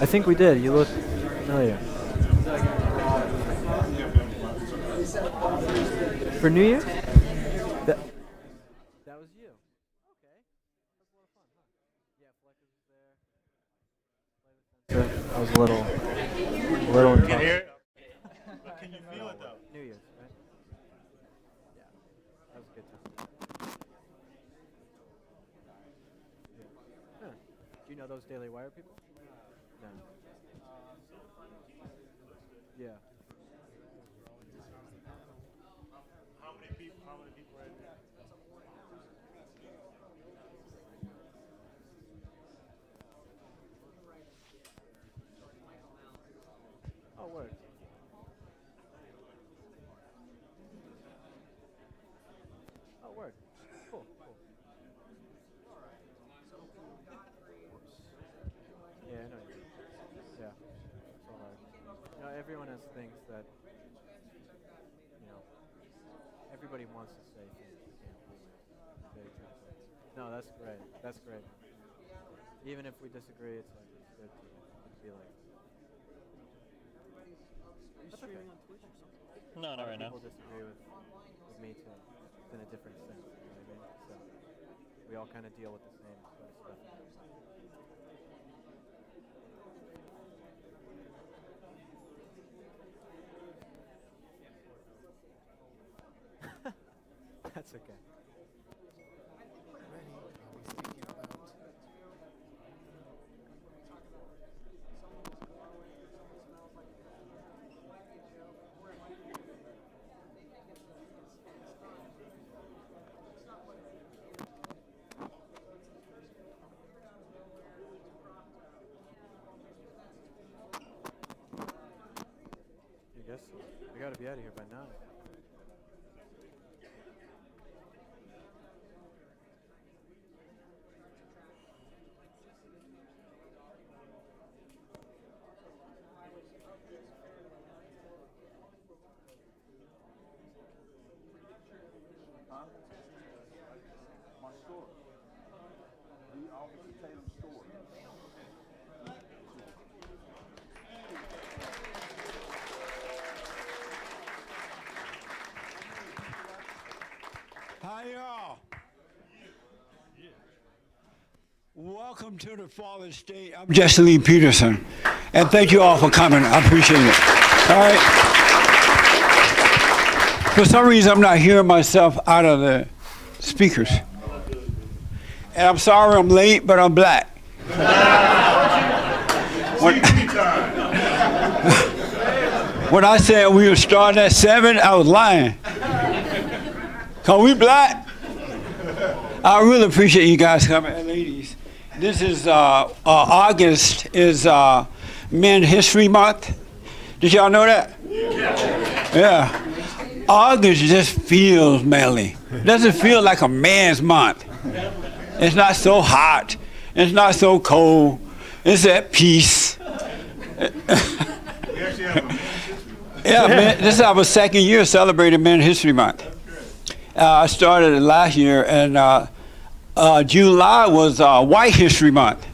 I think we did. You look familiar. For New Year's? That was you. Okay. That was a lot of fun, huh? Yeah, Fleck was there. I was a little You can hear it? But can you feel it though? New Year's, right? Yeah. That was a good time. Yeah. Huh. Do you know those Daily Wire people? No. Yeah. How many people right there? Oh, word. Oh, word. Cool, cool. Yeah, I know you. Yeah. It's all right. You know, everyone has things that, you know, everybody wants to say things they can't say exactly. No, that's great. That's great. Even if we disagree, it's like it's good to be like. Are you streaming on Twitch or something? No, not right now. People disagree with me too, in a different sense. You know what I mean? So we all kind of deal with the same sort of stuff. That's okay. I guess so. We gotta be out of here by 9. My store. The Officer Tatum store. Hi, y'all. Welcome to the TheFallenState. I'm Jesse Lee Peterson, and thank you all for coming. I appreciate it. All right. For some reason, I'm not hearing myself out of the speakers. And I'm sorry I'm late, but I'm black. When I said we were starting at 7, I was lying. Cause we black. I really appreciate you guys coming, and ladies. This is August is Men History Month. Did y'all know that? Yeah. August just feels manly. Doesn't feel like a man's month. It's not so hot. It's not so cold. It's at peace. Yeah, man, this is our second year celebrating Men History Month. I started it last year, and July was White History Month.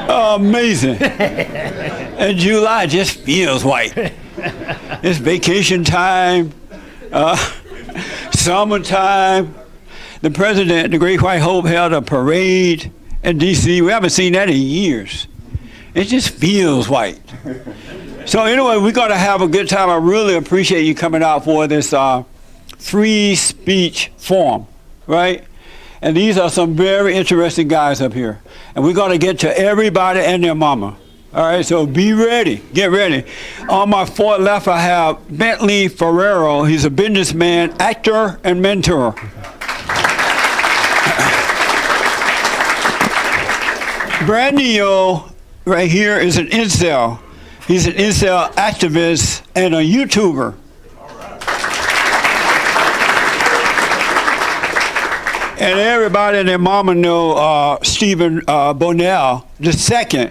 Amazing. And July just feels white. It's vacation time, summertime. The president, the Great White Hope, held a parade in D.C. We haven't seen that in years. It just feels white. So anyway, we're going to have a good time. I really appreciate you coming out for this free speech forum, right? And these are some very interesting guys up here. And we're going to get to everybody and their mama. All right, so be ready. Get ready. On my far left, I have Bentley Ferrero. He's a businessman, actor, and mentor. Brandio, right here, is an incel. He's an incel activist and a YouTuber. And everybody and their mama know Stephen Bonnell II,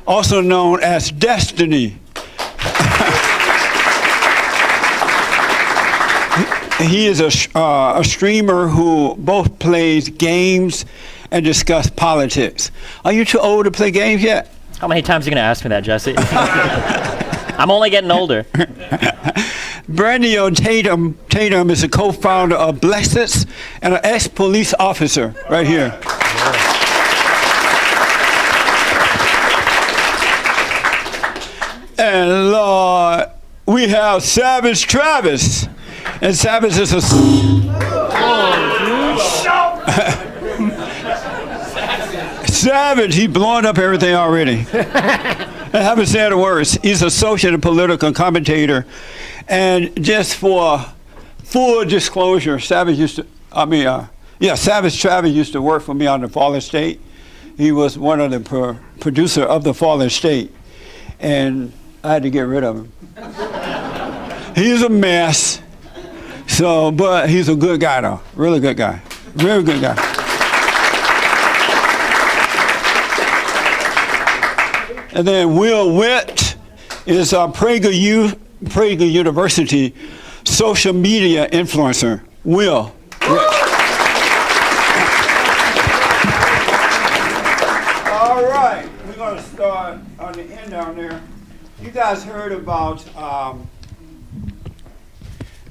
also known as Destiny. he is a streamer who both plays games and discuss politics. Are you too old to play games yet? How many times are you going to ask me that, Jesse? I'm only getting older. Brandon Tatum is a co-founder of Blessed and an ex-police officer right here. And Lord, we have Savage Travis. And Savage is a... Savage, he blowing up everything already. I haven't said a word. He's associate and political commentator. And just for full disclosure, Savage Travis used to work for me on TheFallenState. He was one of the producer of TheFallenState. And I had to get rid of him. He's a mess. So, but he's a good guy though, really good guy, very good guy. And then Will Witt is a Prager University social media influencer. Will. All right, we're gonna start on the end down there. You guys heard about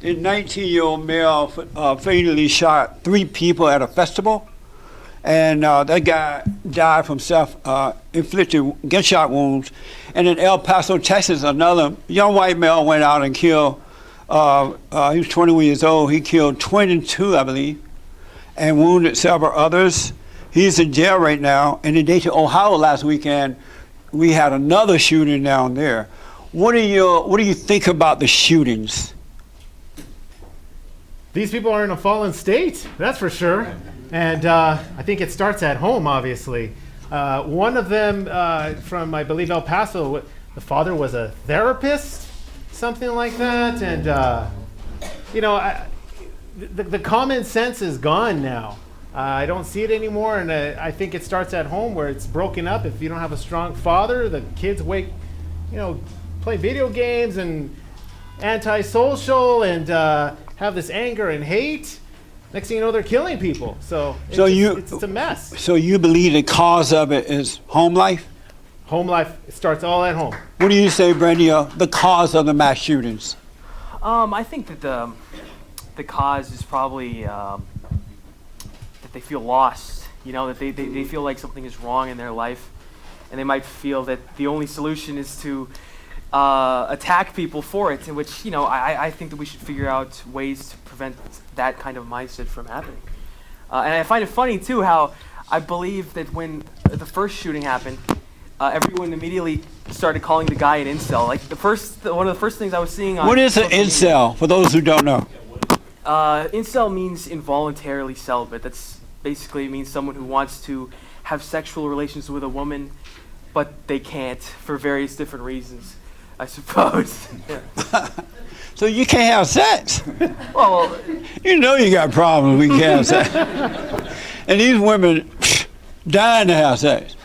a 19-year-old male fatally shot 3 people at a festival, and that guy died from self-inflicted gunshot wounds. And in El Paso, Texas, another young white male went out and killed, he was 21 years old, he killed 22, I believe, and wounded several others. He's in jail right now. And in Dayton, Ohio last weekend, we had another shooting down there. What do you think about the shootings? These people are in a fallen state, that's for sure. And I think it starts at home, obviously. One of them from, I believe, El Paso, the father was a therapist, something like that. And, the common sense is gone now. I don't see it anymore, and I think it starts at home where it's broken up. If you don't have a strong father, the kids play video games and antisocial and have this anger and hate. Next thing you know, they're killing people. So it's a mess. So you believe the cause of it is home life? Home life starts all at home. What do you say, Brandy, the cause of the mass shootings? I think that the cause is probably that they feel lost. That they feel like something is wrong in their life, and they might feel that the only solution is to attack people for it, in which, I think that we should figure out ways to prevent that kind of mindset from happening. And I find it funny, too, how I believe that when the first shooting happened, everyone immediately started calling the guy an incel. Like, one of the first things I was seeing on... What is an incel, for those who don't know? Incel means involuntarily celibate. That's basically means someone who wants to have sexual relations with a woman, but they can't for various different reasons, I suppose. Yeah. So you can't have sex? Well, you know you got problems when you can't have sex. And these women dying to have sex.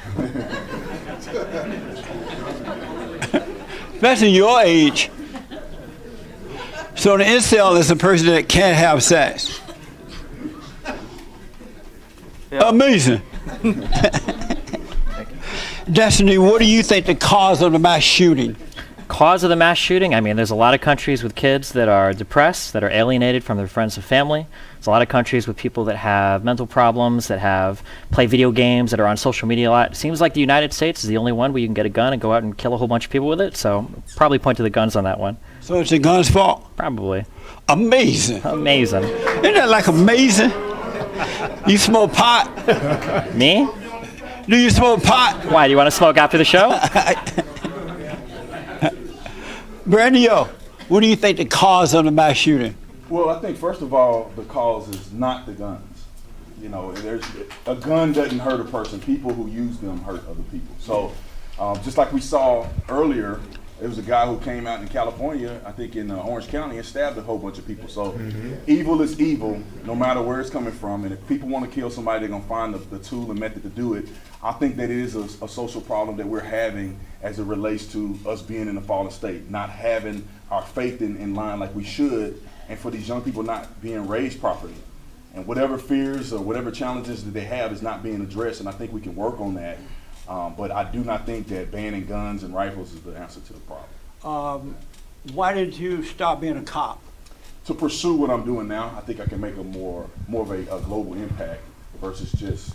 Especially your age. So an incel is a person that can't have sex. Yeah. Amazing. Destiny, what do you think the cause of the mass shooting? Cause of the mass shooting? I mean, there's a lot of countries with kids that are depressed, that are alienated from their friends and family. There's a lot of countries with people that have mental problems, that play video games, that are on social media a lot. It seems like the United States is the only one where you can get a gun and go out and kill a whole bunch of people with it. So probably point to the guns on that one. So it's the gun's fault? Probably. Amazing. Amazing. Isn't that like amazing? You smoke pot? Me? Do you smoke pot? Why, do you want to smoke after the show? Brandio, what do you think the cause of the mass shooting? Well, I think first of all, the cause is not the guns. A gun doesn't hurt a person. People who use them hurt other people. So just like we saw earlier, there was a guy who came out in California, I think in Orange County, and stabbed a whole bunch of people. So evil is evil, no matter where it's coming from. And if people want to kill somebody, they're going to find the tool and method to do it. I think that it is a social problem that we're having as it relates to us being in a fallen state, not having our faith in line like we should, and for these young people not being raised properly. And whatever fears or whatever challenges that they have is not being addressed, and I think we can work on that. But I do not think that banning guns and rifles is the answer to the problem. Why did you stop being a cop? To pursue what I'm doing now, I think I can make a more of a global impact versus just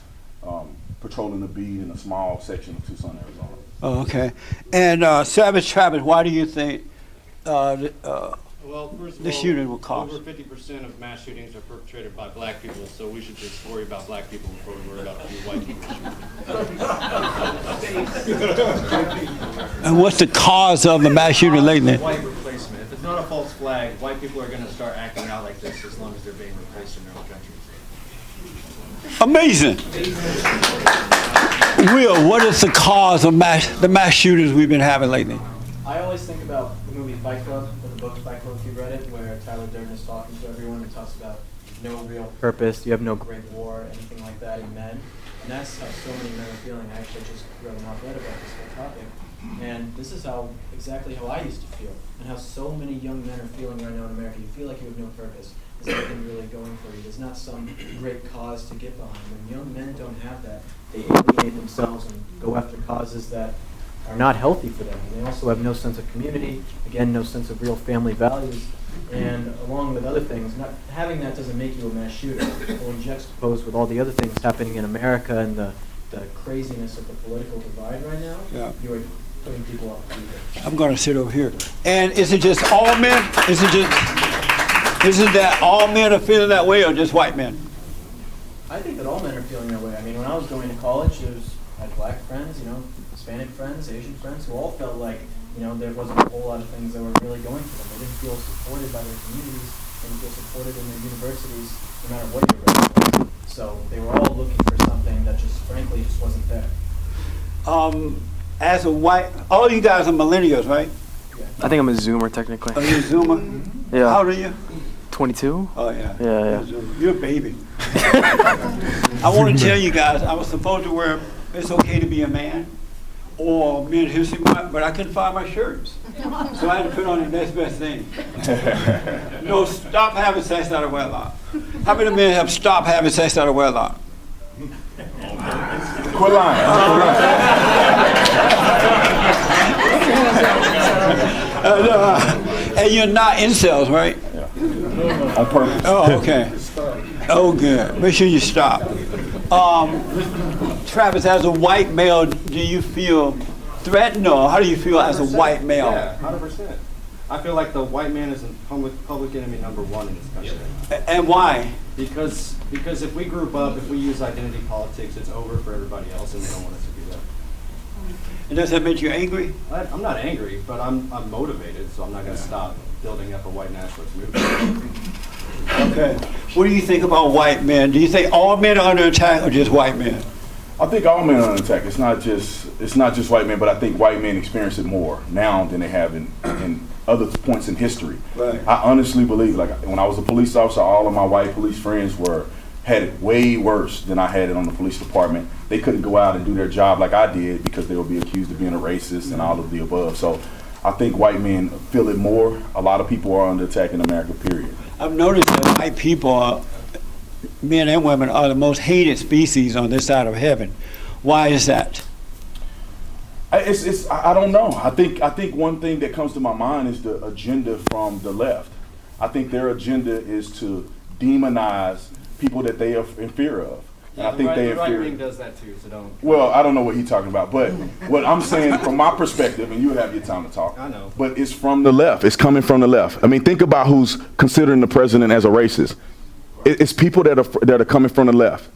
patrolling the beat in a small section of Tucson, Arizona. Oh, okay. And Savage Travis, why do you think Well, first of the all, shooting will cause? over 50% of mass shootings are perpetrated by black people, so we should just worry about black people before we worry about a few white people shooting. And what's the cause of the mass shooting lately? White replacement. If it's not a false flag, white people are going to start acting out like this as long as they're being replaced in their own countries. Amazing. Will, what is the cause of the mass shootings we've been having lately? I always think about the movie Fight Club, or the book Fight Club, if you've read it, where Tyler Durden is talking to everyone and talks about no real purpose, you have no great war, anything like that in men. And that's how so many men are feeling. I actually just wrote an op-ed about this whole topic. And this is exactly how I used to feel, and how so many young men are feeling right now in America. You feel like you have no purpose. There's nothing really going for you. There's not some great cause to get behind. When young men don't have that, they alienate themselves and go after causes that are not healthy for them. And they also have no sense of community, again, no sense of real family values. And along with other things, not having that doesn't make you a mass shooter. But when juxtaposed with all the other things happening in America and the craziness of the political divide right now, Yeah. you are putting people up to either. I'm going to sit over here. And is it just all men? Isn't that all men are feeling that way, or just white men? I think that all men are feeling that way. I mean, when I was going to college, I had black friends, Hispanic friends, Asian friends, who all felt like, there wasn't a whole lot of things that were really going for them. They didn't feel supported by their communities. They didn't feel supported in their universities, no matter what your race was. So they were all looking for something that frankly, wasn't there. As a white, all you guys are millennials, right? Yeah. I think I'm a Zoomer technically. Are you a Zoomer? Yeah. How old are you? 22? Oh, yeah. Yeah. You're a baby. I want to tell you guys, I was supposed to wear It's Okay to Be a Man or Men History Month, but I couldn't find my shirts. So I had to put on the next best thing. No, stop having sex out of wedlock. How many men have stopped having sex out of wedlock? Quit lying. And you're not incels, right? Yeah. On purpose. Oh, okay. Oh, good. Make sure you stop. Travis, as a white male, do you feel threatened, or how do you feel as a white male? Yeah, 100%. I feel like the white man is public enemy number one in this country. And why? Because if we group up, if we use identity politics, it's over for everybody else, and they don't want us to do that. And does that make you angry? I'm not angry, but I'm motivated, so I'm not going to stop building up a white nationalist movement. Okay. What do you think about white men? Do you think all men are under attack, or just white men? I think all men are under attack. It's not just white men, but I think white men experience it more now than they have in other points in history. Right. I honestly believe, like when I was a police officer, all of my white police friends had it way worse than I had it on the police department. They couldn't go out and do their job like I did because they would be accused of being a racist and all of the above. So I think white men feel it more. A lot of people are under attack in America, period. I've noticed that white people, men and women, are the most hated species on this side of heaven. Why is that? I don't know. I think one thing that comes to my mind is the agenda from the left. I think their agenda is to demonize people that they are in fear of. And I think the right wing does that too, so don't. Well, I don't know what he's talking about, but what I'm saying from my perspective, and you have your time to talk. I know. But it's from the left. It's coming from the left. I mean, think about who's considering the president as a racist. It's people that are coming from the left.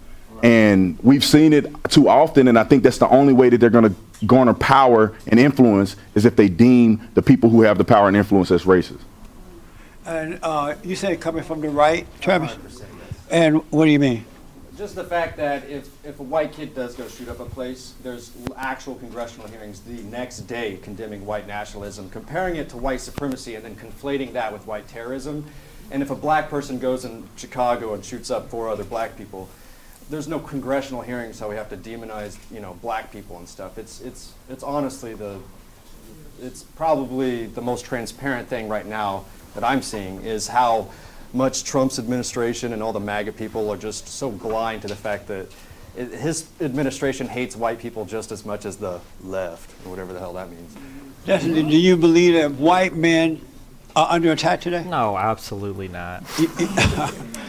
And we've seen it too often, and I think that's the only way that they're going to garner power and influence is if they deem the people who have the power and influence as racist. And you say coming from the right, Travis? 100%, yes. And what do you mean? Just the fact that if a white kid does go shoot up a place, there's actual congressional hearings the next day condemning white nationalism, comparing it to white supremacy, and then conflating that with white terrorism. And if a black person goes in Chicago and shoots up 4 other black people, there's no congressional hearings, so we have to demonize, black people and stuff. It's honestly it's probably the most transparent thing right now that I'm seeing is how much Trump's administration and all the MAGA people are just so blind to the fact that his administration hates white people just as much as the left, or whatever the hell that means. Justin, do you believe that white men are under attack today? No, absolutely not.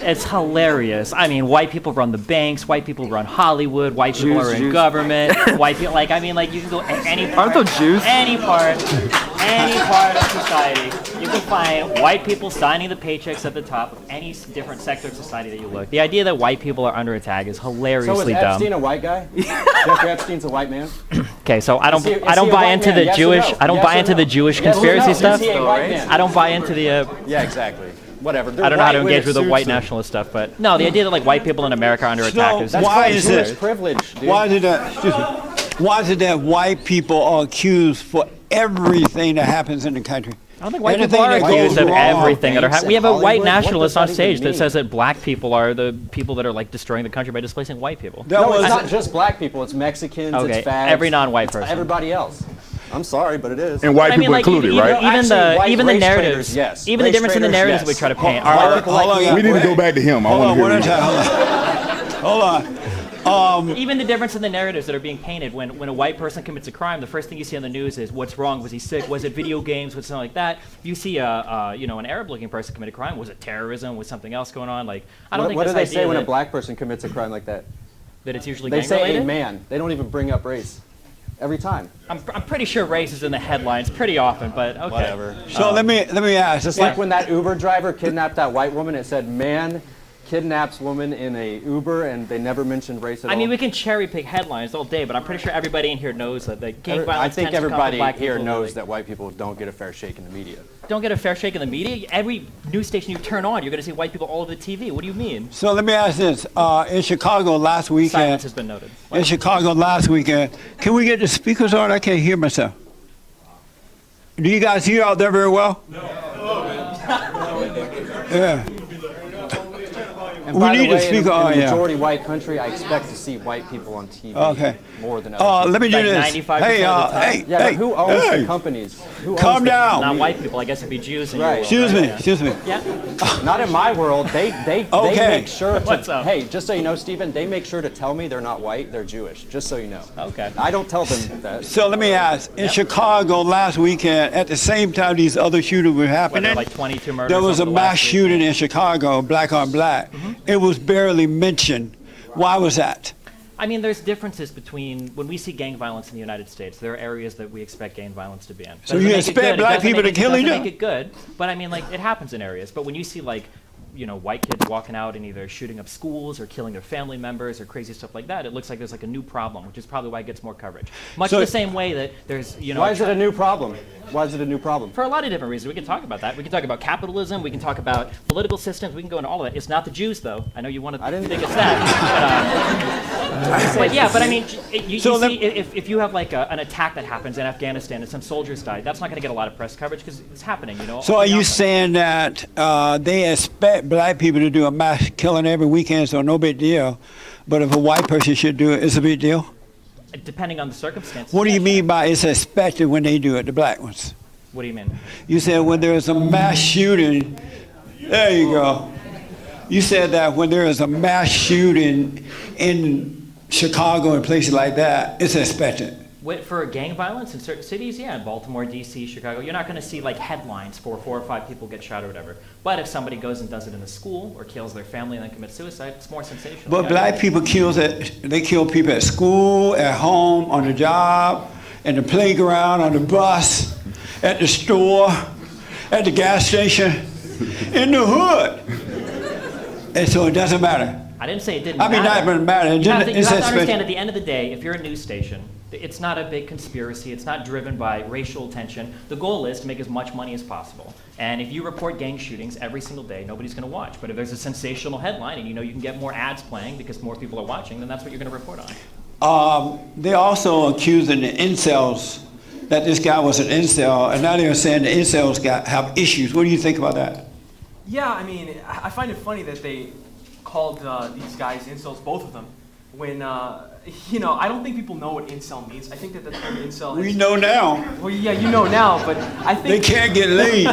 It's hilarious. I mean, white people run the banks, white people run Hollywood, white people are in government, white people, like, I mean, like, you can go any part, Aren't those Jews? any part of society, you can find white people signing the paychecks at the top of any different sector of society that you look. The idea that white people are under attack is hilariously So is dumb. Epstein a white guy? Jeffrey Epstein's a white man? Okay, so I don't Is he buy a into white the man? Yes or Jewish. no? I don't Yes buy or into no? the Jewish Yes or conspiracy no? stuff. Is he a white man? I don't buy into the. Yeah, exactly. Whatever. They're I don't know how to white when engage it with the suits white them. nationalist stuff, but no, the idea that like white people in America are under attack is That's Why called is Jewish it- privilege, dude. Why is it that white people are accused for everything that happens in the country? I don't think white Anything people are that goes accused of wrong, everything that are banks happening. We have a and white Hollywood, what nationalist does on that stage even that mean? says that black people are the people that are like destroying the country by displacing white people. That No, was it's not just black people. It's Mexicans, Okay, it's fags. every non-white it's person. Everybody else. I'm sorry, but it is. And white I mean, people like, included, even, right? even Actually, the white even the race narratives, traders, yes. even the Race difference in the traders, narratives yes. we try to paint White are people like hold We need to go back to him. I Hold want on, to one hear at a you. time. Hold on. even the difference in the narratives that are being painted. When a white person commits a crime, the first thing you see on the news is what's wrong? Was he sick? Was it video games? Was something like that? You see an Arab-looking person commit a crime. Was it terrorism? Was something else going on? Like I don't think What do this they say idea when a that- black person commits a crime like that? that it's usually They say a gang-related? man. They don't even bring up race. Every time. I'm pretty sure race is in the headlines pretty often, but okay. Whatever. So let me ask. Just like when that Uber driver kidnapped that white woman, it said man kidnaps woman in a Uber, and they never mentioned race at all. I mean, we can cherry pick headlines all day, but I'm pretty sure everybody in here knows that the gang violence I think tends to come from everybody black here people knows like, that white people don't get a fair shake in the media. don't get a fair shake in the media. Every news station you turn on, you're going to see white people all over the TV. What do you mean? So let me ask this. In Chicago last weekend. Silence has been noted. In Chicago last weekend. Can we get the speakers on? I can't hear myself. Do you guys hear out there very well? No. Yeah. And We by the need a way, speaker in on, a yeah. majority white country, I expect to see white people on TV Okay. more than other Let me do Like this. 95% Hey, of the time. hey, people. Yeah, hey, but who owns hey. the companies? Who owns Calm the- down. Not white people. I guess it'd be Jews in your Right. world, Excuse right? me. Yeah. Excuse me. Yeah. Not in my world. They Okay. make sure to. What's up? Hey, just so you know, Stephen, they make sure to tell me they're not white, they're Jewish. Just so you know. Okay. I don't tell them that. So let me ask. In Chicago last weekend, at the same time these other shootings were What, there happening, are like 22 murders. there was a over the mass last week. shooting in Chicago, black on black. It was barely mentioned. Why was that? I mean, there's differences between when we see gang violence in the United States. There are areas that we expect gang violence to be in. So Doesn't you make it expect good. It black doesn't people make to kill it, each doesn't other? make it good, but I mean, like it happens in areas. But when you see like, white kids walking out and either shooting up schools or killing their family members or crazy stuff like that, it looks like there's like a new problem, which is probably why it gets more coverage. Much So- the same way that there's, Why is it a new problem? Why is it a new problem? for a lot of different reasons. We can talk about that. We can talk about capitalism. We can talk about political systems. We can go into all of that. It's not the Jews, though. I know you want to I didn't- think it's that. But yeah, but I mean, you So see, if you have like an attack that happens in Afghanistan and some soldiers die, that's not going to get a lot of press coverage because it's happening, So are you saying that they expect black people to do a mass killing every weekend, so no big deal, but if a white person should do it, it's a big deal? Depending on the circumstances. What do you yeah, mean by it's expected when they do it, the black ones? What do you mean? You said when there is a mass shooting, there you go. You said that when there is a mass shooting in Chicago and places like that, it's expected. For gang violence in certain cities, yeah, in Baltimore, D.C., Chicago, you're not going to see like headlines for 4 or 5 people get shot or whatever. But if somebody goes and does it in a school or kills their family and then commits suicide, it's more sensational. But Yeah. black people they kill people at school, at home, on the job, in the playground, on the bus, at the store, at the gas station, in the hood. And so it doesn't matter. I didn't say it didn't I mean, matter. not even matter. You have to It's understand, expected. at the end of the day, if you're a news station, it's not a big conspiracy. It's not driven by racial tension. The goal is to make as much money as possible. And if you report gang shootings every single day, nobody's going to watch. But if there's a sensational headline and you know you can get more ads playing because more people are watching, then that's what you're going to report on. They're also accusing the incels that this guy was an incel, and now they're saying the incels have issues. What do you think about that? Yeah, I mean, I find it funny that they called these guys incels, both of them, when, I don't think people know what incel means. I think that the term incel We know now. Well, yeah, you know now, but I think... They can't get laid.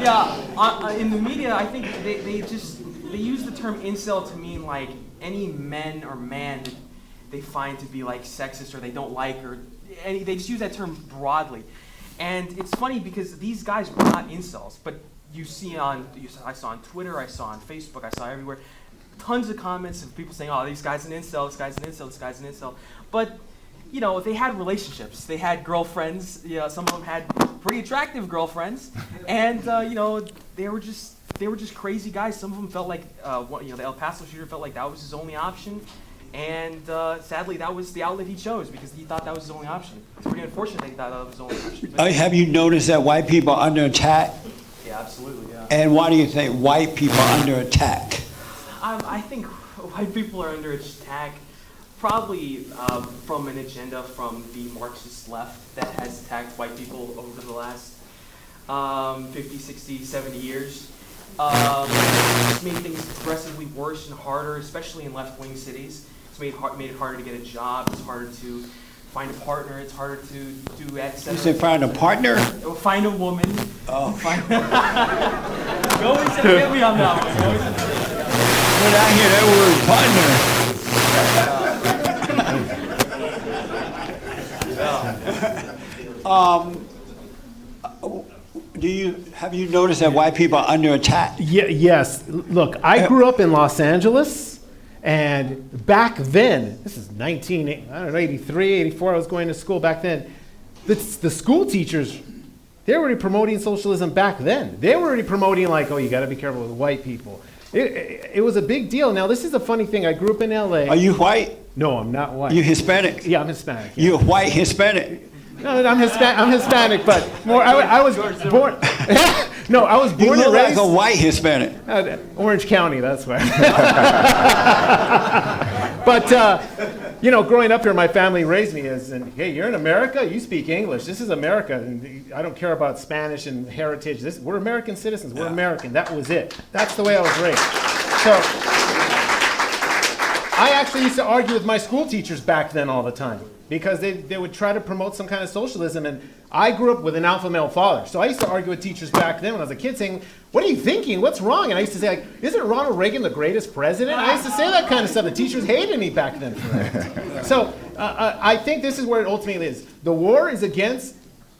Yeah, in the media, I think they use the term incel to mean like any men or man that they find to be like sexist or they don't like, or they just use that term broadly. And it's funny because these guys were not incels, but I saw on Twitter, I saw on Facebook, I saw everywhere, tons of comments of people saying, oh, this guy's an incel, this guy's an incel, this guy's an incel. But, you know, they had relationships. They had girlfriends. You know, some of them had pretty attractive girlfriends. And, you know, they were just crazy guys. Some of them felt like, the El Paso shooter felt like that was his only option. And sadly, that was the outlet he chose because he thought that was his only option. It's pretty unfortunate that he thought that was his only option. Have you noticed that white people are under attack? Yeah, absolutely, yeah. And why do you think white people are under attack? I think white people are under attack probably from an agenda from the Marxist left that has attacked white people over the last 50, 60, 70 years. It's made things progressively worse and harder, especially in left-wing cities. It's made it harder to get a job. It's harder to find a partner. It's harder to do etc. You say find a partner? Find a woman. Oh. Go and get me on that one. When I hear that word partner. Have you noticed that white people are under attack? Yes. Look, I grew up in Los Angeles, and back then, this is 83, 84, I was going to school back then, the school teachers, they were already promoting socialism back then. They were already promoting like, oh, you got to be careful with white people. It was a big deal. Now, this is a funny thing. I grew up in L.A. Are you white? No, I'm not white. You Hispanic? Yeah, I'm Hispanic. Yeah. You're white Hispanic? No, I'm Hispanic, but more. I was born. No, I was born and raised. Like a white Hispanic. Orange County, that's why. But you know, growing up here, my family raised me as, and hey, you're in America, you speak English. This is America, and I don't care about Spanish and heritage. We're American citizens. We're American. That was it. That's the way I was raised. So I actually used to argue with my school teachers back then all the time, because they would try to promote some kind of socialism, and I grew up with an alpha male father. So I used to argue with teachers back then when I was a kid saying, what are you thinking? What's wrong? And I used to say, like, isn't Ronald Reagan the greatest president? I used to say that kind of stuff. The teachers hated me back then for that. So I think this is where it ultimately is. The war is against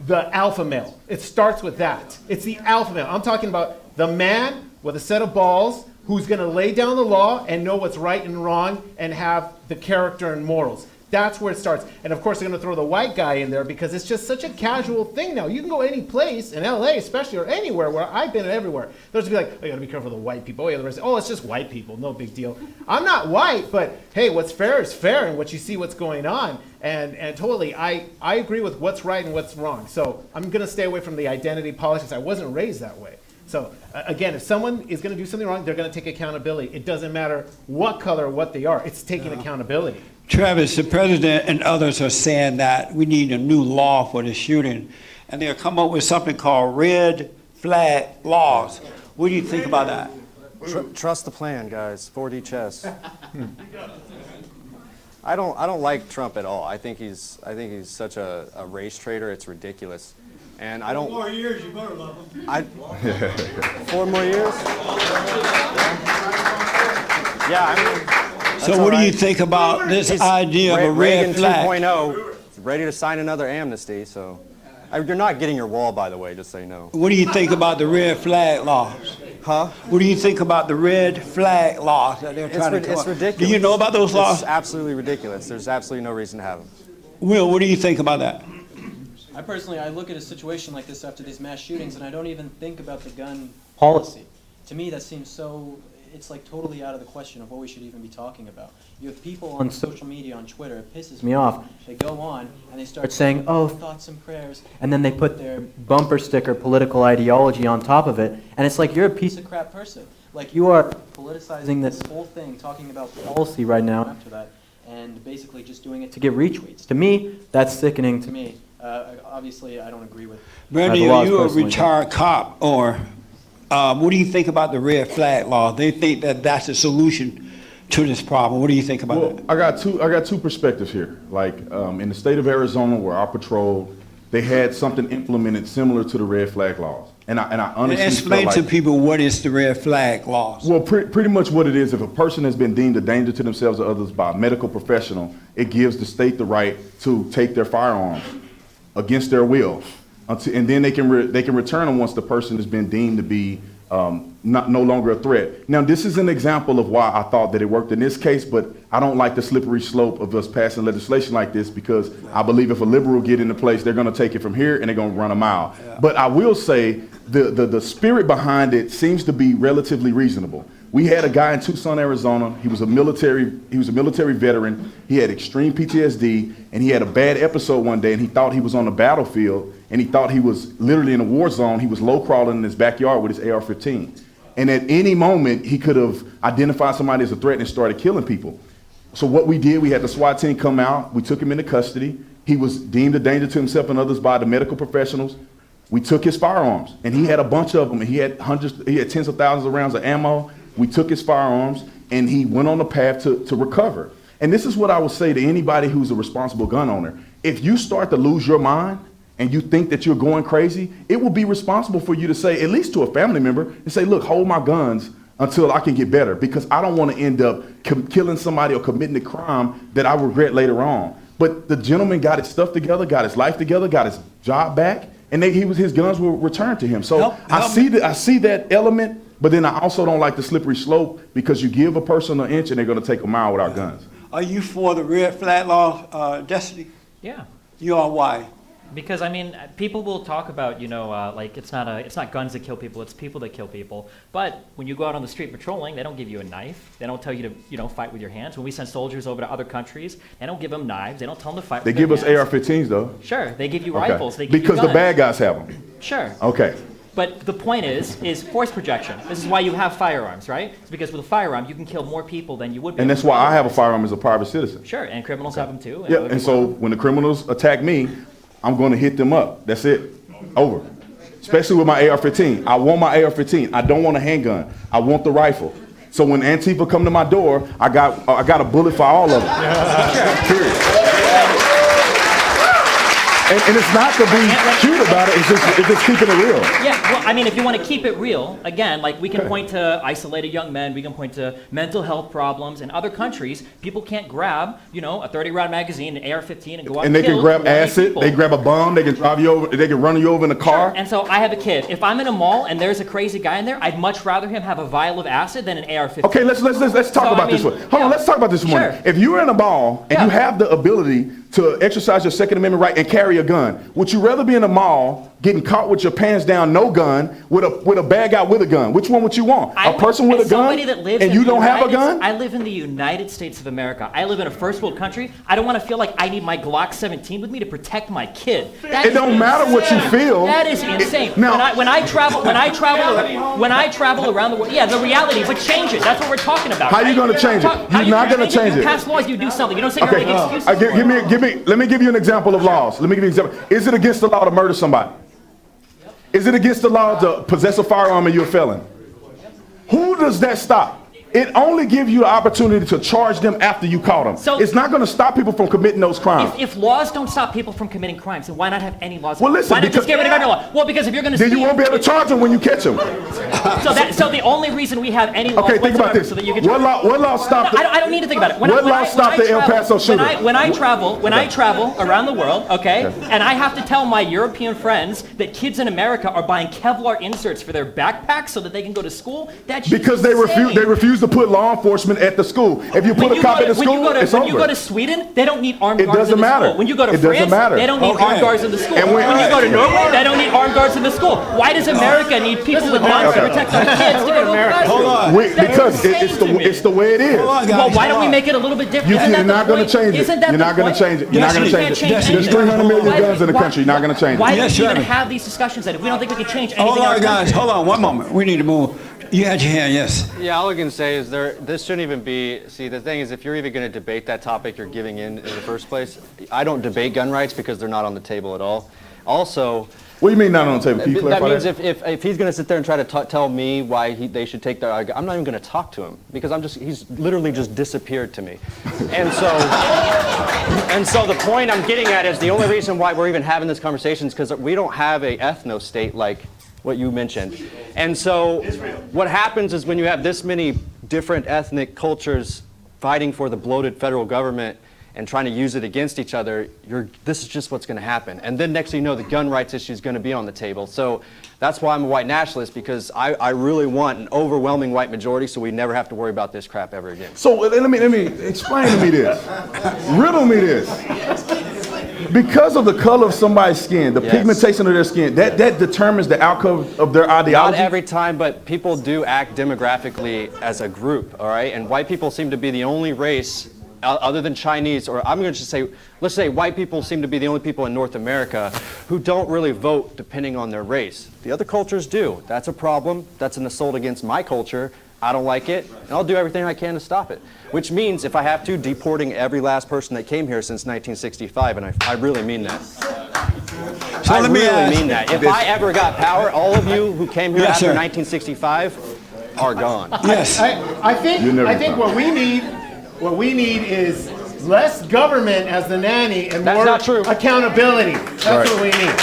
the alpha male. It starts with that. It's the alpha male. I'm talking about the man with a set of balls who's going to lay down the law and know what's right and wrong and have the character and morals. That's where it starts. And of course, they're going to throw the white guy in there because it's just such a casual thing now. You can go any place, in LA especially, or anywhere where I've been everywhere. There's to be like, oh, you got to be careful of the white people. Oh, yeah, the rest. Oh, it's just white people. No big deal. I'm not white, but hey, what's fair is fair, and what you see what's going on. And totally, I agree with what's right and what's wrong. So I'm going to stay away from the identity politics. I wasn't raised that way. So again, if someone is going to do something wrong, they're going to take accountability. It doesn't matter what color or what they are. It's taking accountability. Travis, the president and others are saying that we need a new law for the shooting, and they'll come up with something called red flag laws. What do you think about that? Trust the plan, guys. 4D chess. I don't like Trump at all. I think he's such a race traitor. It's ridiculous. And I don't. 4 more years, you better love him. 4 more years? Yeah, I mean. So what do you think about this idea of a red flag? Reagan 2.0, ready to sign another amnesty, so. You're not getting your wall, by the way, just so you know. What do you think about the red flag laws? Huh? What do you think about the red flag laws that they're trying to come up? It's ridiculous. Do you know about those laws? It's absolutely ridiculous. There's absolutely no reason to have them. Will, what do you think about that? I look at a situation like this after these mass shootings, and I don't even think about the gun policy. To me, that seems so, it's like totally out of the question of what we should even be talking about. You have people on social media, on Twitter, it pisses me off. They go on and they start saying, oh, thoughts and prayers, and then they put their bumper sticker political ideology on top of it, and it's like you're a piece of crap person. Like you are politicizing this whole thing, talking about policy right now after that, and basically just doing it to get retweets. To me, that's sickening to me. Obviously, I don't agree with Bernie, the are laws you a personally. retired cop, or what do you think about the red flag law? They think that that's the solution to this problem. What do you think about that? I got two perspectives here. Like in the state of Arizona, where I patrolled, they had something implemented similar to the red flag laws. And I honestly Explain feel to like, people what is the red flag laws. well, pretty much what it is, if a person has been deemed a danger to themselves or others by a medical professional, it gives the state the right to take their firearms against their will, and then they can return them once the person has been deemed to be no longer a threat. Now, this is an example of why I thought that it worked in this case, but I don't like the slippery slope of us passing legislation like this, because I believe if a liberal get into place, they're going to take it from here and they're going to run a mile. Yeah. But I will say the spirit behind it seems to be relatively reasonable. We had a guy in Tucson, Arizona. He was a military veteran. He had extreme PTSD, and he had a bad episode one day, and he thought he was on the battlefield, and he thought he was literally in a war zone. He was low crawling in his backyard with his AR-15. And at any moment, he could have identified somebody as a threat and started killing people. So what we did, we had the SWAT team come out. We took him into custody. He was deemed a danger to himself and others by the medical professionals. We took his firearms, and he had a bunch of them. He had tens of thousands of rounds of ammo. We took his firearms, and he went on the path to recover. And this is what I would say to anybody who's a responsible gun owner. If you start to lose your mind and you think that you're going crazy, it will be responsible for you to say, at least to a family member, and say, look, hold my guns until I can get better, because I don't want to end up killing somebody or committing a crime that I regret later on. But the gentleman got his stuff together, got his life together, got his job back, and his guns were returned to him. So I see that element, but then I also don't like the slippery slope, because you give a person an inch and they're going to take a mile without guns. Are you for the red flag law, Destiny? Yeah. You are. Why? Because I mean, people will talk about, like it's not guns that kill people, it's people that kill people. But when you go out on the street patrolling, they don't give you a knife. They don't tell you to, fight with your hands. When we send soldiers over to other countries, they don't give them knives. They don't tell them to fight. They with give their us hands. AR-15s though. Sure, they give you Okay. rifles. They give because you guns. the bad guys have them. Sure. Okay. But the point is force projection. This is why you have firearms, right? It's because with a firearm, you can kill more people than you would be. And that's why I have a firearm as a private citizen. Sure, and criminals have them too. Yeah, and so when the criminals attack me, I'm going to hit them up. That's it. Over. Especially with my AR-15. I want my AR-15. I don't want a handgun. I want the rifle. So when Antifa come to my door, I got a bullet for all of them. Period. And it's not to be cute about it, it's just keeping it real. Yeah, well, I mean, if you want to keep it real, again, like we can point to isolated young men, we can point to mental health problems. In other countries, people can't grab, a 30-round magazine, an AR-15, and go out and they kill can grab 20 acid, people. they grab a bomb, they can drive you over, they can run you over in a car. Sure. And so I have a kid. If I'm in a mall and there's a crazy guy in there, I'd much rather him have a vial of acid than an AR-15. Okay, let's talk about this one. Hold on, let's talk about this one. Sure. If you're in a mall and you have the ability to exercise your Second Amendment right and carry a gun, would you rather be in a mall getting caught with your pants down, no gun, with a bad guy with a gun? Which one would you want? A person with a gun and you don't have a gun? I live in the United States of America. I live in a first world country. I don't want to feel like I need my Glock 17 with me to protect my kid. It don't matter what you feel. That is insane. When I travel around the world, yeah, the reality, but change it. That's what we're talking about. How are you going to change it? You're not going to change it. You pass laws, you do something. You don't say you're making excuses. Let me give you an example of laws. Let me give you an example. Is it against the law to murder somebody? Is it against the law to possess a firearm and you're a felon? Who does that stop? It only gives you the opportunity to charge them after you caught them. So it's not going to stop people from committing those crimes. If laws don't stop people from committing crimes, then why not have any laws? Well, listen, why not just get rid of every law? Well, because if you're going to then you won't be able to charge them when you catch them. So the only reason we have any laws think about this. So that you can what law stopped? I don't need to think about it. What law stopped the El Paso shooter? When I travel around the world, and I have to tell my European friends that kids in America are buying Kevlar inserts for their backpacks so that they can go to school. That's because they refuse to put law enforcement at the school. If you put a cop at the school, it's over. When you go to Sweden, they don't need armed guards. It doesn't matter. When you go to France, they don't need armed guards in the school. And when you go to Norway, they don't need armed guards in the school. Why does America need people with guns to protect our kids to go to America? Hold on. Because it's the way it is. Well, why don't we make it a little bit different? You're not going to change it. You're not going to change it. You're not going to change it. There's 300 million guns in the country. You're not going to change it. Why do we even have these discussions then if we don't think we can change anything? Hold on, guys. Hold on one moment. We need to move. You had your hand, yes. Yeah, all I can say is this shouldn't even be, see, the thing is if you're even going to debate that topic, you're giving in the first place. I don't debate gun rights because they're not on the table at all. Also, what do you mean not on the table? Can you clarify that means if he's going to sit there and try to tell me why they should take their, I'm not even going to talk to him because he's literally just disappeared to me. And so the point I'm getting at is the only reason why we're even having this conversation is because we don't have a ethno state like what you mentioned. And so what happens is when you have this many different ethnic cultures fighting for the bloated federal government and trying to use it against each other, this is just what's going to happen. And then next thing you know, the gun rights issue is going to be on the table. So that's why I'm a white nationalist, because I really want an overwhelming white majority so we never have to worry about this crap ever again. So let me explain to me this. Riddle me this. Because of the color of somebody's skin, the pigmentation of their skin, that determines the outcome of their ideology? Not every time, but people do act demographically as a group, all right? And white people seem to be the only race other than Chinese, or I'm going to just say, let's say white people seem to be the only people in North America who don't really vote depending on their race. The other cultures do. That's a problem. That's an assault against my culture. I don't like it, and I'll do everything I can to stop it. Which means, if I have to, deporting every last person that came here since 1965, and I really mean that. So I really mean that. If I ever got power, all of you who came here after 1965 are gone. Yes. I think what we need is less government as the nanny and more accountability. That's what we need.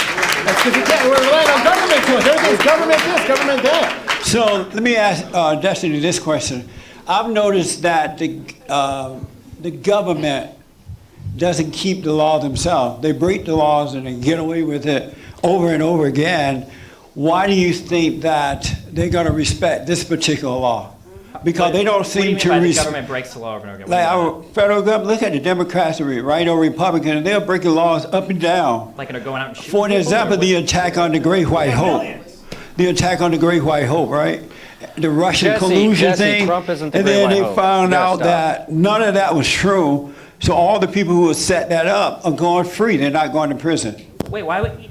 That's because you can't. We're relying on government too much. Everything's government this, government that. So let me ask Destiny this question. I've noticed that the government doesn't keep the law themselves. They break the laws and they get away with it over and over again. Why do you think that they're going to respect this particular law? Because they don't seem to respect. The government breaks the law over and over again. Like our federal government, look at the Democrats, right, or Republicans, they're breaking laws up and down. Like they're going out and shooting For example, the attack on the Great White Hope. The attack on the Great White Hope, right? The Russian collusion thing. Trump isn't the and Great then White they Hope. found out that none of that was true. So all the people who set that up are going free. They're not going to prison. Wait, why would...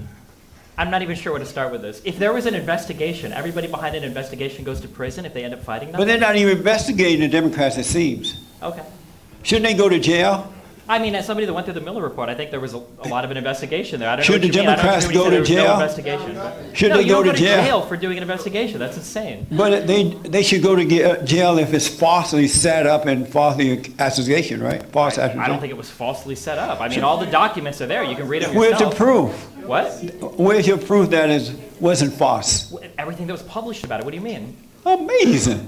I'm not even sure where to start with this. If there was an investigation, everybody behind an investigation goes to prison if they end up fighting them? But they're not even investigating the Democrats, it seems. Okay. Shouldn't they go to jail? I mean, as somebody that went through the Miller report, I think there was a lot of an investigation there. I don't Should know the Democrats go to jail? No investigation. Should no, they you go don't to jail? For doing an investigation. That's insane. But they should go to jail if it's falsely set up and falsely accusation, right? False accusation. I don't think it was falsely set up. I mean, all the documents are there. You can read it Where's yourself. the proof? What? Where's your proof that it wasn't false? Everything that was published about it. What do you mean? Amazing.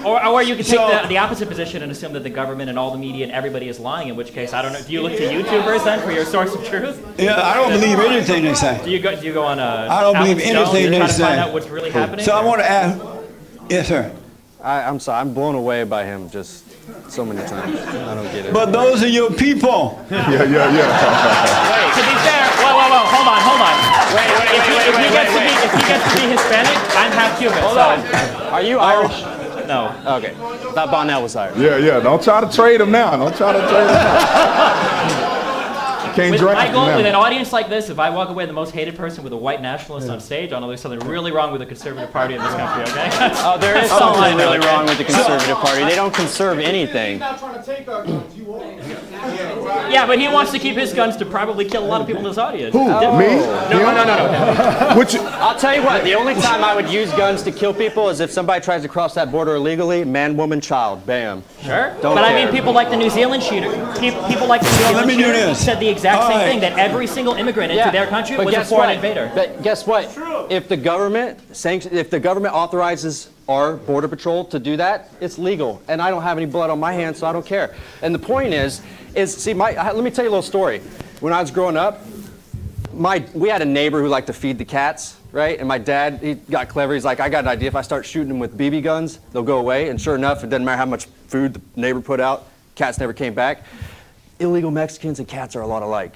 Or you could take the opposite position and assume that the government and all the media and everybody is lying, in which case, I don't know, do you look to YouTubers then for your source of truth? Yeah, I don't believe anything they say. Do you go on I don't believe anything they to say. find out what's really happening? So I want to ask, yes, sir. I'm sorry, I'm blown away by him just so many times. I don't get it. But those are your people. Wait, to be fair, whoa, hold on. If he gets to be Hispanic, I'm half Cuban. Hold on. Are you Irish? No. Okay. Thought Bonnell was Irish. Yeah. Don't try to trade him now. Don't try to trade him now. Can't With draft him with an now. audience like this, if I walk away the most hated person with a white nationalist on stage, I know there's something really wrong with the conservative party in this country, okay? Oh, there is something really wrong with the conservative party. They don't conserve anything. Yeah, but he wants to keep his guns to probably kill a lot of people in his audience. Who? Me? No. Which? I'll tell you what, the only time I would use guns to kill people is if somebody tries to cross that border illegally, man, woman, child, bam. Sure. Don't But I care. mean, people like the New Zealand shooter. People like the New Zealand let me do shooter this. said the exact All same right. thing, that every single immigrant into their country but was a guess foreign what? invader. But guess what? If the government authorizes our border patrol to do that, it's legal. And I don't have any blood on my hands, so I don't care. And the point is see, let me tell you a little story. When I was growing up, we had a neighbor who liked to feed the cats, right? And my dad, he got clever. He's like, I got an idea. If I start shooting them with BB guns, they'll go away. And sure enough, it doesn't matter how much food the neighbor put out, cats never came back. Illegal Mexicans and cats are a lot alike.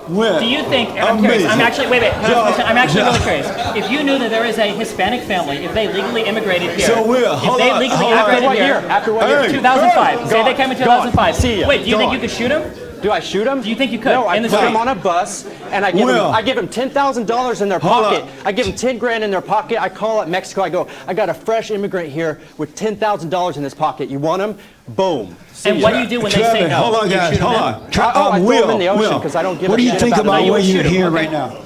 Where? Do you think, and I'm curious, I'm actually really curious. If you knew that there is a Hispanic family, if they legally immigrated here, So Will, hold on, legally hold on. immigrated here, After what year? 2005, say they came in 2005. See ya. Wait, do you think you could shoot them? Do I shoot them? Do you think you could? No, I in the put street? them on a bus, and I give them $10,000 in their Hold pocket. on. I give them 10 grand in their pocket. I call up Mexico. I go, I got a fresh immigrant here with $10,000 in his pocket. You want him? Boom. And what do you do when they say Trevor, no? hold on, Do you guys, shoot 'em hold then? on. I throw them in the ocean Will, because I don't give what a do you shit think about about them. what You you're shoot 'em, hearing okay. right now?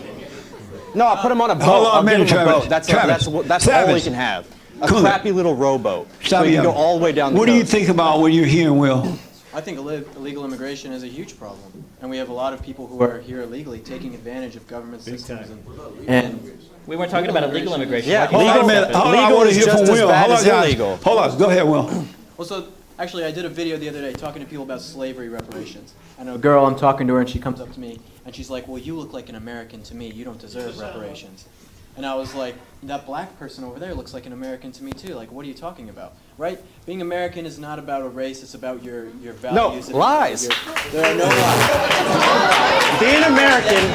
No, I put them on a boat. Hold on a I'll minute, give them a Travis. boat. That's Travis. all he can have. A Cool it. crappy little rowboat. Stop So you you. can go all the way down the What do you coast. think about what you're hearing, Will? I think illegal immigration is a huge problem, and we have a lot of people who are here illegally taking advantage of government systems. And We weren't talking about illegal immigration. Yeah, Why do you legal, step in? legal is just as bad as guys. illegal. Hold on, go ahead, Will. Well, so actually, I did a video the other day talking to people about slavery reparations. And a girl, I'm talking to her, and she comes up to me, and she's like, well, you look like an American to me. You don't deserve reparations. And I was like, that black person over there looks like an American to me, too. Like, what are you talking about? Right? Being American is not about a race. It's about your values. No, lies. There are no lies. Being American,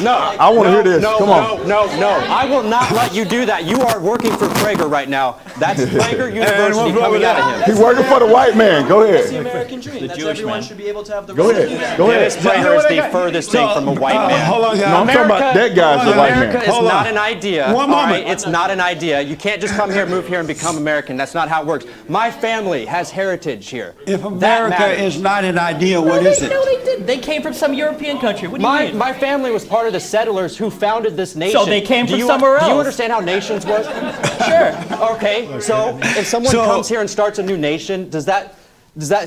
No. I want to hear this. No, Come on. no. I will not let you do that. You are working for Prager right now. That's Prager University coming out of him. He's working for the white man. Go That's the ahead. American dream. That's Jewish everyone man. should be able to have the Go right ahead. Go ahead. Dennis Prager is the furthest thing from a white man. Hold on, guys. No, I'm talking about that guy's the white America man. is Hold on. not an idea. One all right? moment. It's not an idea. You can't just come here, move here, and become American. That's not how it works. My family has heritage here. If That America matters. is not an idea, what is it? No, they didn't. They came from some European country. What do you mean? My family was part of the settlers who founded this nation. So they came Do from you- somewhere Do you else. understand how nations work? Sure. Okay, so if someone comes here and starts a new nation, does that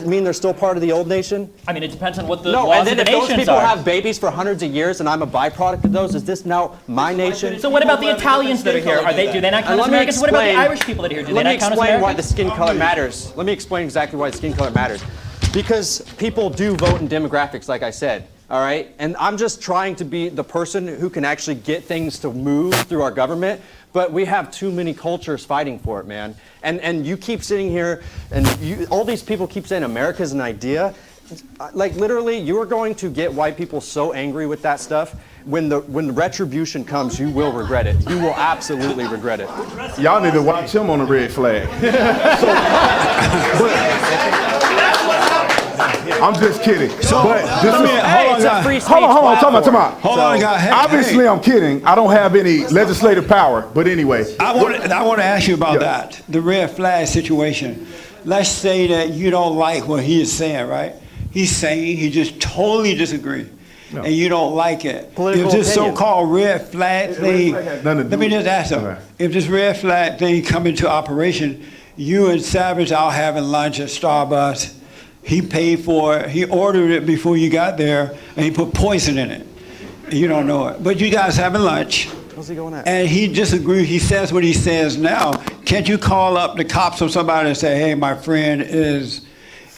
mean they're still part of the old nation? I mean, it depends on what the No, laws and then of the if those nations people are. have babies for hundreds of years and I'm a byproduct of those, is this now my nation? So what about the Italians that are here? Do they not count as Americans? What about the Irish people that are here? Do they Let me not count as explain why the Americans? skin color matters. Let me explain exactly why the skin color matters. Because people do vote in demographics, like I said. All right? And I'm just trying to be the person who can actually get things to move through our government. But we have too many cultures fighting for it, man. And you keep sitting here, and all these people keep saying America's an idea. Like literally, you are going to get white people so angry with that stuff. When the retribution comes, you will regret it. You will absolutely regret it. Y'all need to watch him on the red flag. I'm just kidding. But this is, hold on, time out. Hold on, guys. Hey, obviously, I'm kidding. I don't have any legislative power. But anyway, I want to ask you about that, the red flag situation. Let's say that you don't like what he is saying, right? He's saying he just totally disagrees. No. And you don't like it. Political If this opinion. so-called red flag thing, flag has nothing to let me do just ask them. Okay. If this red flag thing come into operation, you and Savage out having lunch at Starbucks, he paid for it, he ordered it before you got there, and he put poison in it. You don't know it. But you guys having lunch, What's he going at? and he disagrees, he says what he says now. Can't you call up the cops or somebody and say, hey, my friend is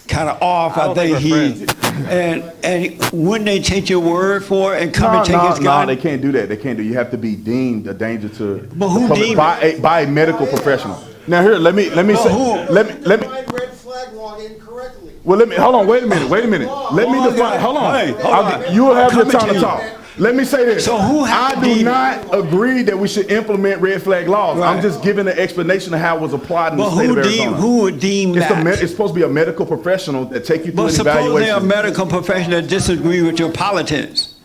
kind of off. I don't think and wouldn't they take your word for it and come and take his gun? No, they can't do that. They can't do. You have to be deemed a danger to But who the public deemed by a medical professional. Now here, let me say, let me. red flag law incorrectly. Well, hold on. Wait a minute. Let me define. Hold on. Hey, hold on. You will have your Coming time to to you. talk. Let me say this. So who has I to do deem it? not agree that we should implement red flag laws. Right. I'm just giving an explanation of how it was applied in the But state of Arizona. who would deem that? It's supposed to be a medical professional that take you through But an suppose they're a evaluation. medical professional that disagree with your politics.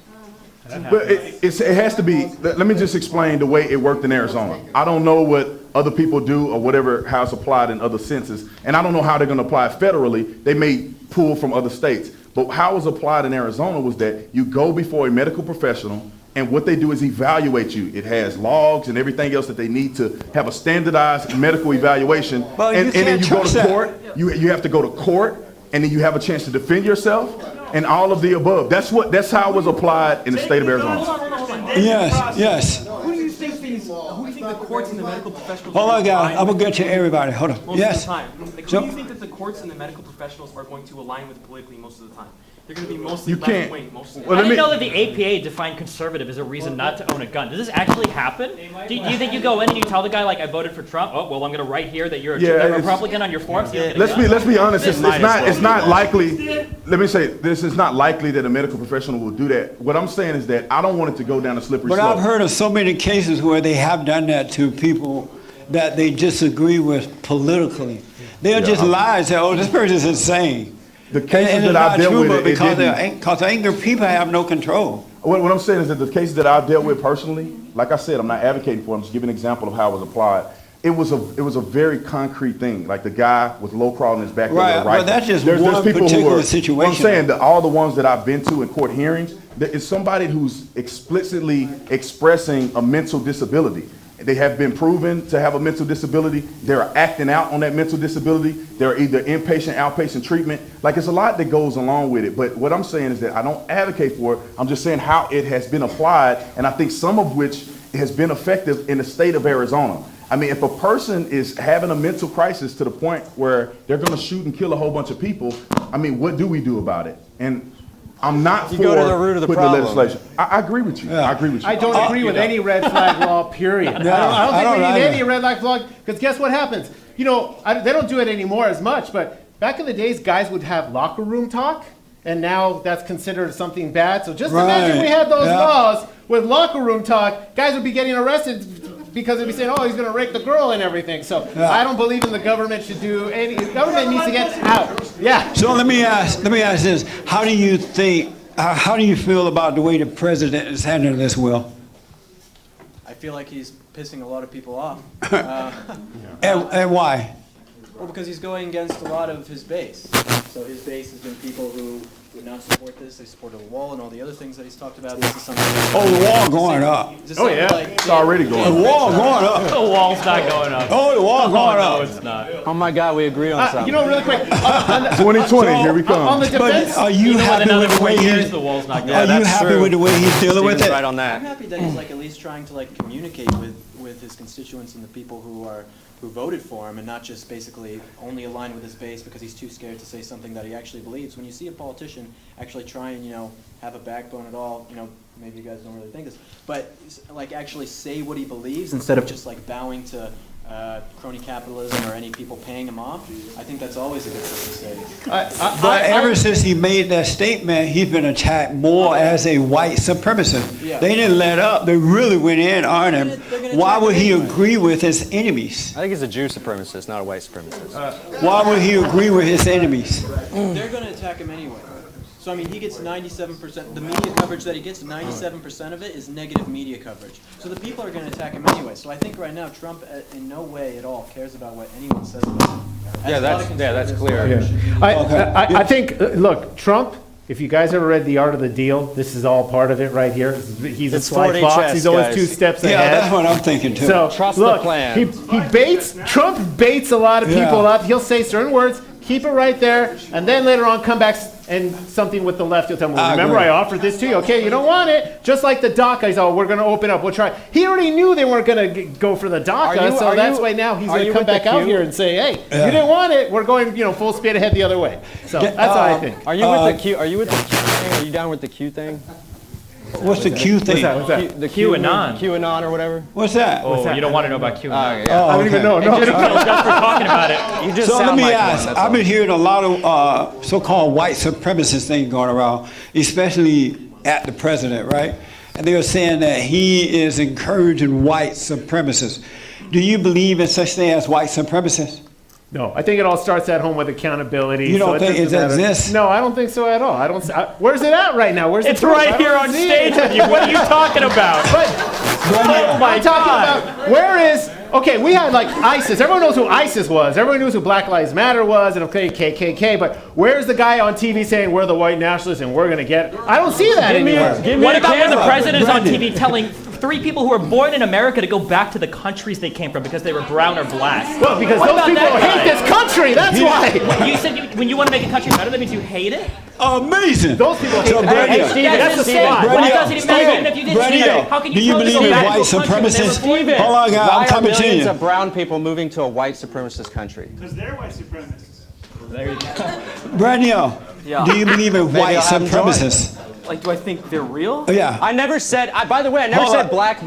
But it has to be. Let me just explain the way it worked in Arizona. I don't know what other people do or whatever, how it's applied in other senses, and I don't know how they're going to apply it federally. They may pull from other states, but how it was applied in Arizona was that you go before a medical professional, and what they do is evaluate you. It has logs and everything else that they need to have a standardized medical evaluation. Well, and you then can't you go trust to that. court. You have to go to court, and then you have a chance to defend yourself, and all of the above. That's how it was applied in the state of Arizona. Yes. Who do you think the courts and the medical professionals Hold on, guys. align I'm going to get to everybody. Hold on. most Yes. of the time? Like, So- who do you think that the courts and the medical professionals are going to align with politically most of the time? They're going to be mostly You can't- left-wing most of the Well, I time. let didn't me- know that the APA defined conservative as a reason not to own a gun. Does this actually happen? Do you think you go in and you tell the guy, like, I voted for Trump? Oh, well, I'm going to write here that you're a it's- Republican on your form. So you don't get a gun? Let's be honest. It's might as well it's be not both. likely. Let me say this: is not likely that a medical professional will do that. What I'm saying is that I don't want it to go down a slippery But slope. I've heard of so many cases where they have done that to people that they disagree with politically. They'll just lie and say, oh, this person's insane. The cases and that it's I've not dealt true, with, but it because didn't. because angry people have no control. What I'm saying is that the cases that I've dealt with personally, like I said, I'm not advocating for. I'm just giving an example of how it was applied. It was a very concrete thing. Like the guy with low crawl in his back. Right, but that's just one particular situation. What I'm saying that all the ones that I've been to in court hearings, there is somebody who's explicitly expressing a mental disability. They have been proven to have a mental disability. They're acting out on that mental disability. They're either inpatient, outpatient treatment. Like, it's a lot that goes along with it. But what I'm saying is that I don't advocate for it. I'm just saying how it has been applied, and I think some of which has been effective in the state of Arizona. I mean, if a person is having a mental crisis to the point where they're going to shoot and kill a whole bunch of people, I mean, what do we do about it? And I'm not for go to the root of the putting problem. the legislation. I agree with you. I agree with you. I don't agree with any red flag law, period. I don't think we need any red flag law, because guess what happens? You know, they don't do it anymore as much, but back in the days, guys would have locker room talk, and now that's considered something bad. So just imagine we had those laws with locker room talk, guys would be getting arrested because they'd be saying, oh, he's going to rape the girl and everything. So I don't believe in the government should do any. The government needs to get out. Yeah. So let me ask this: how do you think? How do you feel about the way the president is handling this, Will? I feel like he's pissing a lot of people off. And why? Well, because he's going against a lot of his base. So his base has been people who would not support this. They supported the wall and all the other things that he's talked about. This is something. The wall going up. Oh yeah, it's already going up. The wall going up. The wall's not going up. Oh, the wall going up. No, it's not. Oh my God, we agree on something. You know, really quick. 2020, here we come. On the defense, But are you happy with the way The wall's not going Are up. you happy with the way he's dealing with Steven's it? right on I'm that. happy that he's like at least trying to like communicate with his constituents and the people who voted for him, and not just basically only align with his base because he's too scared to say something that he actually believes. When you see a politician actually try and, you know, have a backbone at all, you know, maybe you guys don't really think this, but like actually say what he believes instead of just like bowing to crony capitalism or any people paying him off, I think that's always a good thing to say. But ever since he made that statement, he's been attacked more as a white supremacist. Yeah. They didn't let up. They really went in on him. They're gonna Why attack would him he anyway. agree with his enemies? I think he's a Jew supremacist, not a white supremacist. Why would he agree with his enemies? They're going to attack him anyway. So, I mean, he gets 97%, the media coverage that he gets, 97% of it is negative media coverage. So the people are going to attack him anyway. So I think right now Trump in no way at all cares about what anyone says about him. That's clear. I think, look, Trump, if you guys ever read The Art of the Deal, this is all part of it right here. He's a It's sly 4D fox. chess, He's always guys. 2 steps Yeah, ahead. that's what I'm thinking too. So Trust the look, plan. he baits. Trump baits a lot of people up. He'll say certain words, keep it right there, and then later on come back and something with the left. He'll tell me, well, remember I offered this to you. Okay, you don't want it. Just like the DACA. He's we're going to open up. We'll try. He already knew they weren't going to go for the DACA, so that's why now he's going to come back out here and say, hey, you didn't want it. We're going, full speed ahead the other way. So that's what I think. Are you with the Q? Are you with the Q thing? Are you down with the Q thing? What's the Q thing? What's that? The QAnon. QAnon or whatever. What's that? Oh, you don't want to know about QAnon. I don't even know. No. Just for talking about it. You just So let sound me like ask, one, that's I've all. been hearing a lot of so-called white supremacist things going around, especially at the president, right? And they were saying that he is encouraging white supremacists. Do you believe in such thing as white supremacists? No, I think it all starts at home with accountability. You don't it think doesn't it matter. exists? No, I don't think so at all. I don't. Where's it at right now? Where's It's the proof? right I here don't on see stage it. with you. What are you talking about? Oh my God! Where is? Okay, we had like ISIS. Everyone knows who ISIS was. Everyone knows who Black Lives Matter was, and okay, KKK. But where's the guy on TV saying we're the white nationalists and we're gonna get? I don't see that anywhere. What about when the president is on TV telling 3 people who were born in America to go back to the countries they came from because they were brown or black? Well, because What those about people that guy? hate this country. That's why. You said when you want to make a country better, that means you hate it? Amazing. Those people hate So, it. Brady, That's the Steven, slide. when it Brady, doesn't even matter, even if you did Brady, see it, how can do you you tell them to believe go in back white to a country when they were born supremacists? there? Hold on, guys, Why I'm are coming to millions you. of brown people moving to a white supremacist country? Because they're white supremacists. There you go. Brady, Yeah. do you believe in white I'll have them join. supremacists? Like, do I think they're real? Yeah. I never said. By the way, I never Hold said on. black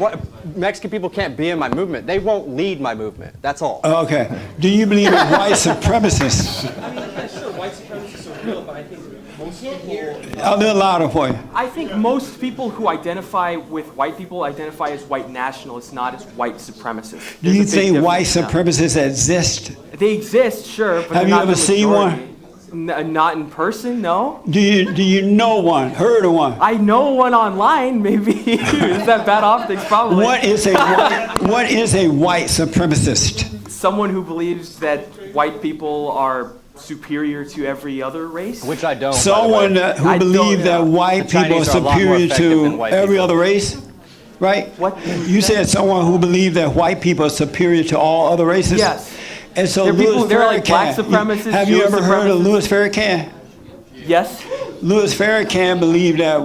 Mexican people can't be in my movement. They won't lead my movement. That's all. Okay. Do you believe in white supremacists? Sure, white supremacists are real, but I think most people... A little louder for you. I think most people who identify with white people identify as white nationalists, not as white supremacists. Do There's you a big think white difference now. supremacists exist? They exist, sure, but Have they're you not ever the seen majority. Not in person, no. Do you know one? Heard of one? I know one online, maybe. Is that bad optics? Probably. What is a white supremacist? Someone who believes that white people are superior to every other race. Which I don't. Someone by the way. who I don't believes that know. white The people are Chinese are a lot more superior effective than to white every people. other race, right? What? You said someone who believes that white people are superior to all other races. Yes. And so There are people- Louis there are like black Farrakhan. supremacists, Have you Jewish ever heard of supremacists. Louis Farrakhan? Yes. Louis Farrakhan believed that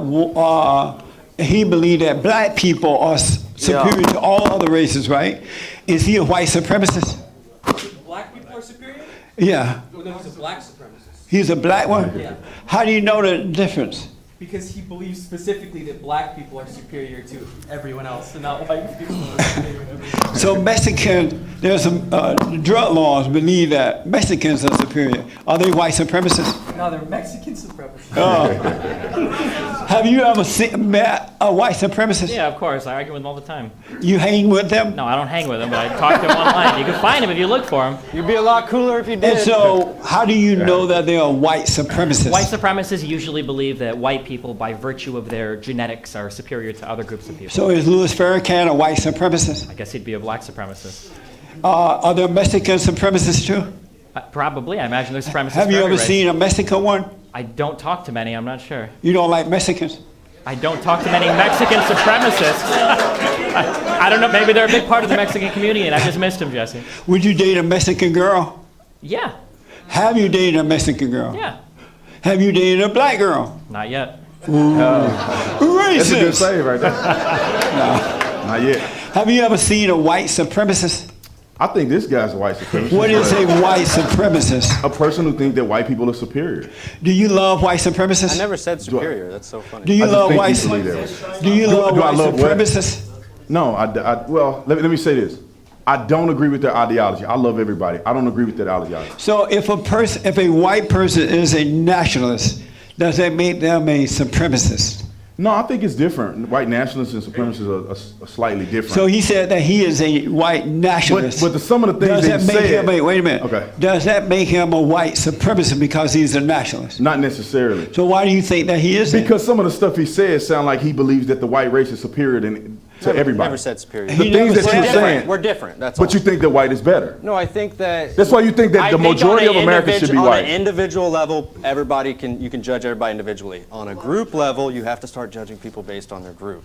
he believed that black people superior to all other races, right? Is he a white supremacist? Black people are superior? Yeah. Well, no, he's a black supremacist. He's a black one? Yeah. How do you know the difference? Because he believes specifically that black people are superior to everyone else and not white people. So Mexican, there's some drug laws believe that Mexicans are superior. Are they white supremacists? No, they're Mexican supremacists. Have you ever met a white supremacist? Yeah, of course. I argue with them all the time. You hang with them? No, I don't hang with them, but I talk to them online. You can find them if you look for them. You'd be a lot cooler if you did. And so, how do you know that they are white supremacists? White supremacists usually believe that white people, by virtue of their genetics, are superior to other groups of people. So is Louis Farrakhan a white supremacist? I guess he'd be a black supremacist. Are there Mexican supremacists too? Probably. I imagine there's supremacists. Have you for every ever race. seen a Mexican one? I don't talk to many. I'm not sure. You don't like Mexicans? I don't talk to many Mexican supremacists. I don't know. Maybe they're a big part of the Mexican community, and I just missed them, Jesse. Would you date a Mexican girl? Yeah. Have you dated a Mexican girl? Yeah. Have you dated a black girl? Not yet. Racist. That's a good save right there. No, not yet. Have you ever seen a white supremacist? I think this guy's a white supremacist. What is a white supremacist? A person who thinks that white people are superior. Do you love white supremacists? I never said superior. That's so funny. Do you I just love think white? you believe that. Do you love Do I white love what? supremacists? No, well, let me say this. I don't agree with their ideology. I love everybody. I don't agree with their ideology. So if a white person is a nationalist, does that make them a supremacist? No, I think it's different. White nationalists and supremacists are slightly different. So he said that he is a white nationalist. But some of the things does that he make said. him wait a minute. Okay. Does that make him a white supremacist because he's a nationalist? Not necessarily. So why do you think that he is? Because some of the stuff he says sound like he believes that the white race is superior to everybody. Never said superior. The things that you're saying. We're different. That's all. But you think that white is better. No, I think that. That's why you think that the majority of Americans should be On white. an individual level, you can judge everybody individually. On a group level, you have to start judging people based on their group.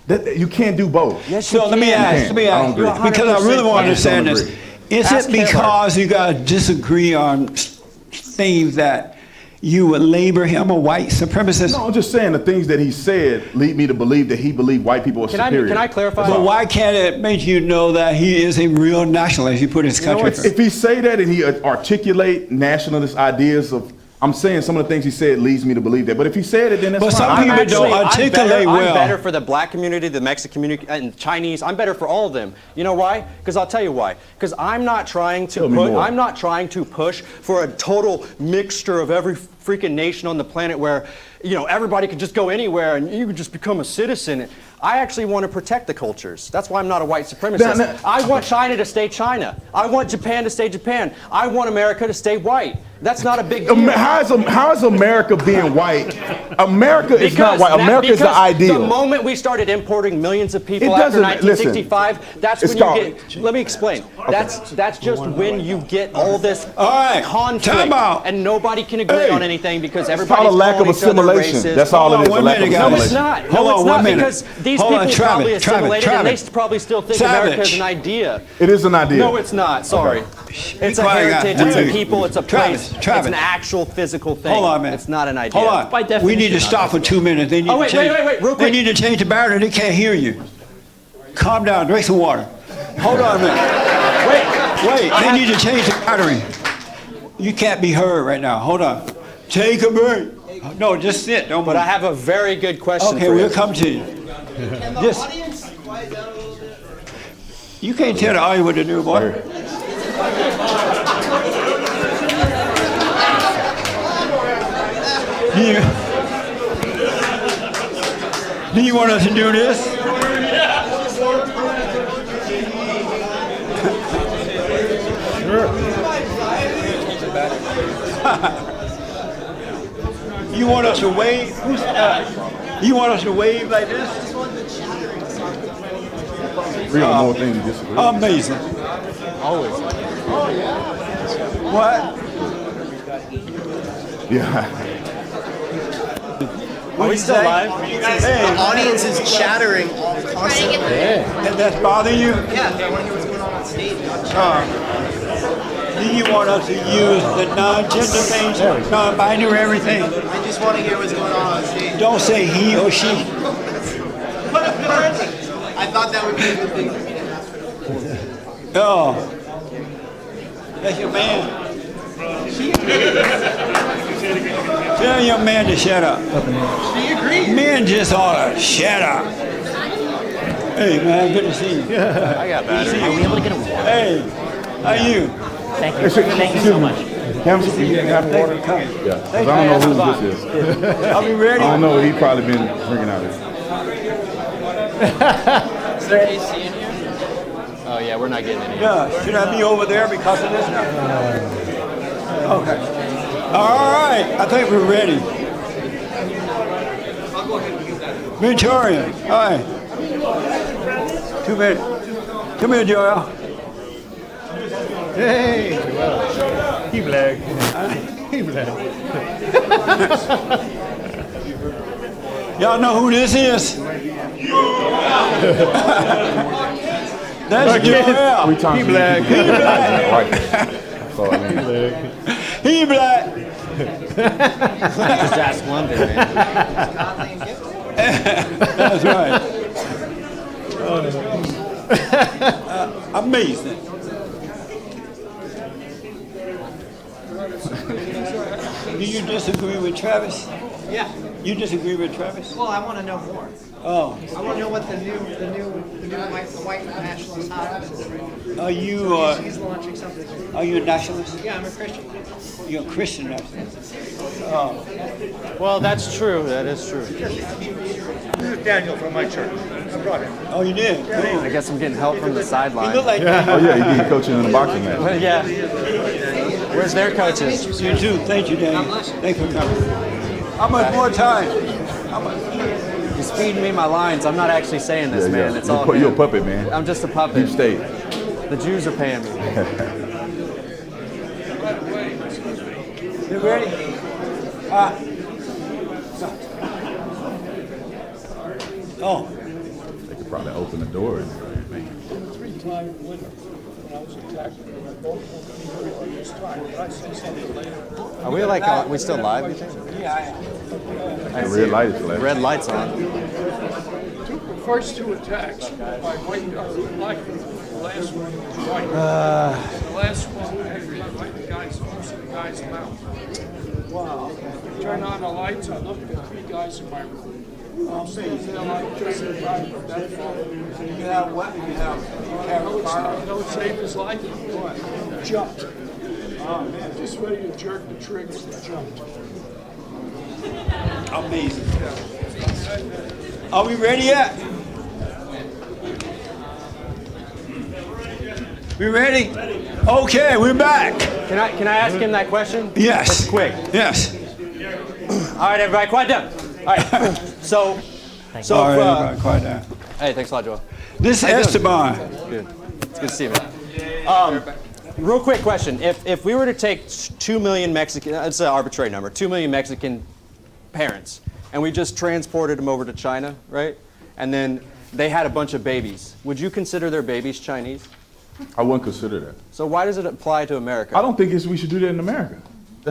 You can't do both. Yes, So let me ask, because I really want to understand this. Is it because you got to disagree on things that you would label him a white supremacist? No, I'm just saying the things that he said lead me to believe that he believed white people are superior. Can I clarify? But why can't it make you know that he is a real nationalist? He put his country first. If he say that and he articulate nationalist ideas of, I'm saying some of the things he said leads me to believe that. But if he said it, then that's But fine. some people don't articulate well. I'm better for the black community, the Mexican community, and Chinese. I'm better for all of them. You know why? Because I'll tell you why. Because I'm not trying to push for a total mixture of every freaking nation on the planet where, everybody can just go anywhere and you can just become a citizen. I actually want to protect the cultures. That's why I'm not a white supremacist. I want China to stay China. I want Japan to stay Japan. I want America to stay white. That's not a big deal. How is America being white? America is not white. America is the ideal. The moment we started importing millions of people after 1965, that's when you get. Let me explain. That's just when you get all this conflict, and nobody can agree on anything because everybody's calling each other racist. That's all it is. A lack of assimilation. No, it's not. Hold on 1 minute. Because these people probably assimilated, and they probably still think America is an idea. It is an idea. No, it's not. Sorry. It's a heritage. It's a people. It's a place. It's an actual physical thing. Hold on, man. It's not an idea. Hold on. By definition, We need to stop for 2 minutes. They need to change. Wait, real quick. They need to change the battery. They can't hear you. Calm down. Drink some water. Hold on a minute. Wait. They need to change the battery. You can't be heard right now. Hold on. Take a break. No, just sit. Don't move. But I have a very good question Okay, for you. we'll come to you. Can the Just- audience quiet down a little bit? You can't tell the audience what to do, boy. Do you want us to do this? You want us to wave? You want us to wave like this? Real more things you disagree. Amazing. Always. What? Yeah. Are we still live? The audience is chattering constantly. Does that bother you? Yeah, they want to hear what's going on stage. Do you want us to use the non-gender things, non-binary everything? I just want to hear what's going on stage. Don't say he or she. I thought that would be a good thing for me to ask for. Oh, that's your man. Tell your man to shut up. She agreed. Men just ought to shut up. Hey, man, good to see you. I got that. Are we able to get a water? Hey, how are you? Thank you. Thank you so much. Yeah, because I don't know who this is. Are we ready? I don't know. He's probably been drinking out of it. Is there AC in here? Oh yeah, we're not getting any. Yeah, should I be over there because of this now? Okay. All right, I think we're ready. Victoria, hi. 2 minutes. Come here, Joel. Hey, Joel. He black. He black. Y'all know who this is? That's Joel. He black. He black. He black. Just ask London, man. That's right. Amazing. Do you disagree with Travis? Yeah. You disagree with Travis? Well, I want to know more. Oh. I want to know what the new white nationalist hot is right now. Are you? He's launching something. Are you a nationalist? Yeah, I'm a Christian. You're a Christian nationalist. Oh. Well, that's true. That is true. This is Daniel from my church. I brought him. Oh, you did? Cool. I guess I'm getting help from the sideline. You look like Oh yeah, he did coaching in the boxing match. Yeah. Where's their coaches? You too. Thank you, Daniel. Thanks for coming. How much more time? How much? He's feeding me my lines. I'm not actually saying this, man. It's all You're a him. puppet, man. I'm just a puppet. Deep state. The Jews are paying me. You ready? Oh. They could probably open the door. Three-time winner. When I was attacked, both this time, but I say something later. Are we like, we still live, you think? Yeah. I The see red light is flashed. Red light's on. The first two attacks by white black people. The last one was white. The last one, I had to light the guy's mouth. Wow. Turn on the lights, I looked at 3 guys in my room. I'm standing there like just in front of that phone. You have what? You have You know what saved his life? What? Jumped. Oh, man. Just ready to jerk the trigger, he jumped. Amazing. Are we ready yet? We ready? Okay, we're back. Can I ask him that question? Yes. It's quick. Yes. All right, everybody, quiet down. All right. So all right, everybody, quiet down. Hey, thanks a lot, Joel. This is Esteban. Good. It's good to see you, man. Real quick question. If we were to take 2 million Mexican, it's an arbitrary number, 2 million Mexican parents, and we just transported them over to China, right? And then they had a bunch of babies. Would you consider their babies Chinese? I wouldn't consider that. So why does it apply to America? I don't think we should do that in America.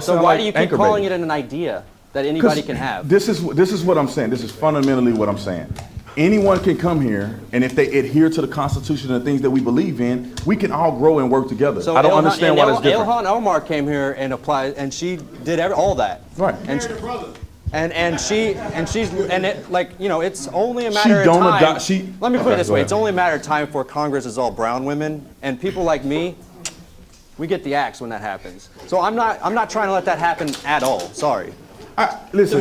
So why do you keep calling it an idea that anybody can have? This is what I'm saying. This is fundamentally what I'm saying. Anyone can come here, and if they adhere to the Constitution and the things that we believe in, we can all grow and work together. So I don't understand why that's different. Ilhan Omar came here and applied, and she did all that. Right. And it's only a matter of time. Let me put it this way: it's only a matter of time before Congress is all brown women, and people like me, we get the axe when that happens. So I'm not trying to let that happen at all. Sorry. Listen,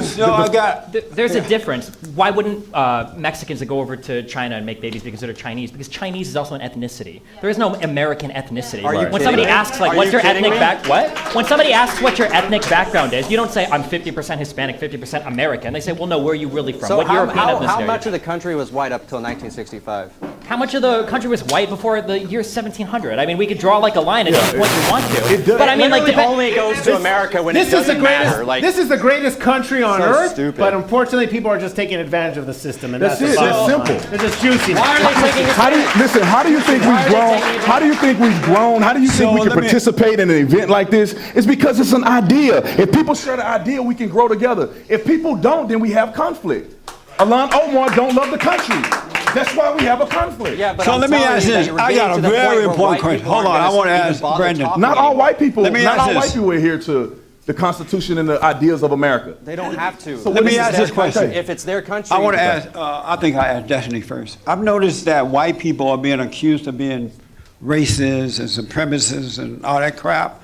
There's a difference. Why wouldn't Mexicans that go over to China and make babies be considered Chinese? Because Chinese is also an ethnicity. There is no American ethnicity. When somebody asks, like, what's your ethnic When somebody asks what your ethnic background is, you don't say, I'm 50% Hispanic, 50% American. They say, well, no, where are you really from? So what European ethnicity? how much of the country was white up until 1965? How much of the country was white before the year 1700? I mean, we could draw like a line at any point you want to. But I mean, like, it only goes to America when it doesn't matter. Like, this is the greatest country on earth, stupid. but unfortunately, people are just taking advantage of the system, and that's it. the That's simple. They're just juicing. Why are they taking How do you think we've grown? How do you think we've grown? How do you think we can participate in an event like this? It's because it's an idea. If people share the idea, we can grow together. If people don't, then we have conflict. Ilhan Omar don't love the country. That's why we have a conflict. Yeah, but So I'm let me telling ask you that this. we're I getting got to a the point very where important white question. people Hold aren't on, I gonna want to even ask bother Brendan. talking Not all anymore. white people. Let me Not ask all this. white people adhere to the Constitution and the ideas of America. They don't have to. Let me ask this their question. country. If it's their country, I want to ask, I think I asked Destiny first. I've noticed that white people are being accused of being racist and supremacists and all that crap.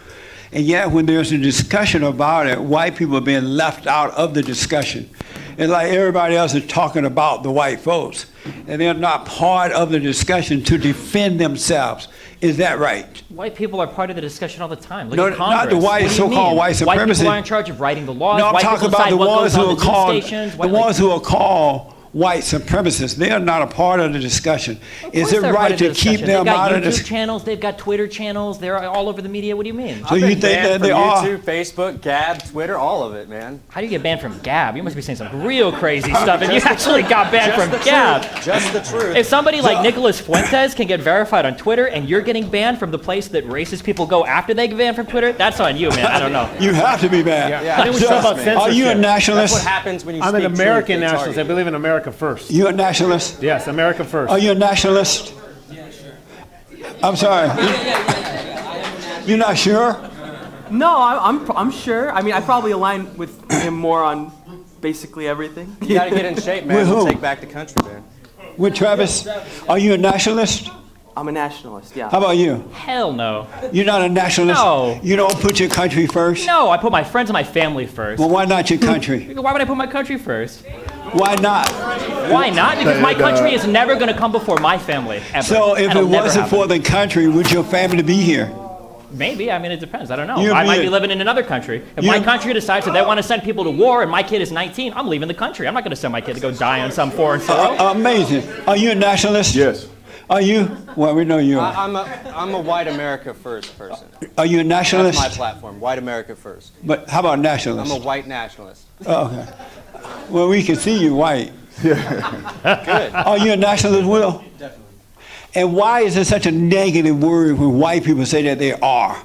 And yet when there's a discussion about it, white people are being left out of the discussion. It's like everybody else is talking about the white folks. And they're not part of the discussion to defend themselves. Is that right? White people are part of the discussion all the time. Look No, at Congress. not the white, What do you so-called mean? white White people supremacy. are in charge of writing the laws. No, I'm white talking people about decide the what ones goes who on are the news called stations. the ones who are called white supremacists. They are not a part of the discussion. Is it right to keep them out of They've got YouTube this? channels. They've got Twitter channels. They're all over the media. What do you mean? So you think that they are? YouTube, Facebook, Gab, Twitter, all of it, man. How do you get banned from Gab? You must be saying some real crazy stuff, and you actually got banned from Gab. Just the truth. If somebody like Nicholas Fuentes can get verified on Twitter, and you're getting banned from the place that racist people go after they get banned from Twitter, that's on you, man. I don't know. You have to be banned. I think we should talk about censorship. Are you a nationalist? That's what happens when you I'm an speak American truth, they nationalist. I target believe in America first. You a nationalist? Yes, America first. Are you a nationalist? I'm sorry. You're not sure? No, I'm sure. I mean, I probably align with him more on basically everything. You gotta get in shape, man. With who? And take back the country, man. With Travis? Are you a nationalist? I'm a nationalist, yeah. How about you? Hell no. You're not a nationalist? No. You don't put your country first? No, I put my friends and my family first. Well, why not your country? Why would I put my country first? Why not? Why not? Because my country is never going to come before my family, ever. So if And it'll it never wasn't happen. for the country, would your family be here? Maybe. I mean, it depends. I don't know. You I might mean- be living in another country. If my country decides that they want to send people to war and my kid is 19, I'm leaving the country. I'm not going to send my kid to go die on some foreign soil. Amazing. Are you a nationalist? Yes. Are you? Well, we know you are. I'm a white America first person. Are you a nationalist? That's my platform. White America first. But how about nationalist? I'm a white nationalist. Oh, okay. Well, we can see you white. Good. Are you a nationalist, Will? Definitely. And why is it such a negative word when white people say that they are?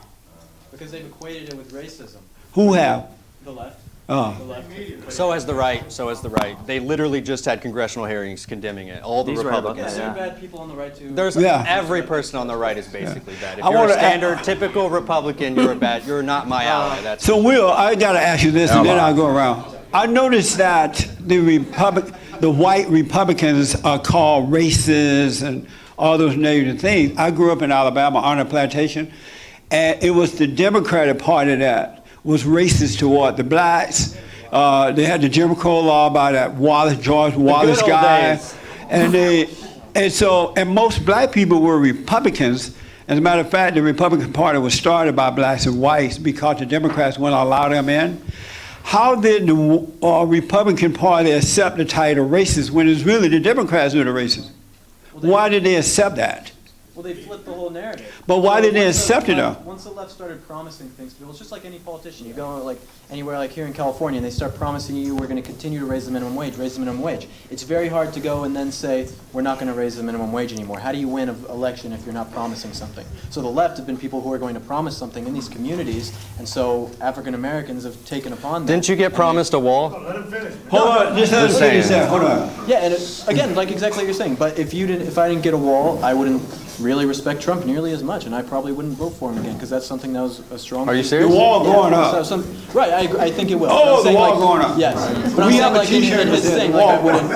Because they've equated it with racism. Who have? The left. Oh. The left. So has the right. So has the right. They literally just had congressional hearings condemning it. All the He's right about Republicans. There are bad people on the right too. There's Yeah. every person on the right is basically bad. If I you're a wanna standard, typical Republican, you're not my ally. That's So, Will, I got to ask you this, and then I'll go around. I noticed that the white Republicans are called racist and all those negative things. I grew up in Alabama on a plantation, and it was the Democratic Party that was racist toward the blacks. They had the Jim Crow law by that George Wallace good old guy, days. and most black people were Republicans. As a matter of fact, the Republican Party was started by blacks and whites because the Democrats wouldn't allow them in. How did the Republican Party accept the title racist when it's really the Democrats who are the racists? Why did they accept that? Well, they flipped the whole narrative. But why did they once the accept it, left- though? Once the left started promising things to people, it's just like any politician. You go like anywhere like here in California, and they start promising you we're going to continue to raise the minimum wage. It's very hard to go and then say we're not going to raise the minimum wage anymore. How do you win an election if you're not promising something? So the left have been people who are going to promise something in these communities, and so African Americans have taken upon that. Didn't you get promised a wall? Hold on, just let him finish that. Hold on. Yeah, and again, like exactly what you're saying. But if I didn't get a wall, I wouldn't really respect Trump nearly as much, and I probably wouldn't vote for him again because that's something that was a strong. Are you serious? The wall going up. Right, I think it will. Oh, I'm saying, the wall like, going up. Yes, but I'm We saying have a like in T-shirt his that says thing, wall like I wouldn't.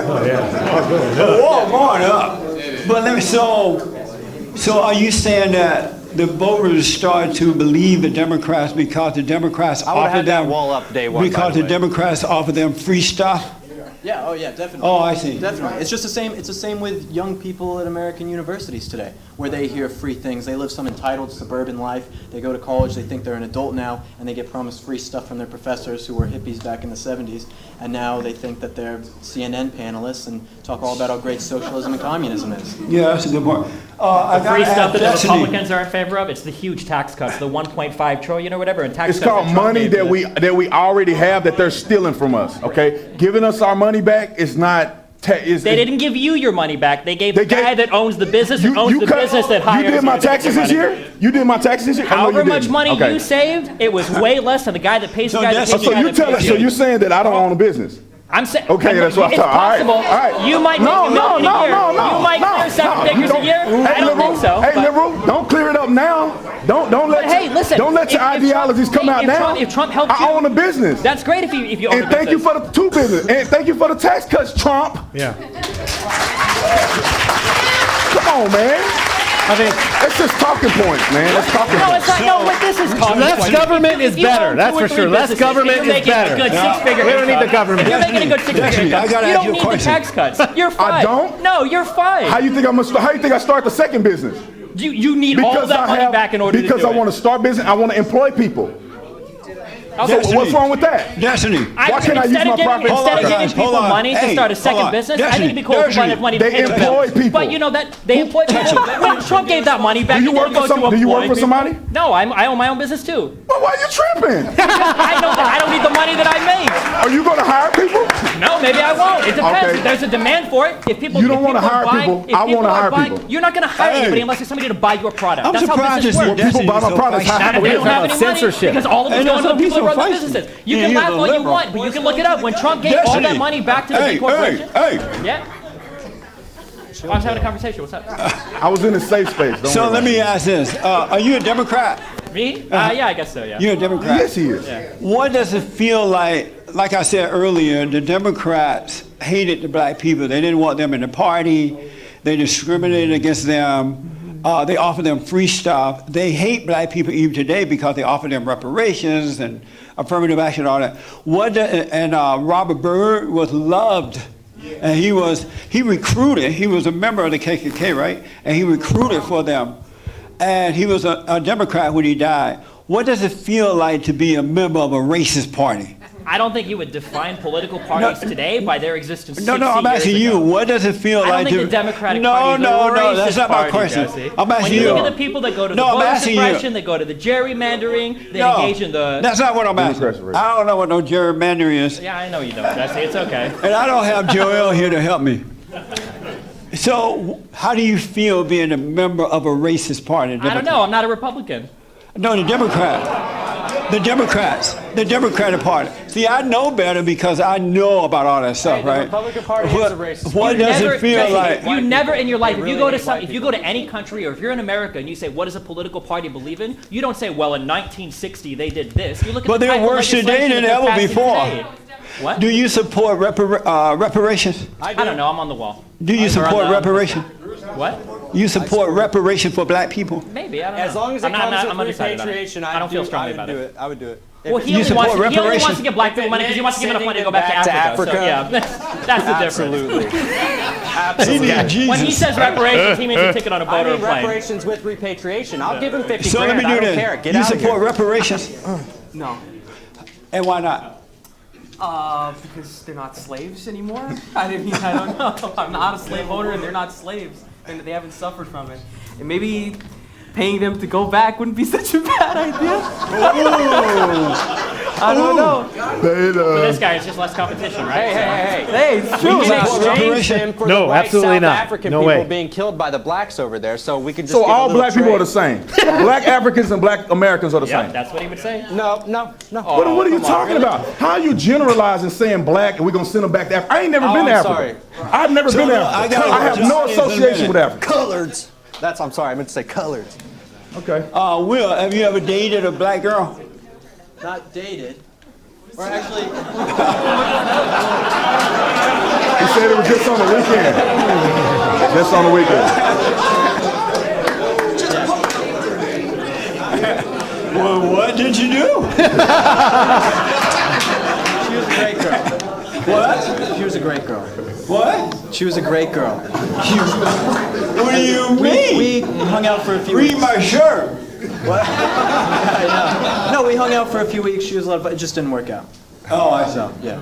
The wall going up. But let me, so are you saying that the voters start to believe the Democrats because the Democrats I would have offer had that them wall up day one. because the Democrats offer them free stuff? Yeah. Oh, yeah. Definitely. Oh, I see. Definitely. It's just the same. It's the same with young people at American universities today, where they hear free things. They live some entitled suburban life. They go to college. They think they're an adult now, and they get promised free stuff from their professors who were hippies back in the '70s, and now they think that they're CNN panelists and talk all about how great socialism and communism is. Yeah, that's a good point. The free stuff that the Republicans are in favor of, it's the huge tax cuts, the 1.5 trillion or whatever, and tax It's cuts. called that Trump money gave that to we already have that they're stealing from us. Okay, giving us our money back is not. They didn't give you your money back. They gave the guy that owns the business and owns the business that hires you. You did my taxes this year? You did my taxes this year? However much money you saved, it was way less than the guy that pays the guy that pays the guy that pays you. So you're saying that I don't own a business? I'm saying. Okay, that's what I'm it's talking. possible. All right. You might make $1 million a year. You might clear 7 figures a year. I don't think so. Hey, but- liberal, don't clear it up now. Don't let. But hey, listen. Don't let your ideologies come out now. If Trump helped you, I own a business. That's great if you own a And business. thank you for the 2 business. And thank you for the tax cuts, Trump. Yeah. Come on, man. I think it's just talking points, man. It's talking No, points. it's not. No, but this is talking less points. government is You better. own That's 2 or for 3 sure. Less businesses. government If you're is making better. a good Yeah. 6-figure We don't need income, the government. If you're making a good 6-figure Destiny, I income, gotta you ask don't you a need the question. tax cuts. You're fine. I don't? No, you're fine. How you think how you think I start the second business? You need all that money back in order to do it. Because I want to start business. I want to employ people. Okay. So what's wrong with that? Destiny. Why can't I use my profit? Instead of giving people money to start a second business, I think it'd be cool if people had money to pay They the employ bills. people. But you know that they employ people. When Trump gave that money back, Do you he work didn't for go to some- do you work employ for people. somebody? No, I own my own business too. But why are you tripping? I don't need the money that I make. Are you going to hire people? No, maybe I won't. It depends. Okay. There's a demand for it. If people, You don't wanna hire buying, people. if I people wanna are hire buying, people. You're not going to hire Hey. anybody unless there's somebody to buy your product. I'm That's how surprised business to see works. Destiny People buy my so products. feisty. And they don't have any Censorship. money because all of it's And going to the that's people who why run the he's so businesses. feisty. You Yeah, can he's laugh a all you liberal. want, but you can look it up. When Trump gave all Destiny. that money back to the big corporations. Hey. Yeah. I was having a conversation. What's up? I was in a safe space. Don't So worry let about me ask this. Are you a Democrat? Me? Yeah, I guess so, yeah. You're a it. Democrat? Yes, he is. What does it feel like I said earlier, the Democrats hated the black people. They didn't want them in the party. They discriminated against them. They offered them free stuff. They hate black people even today because they offer them reparations and affirmative action and all that. Robert Byrd was loved. And he recruited. He was a member of the KKK, right? And he recruited for them. And he was a Democrat when he died. What does it feel like to be a member of a racist party? I don't think you would define political parties today by their existence. No, I'm asking you. What does it feel I like don't think to? the Democratic Party is a No, that's racist not my party, question. Jesse. I'm asking when you you. look at the people that go to the I'm voter asking you. suppression, they go to the gerrymandering, they No, engage in the. that's not what I'm asking. I don't know what no gerrymandering is. Yeah, I know you don't, Jesse. It's okay. And I don't have Joel here to help me. So, how do you feel being a member of a racist party? I don't know. I'm not a Republican. No, the Democrats, the Democratic Party. See, I know better because I know about all that stuff, right? The Republican Party is a racist. What does it feel Jesse, like? You never in your life, if you really go to hate white if you go to any country or if you're in America and you say, what does a political party believe in? You don't say, well, in 1960 they did this. You look at But the they're type of worse today legislation than that they're ever passing before. today. What? Do you support reparations? I don't know. I'm on the wall. Do you support reparation? What? You support reparation for black people? Maybe. I don't know. As long as it I'm comes I'm with undecided about it. repatriation, I don't feel strongly about it. I would do it. Well, he only wants to give black people money because he wants to give enough money to go back to Africa. So, yeah, that's the difference. Absolutely. When he says reparations, he means a ticket on a boat or a plane. Reparations with repatriation. I'll give him 50 So let grand. me do I don't this. care. Get You out of support here. reparations? No. And why not? Because they're not slaves anymore. I don't know. I'm not a slave owner, and they're not slaves, and they haven't suffered from it. And maybe paying them to go back wouldn't be such a bad idea. I don't know. For this guy, it's just less competition, right? Hey, it's true. We can exchange them for No, the white absolutely South not. African No people way. being killed by the blacks over there, so we could just So get a all little black people are the trade. same. Black Africans and black Americans are the Yeah, same. that's what he would say. No. What are you talking about? How are you generalizing saying black and we're gonna send them back to Africa? I ain't never been to I'm Africa. sorry. I've never been to I Africa. gotta I have no just in a association with minute. Africa. Coloreds. I'm sorry, I meant to say coloreds. Okay. Will, have you ever dated a black girl? Not dated. Or actually, He said it was just on the weekend. Just on the weekend. Well, what did you do? she was a great girl. What? She was a great girl. What? She was a great girl. What do you mean? We hung out for a few Read weeks. my shirt. What? No, we hung out for a few weeks. She was a lot of fun. It just didn't work out. Oh, I see. So, yeah.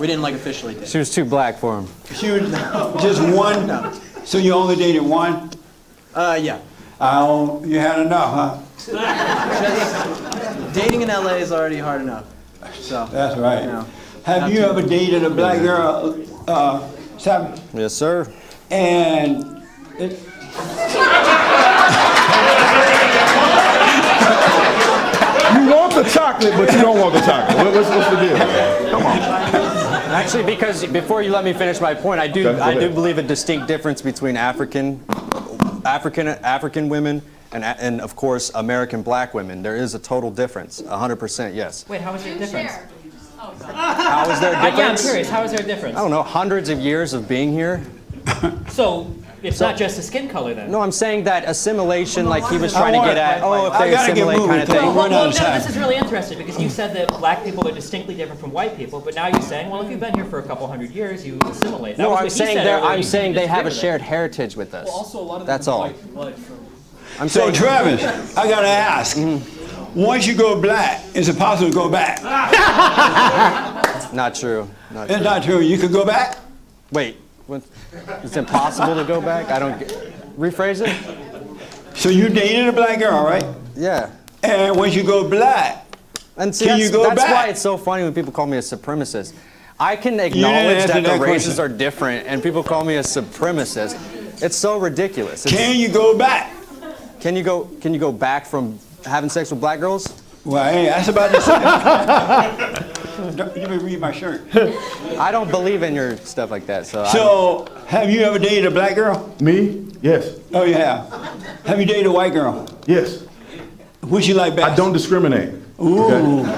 We didn't officially date. She was too black for him. She was just one? No. So you only dated one? Yeah. You had enough, huh? Dating in LA is already hard enough. So. That's right. You know, Have you ever dated a black girl, Sam? Yes, sir. And You want the chocolate, but you don't want the chocolate. What's the deal? Come on. I Actually, because before you let me finish my point, I do believe a distinct difference between African women and of course American black women. There is a total difference, 100%, yes. Wait, how is there a difference? How is there a difference? Yeah, I'm curious. How is there a difference? I don't know, hundreds of years of being here. So it's not just the skin color then? No, I'm saying that assimilation, like he was trying to get at, if they assimilate kind of thing. Well, this is really interesting because you said that black people are distinctly different from white people, but now you're saying, well, if you've been here for a couple hundred years, you assimilate. No, I'm saying they have a shared heritage with us. Well, also a lot of that's all. white blood from So Travis, I gotta ask. Once you go black, is it possible to go back? Not true. It's not true. You could go back? Wait, it's impossible to go back? I don't get. Rephrase it. So you dated a black girl, right? Yeah. And once you go black, and see, that's why it's so funny when people call me a supremacist. I can acknowledge that the races are different, and people call me a supremacist. It's so ridiculous. Can you go back? Can you go back from having sex with black girls? Well, hey, that's about to say. You may read my shirt. I don't believe in your stuff like that. So have you ever dated a black girl? Me? Yes. Oh, you have. Have you dated a white girl? Yes. Which you like best? I don't discriminate. Ooh. Okay.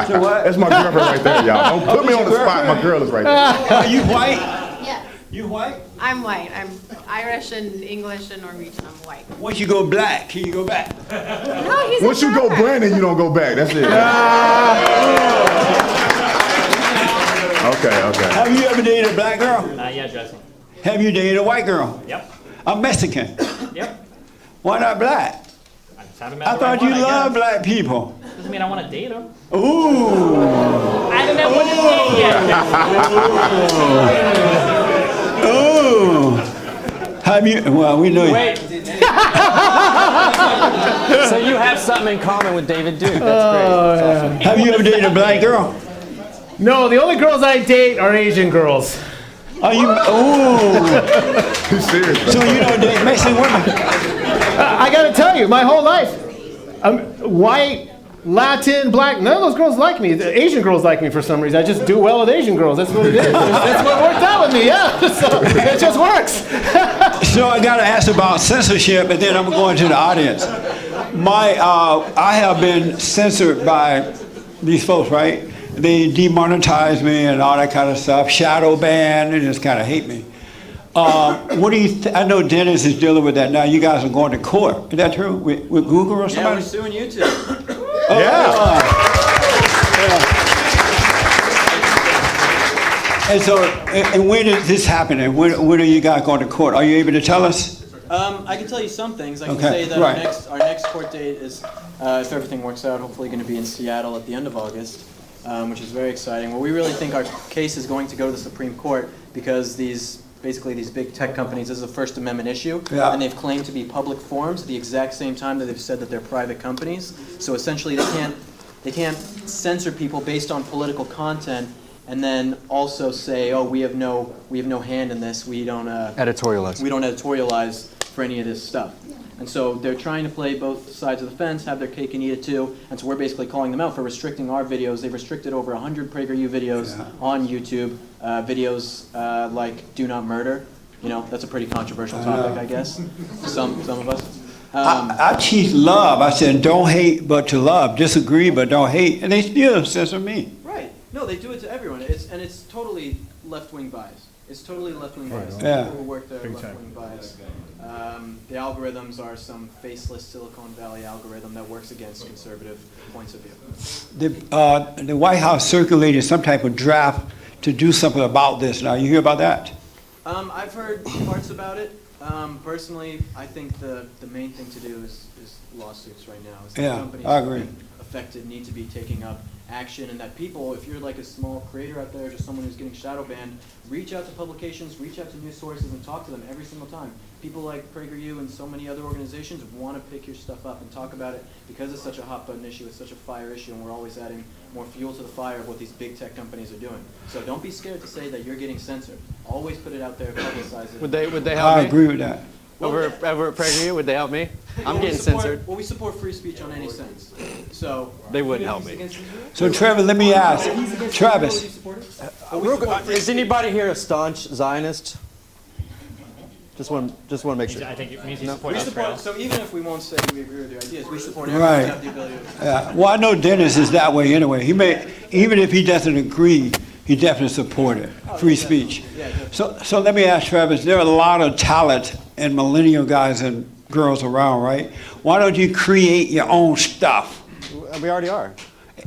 So what? That's my girlfriend right there, y'all. Don't put me on the spot. My girl is right there. Are you white? Yes. You white? I'm white. I'm Irish and English and Norwegian. I'm white. Once you go black, can you go back? No, he's Once you go Brandon, you don't go back. That's it. Okay. Have you ever dated a black girl? Not yet, Jesse. Have you dated a white girl? Yep. I'm Mexican. Yep. Why not black? I just haven't met I the right thought you one, loved guess. black people. Doesn't mean I want to date them. Ooh. I haven't met one to date yet. Ooh. Have you? Well, we know. Wait. So you have something in common with David Duke. That's great. That's awesome. Have you ever dated a black girl? No, the only girls I date are Asian girls. Are you? Ooh. Serious? So you don't date Mexican women? I gotta tell you, my whole life, white, Latin, black, none of those girls like me. The Asian girls like me for some reason. I just do well with Asian girls. That's what it is. That's what worked out with me, yeah. So it just works. So I got to ask about censorship, and then I'm going to the audience. I have been censored by these folks, right? They demonetize me and all that kind of stuff, shadow ban, they just kind of hate me. What do you? I know Dennis is dealing with that now. You guys are going to court. Is that true? With Google or somebody? Yeah, we're suing YouTube. Yeah. And so, and when is this happening? When are you guys going to court? Are you able to tell us? I can tell you some things. I can say that our next court date is, if everything works out, hopefully going to be in Seattle at the end of August, which is very exciting. Well, we really think our case is going to go to the Supreme Court because basically these big tech companies, this is a First Amendment issue, and they've claimed to be public forums at the exact same time that they've said that they're private companies. So essentially they can't censor people based on political content and then also say, oh, we have no hand in this. We don't editorialize. We don't editorialize for any of this stuff. And so they're trying to play both sides of the fence, have their cake and eat it too. And so we're basically calling them out for restricting our videos. They've restricted over 100 PragerU videos on YouTube. Videos like "Do Not Murder." You know, that's a pretty controversial topic, I guess. Some of us. I teach love. I said, don't hate, but to love. Disagree, but don't hate. And they still censor me. Right. No, they do it to everyone. It's totally left-wing bias. It's totally left-wing bias. Yeah. People who work there are left-wing bias. The algorithms are some faceless Silicon Valley algorithm that works against conservative points of view. The White House circulated some type of draft to do something about this. Now, you hear about that? I've heard parts about it. Personally, I think the main thing to do is lawsuits right now. Is that companies I agree. affected need to be taking up action, and that people, if you're like a small creator out there, just someone who's getting shadow banned, reach out to publications, reach out to news sources, and talk to them every single time. People like PragerU and so many other organizations want to pick your stuff up and talk about it because it's such a hot button issue, it's such a fire issue, and we're always adding more fuel to the fire of what these big tech companies are doing. So don't be scared to say that you're getting censored. Always put it out there, publicize it. Would they help I me? agree with that. over at PragerU? Would they help me? I'm getting censored. Well, we support free speech on any sense. So they wouldn't help me. So Travis, let me ask. Travis. Is anybody here a staunch Zionist? Just want to make sure. I think it means we support. So even if we won't say we agree with your ideas, we support everyone Right. to have the ability to. Yeah. Well, I know Dennis is that way anyway. He may, even if he doesn't agree, he definitely support it. Free speech. So let me ask Travis, there are a lot of talent and millennial guys and girls around, right? Why don't you create your own stuff? We already are.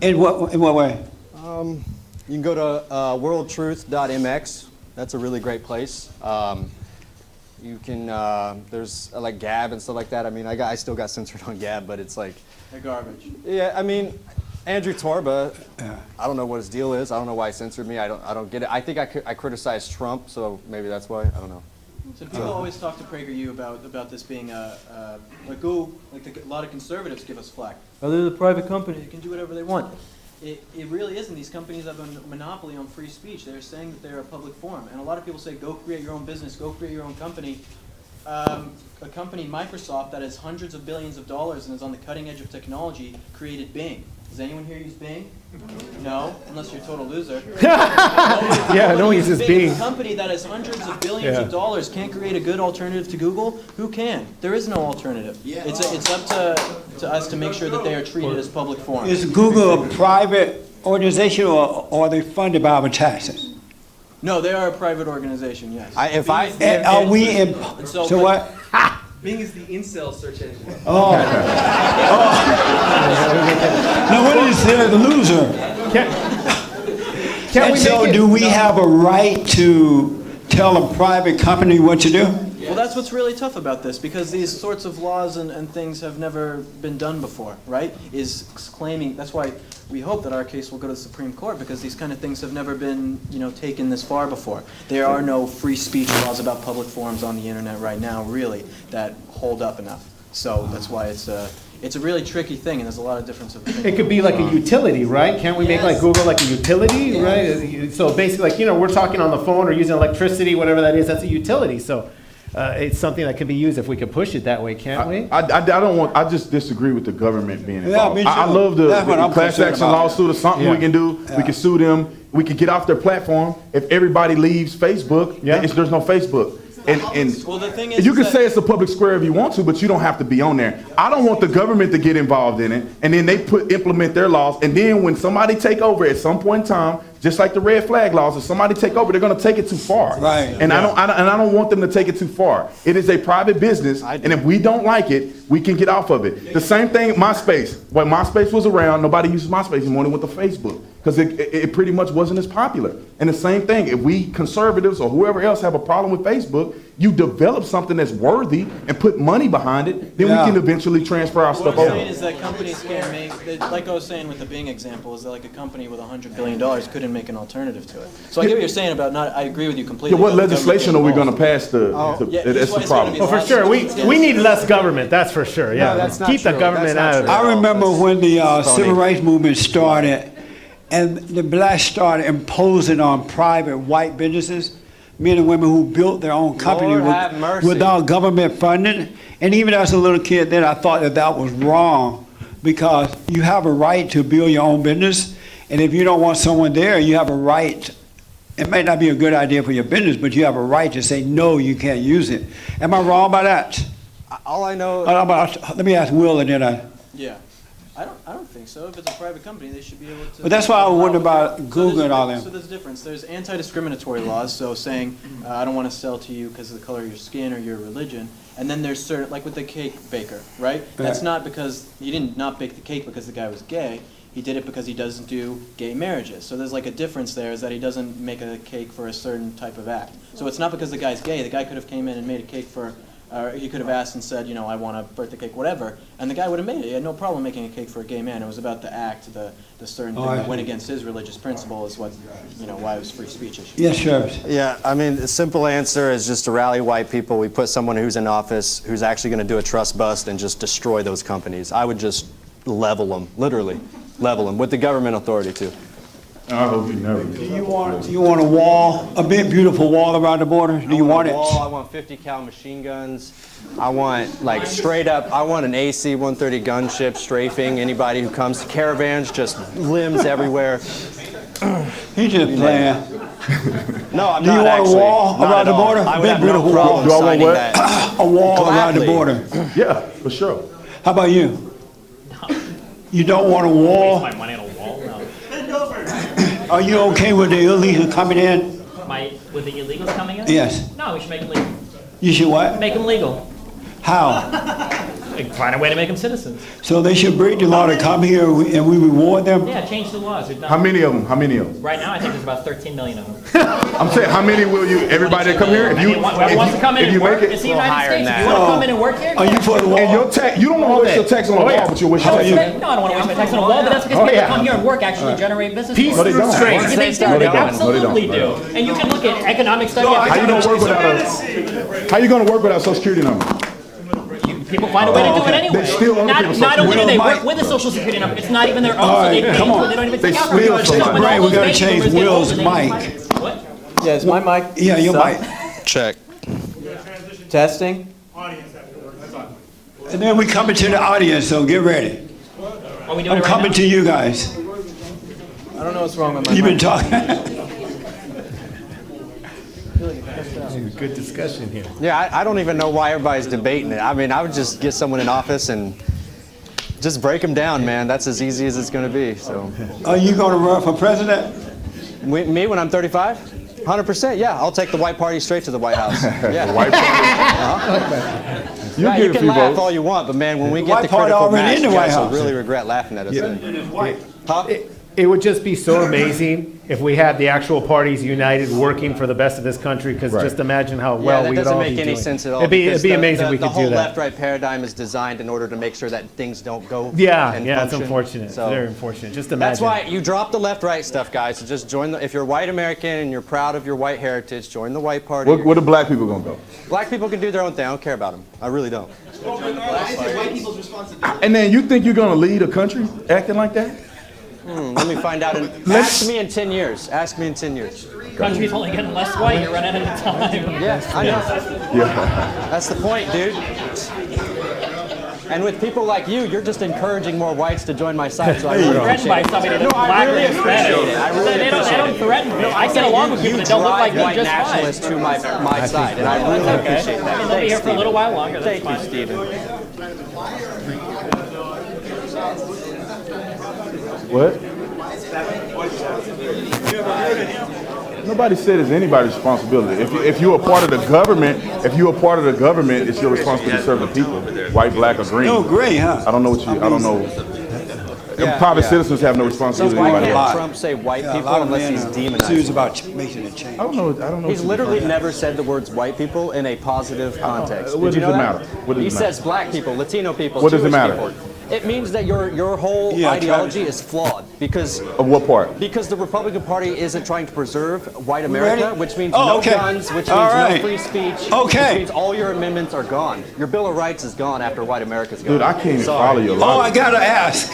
In what way? You can go to worldtruth.mx. That's a really great place. You can, there's like Gab and stuff like that. I mean, I still got censored on Gab, but it's like... They're garbage. Yeah, I mean, Andrew Torba, I don't know what his deal is. I don't know why he censored me. I don't get it. I think I criticized Trump, so maybe that's why. I don't know. So people always talk to PragerU about this being a lot of conservatives give us flack. Oh, they're the private company. They can do whatever they want. It really isn't. These companies have a monopoly on free speech. They're saying that they're a public forum. And a lot of people say, go create your own business, go create your own company. A company, Microsoft, that has hundreds of billions of dollars and is on the cutting edge of technology, created Bing. Does anyone here use Bing? No, unless you're a total loser. Yeah, no one uses Bing. A company that has hundreds of billions of dollars can't create a good alternative to Google. Who can? There is no alternative. It's up to us to make sure that they are treated as public forums. Is Google a private organization or are they funded by our taxes? No, they are a private organization, yes. Are we in, so what? Bing is the incel search engine. Oh. Now what is the loser? And so do we have a right to tell a private company what to do? Well, that's what's really tough about this, because these sorts of laws and things have never been done before, right? Is claiming, that's why we hope that our case will go to the Supreme Court, because these kind of things have never been, taken this far before. There are no free speech laws about public forums on the internet right now, really, that hold up enough. So that's why it's a really tricky thing, and there's a lot of difference of opinion. It could be like a utility, right? Can't we make like Google like a utility, right? So basically, like, we're talking on the phone or using electricity, whatever that is, that's a utility. So it's something that can be used if we could push it that way, can't we? I just disagree with the government being involved. me too. I love the class action lawsuit or something we can do. Yeah. We can sue them. We can get off their platform. If everybody leaves Facebook, there's no Facebook. And well, the thing is, you can say it's a public square if you want to, but you don't have to be on there. I don't want the government to get involved in it, and then they implement their laws, and then when somebody take over at some point in time, just like the red flag laws, if somebody take over, they're going to take it too far. Right. And I don't want them to take it too far. It is a private business, and if we don't like it, we can get off of it. The same thing, MySpace. When MySpace was around, nobody uses MySpace anymore. They went to Facebook because it pretty much wasn't as popular. And the same thing, if we conservatives or whoever else have a problem with Facebook, you develop something that's worthy and put money behind it, then we can eventually transfer our stuff What I'm over. saying is that companies can't make, like I was saying with the Bing example, is that like a company with $100 billion couldn't make an alternative to it. So I get what you're saying about I agree with you completely. Yeah, what legislation are we going to pass that's the problem. Well, for sure, we need less government, that's for sure, yeah. No, that's not Keep the true. government That's out not of true. it. I remember when the civil rights movement started and the blacks started imposing on private white businesses, men and women who built their own company Lord have mercy. without government funding. And even as a little kid then, I thought that was wrong, because you have a right to build your own business. And if you don't want someone there, you have a right. It may not be a good idea for your business, but you have a right to say, no, you can't use it. Am I wrong by that? All I know... Let me ask Will and then Yeah. I don't think so. If it's a private company, they should be able to... But that's why I wonder about Google and all that. So there's a difference. There's anti-discriminatory laws, so saying, I don't want to sell to you because of the color of your skin or your religion. And then there's certain, like with the cake baker, right? That's not because, he didn't not bake the cake because the guy was gay. He did it because he doesn't do gay marriages. So there's like a difference there, is that he doesn't make a cake for a certain type of act. So it's not because the guy's gay. The guy could have came in and made a cake for... he could have asked and said, I want a birthday cake, whatever, and the guy would have made it. He had no problem making a cake for a gay man. It was about the act, the certain thing that went against his religious principle is what, why it was free speech issue. Yes, sure. Yeah, I mean, the simple answer is just to rally white people. We put someone who's in office who's actually going to do a trust bust and just destroy those companies. I would just level them, literally level them, with the government authority too. I hope you never. Do you want a wall, a big beautiful wall around the border? Do you want it? Wall, I want 50 cal machine guns. I want like straight up. I want an AC-130 gunship strafing anybody who comes. Caravans, just limbs everywhere. He's just playing. No, I'm Do you not want actually. a wall Not around at the all. border? I would Big have no beautiful problem wall. signing what? that. A wall around the Gladly. border. Yeah, for sure. How about you? You don't want a wall? My money on a wall? No. Are you okay with the illegal coming in? With the illegals coming in? Yes. No, we should make them legal. You should what? Make them legal. How? Find a way to make them citizens. So they should break the law to come here and we reward them? Yeah, change the laws. They're done. How many of them? How many of them? Right now, I think there's about 13 million of them. I'm saying, how many will you? Everybody that come here, if you, Whoever wants to come in if you and work, make it, it's the United States. If you want to come in and work here, Are you for the wall? and your tax, you don't want to waste your tax on the wall, but you'll waste your tax. No, I don't want to waste my tax on a wall, but that's because people that come here and work actually generate business. Peace No, they don't. through Yeah, they do. No, they They don't. absolutely No, they don't. do. And you can look at economic study. How you gonna work without a? How you gonna work without a Social Security number? People find a way to do it anyway. They steal other people's Not Social only do Security they number. work with a social security number, it's not even their own, All so they right, pay come into on. it. They don't even They take out. steal When from all us. Right, we those gotta baby change boomers get Will's older, they mic. What? Yeah, is my mic? Yeah, your up? mic. Check. Testing. And then we coming to the audience, so get ready. Are we doing I'm it right coming now? to you guys. I don't know what's wrong with my You've been mic. talking. Good discussion here. Yeah, I don't even know why everybody's debating it. I mean, I would just get someone in office and just break them down, man. That's as easy as it's going to be. So, Are you gonna run for president? me when I'm 35, 100%. Yeah, I'll take the white party straight to the White House. Yeah. White You, get you a can few laugh votes. all you want, but man, when we get White the party critical already mass, in you the White guys will House. really regret laughing at us. Huh? It would just be so amazing if we had the actual parties united, working for the best of this country. Because just imagine how Yeah, well that we would doesn't all make be any doing. sense at all. It'd be because amazing if we the could whole do that. left-right paradigm is designed in order to make sure that things don't go. Yeah, and it's function. unfortunate. So Very unfortunate. Just that's imagine. why you drop the left-right stuff, guys. So just join the. If you're white American and you're proud of your white heritage, join the white party. Where the black people gonna go? Black people can do their own thing. I don't care about them. I really don't. Why is it white people's responsibility? And then you think you're gonna lead a country acting like that? Let me find out. Ask me in 10 years. Ask me in 10 years. Country's only getting less white. You're running out of time. Yeah, I know. Yeah. That's the point, dude. And with people like you, you're just encouraging more whites to join my side. So I really Threatened by somebody that's No, I black really or Hispanic. appreciate it. I really They appreciate don't it. threaten. No, I get along with people that don't look like me white just fine. nationalists to my side, and I really Okay. appreciate that. I mean, they'll be here for a little while longer. That's Thank you, fine. Stephen. What? Nobody said it's anybody's responsibility. If you're a part of the government, it's your responsibility to serve the people, white, black, or green. No, gray, huh? I don't know what you. I don't know. Private citizens have no So responsibility. why to anybody can't else. Trump say white Yeah, a people lot of unless men he's are demonized? serious about making a change. I don't know. He's what literally you- never said the words white people in a positive context. What Did you does know it that? matter? What does He it matter? says black people, Latino people, What does it Jewish matter? people. It means that your whole Yeah, ideology is flowed because Of what part? because the Republican Party isn't trying to preserve white America, ready? which means Oh, no okay. guns, which means All no right. free speech, Okay. which means all your amendments are gone. Your Bill of Rights is gone after white America's gone. Dude, I can't even Sorry. follow your Oh, I logic. gotta ask.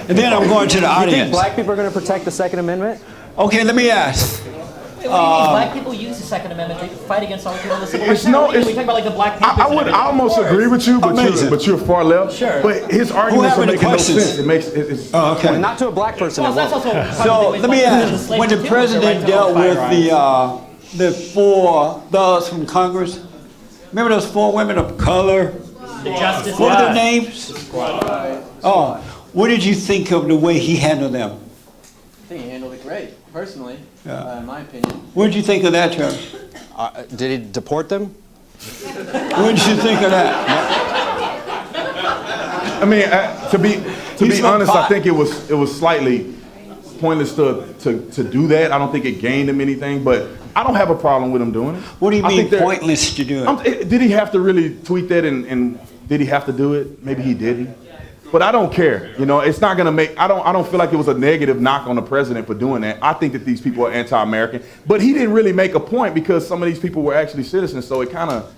And then I'm going to the You think audience. black people are going to protect the Second Amendment? Okay, let me ask. What do you mean? Black people use the Second Amendment to fight against all the people in the Civil Rights. It's no. We It's, talk about like the Black Panthers. I and would everything. almost Of course. agree with you, Amazing. but you're far left. Sure. But his arguments have are any making questions? no sense. It makes it's. Oh, okay. Not to a black person. Well, it that's won't. also part of So the let me white ask, enslavement when the too, with their right president to dealt own with firearms. the 4 thugs from Congress, remember those 4 women of color? The Justice What were their Squad. names? Oh, what did you think of the way he handled them? I think he handled it great, personally, in my opinion. What did you think of that, Trevor? Did he deport them? What did you think of that? I mean, to be He's honest, pot. I think it was slightly pointless to do that. I don't think it gained him anything, but I don't have a problem with him doing it. What do you I mean think that- pointless to do it? Did he have to really tweet that and did he have to do it? Maybe he didn't. But I don't care. You know, it's not gonna make. I don't feel like it was a negative knock on the president for doing that. I think that these people are anti-American. But he didn't really make a point because some of these people were actually citizens. So it kind of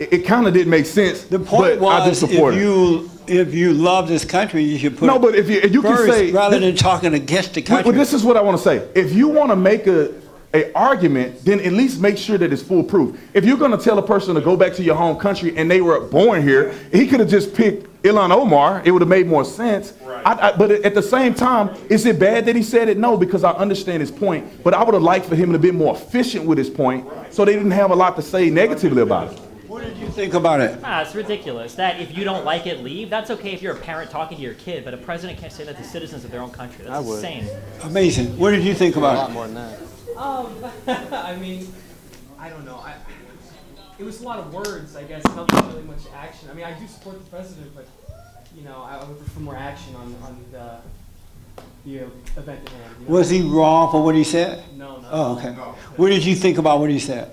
didn't make sense. The point but I do was, support if it. you if you love this country, you should put No, but if you can first say rather than talking against the country. Well, this is what I want to say. If you want to make a argument, then at least make sure that it's foolproof. If you're going to tell a person to go back to your home country and they were born here, he could have just picked Ilhan Omar. It would have made more sense. Right. But at the same time, is it bad that he said it? No, because I understand his point. But I would have liked for him to be more efficient with his point, so they didn't have a lot to say negatively about it. What did you think about it? It's ridiculous that if you don't like it, leave. That's okay if you're a parent talking to your kid, but a president can't say that to citizens of their own country. That's insane. Amazing. What did you think about it? A lot more than that. I mean, I don't know. It was a lot of words, I guess, not really much action. I mean, I do support the president, but you know, I would prefer more action on the event at hand. You know? Was he wrong for what he said? No. Oh, okay. What did you think about what he said?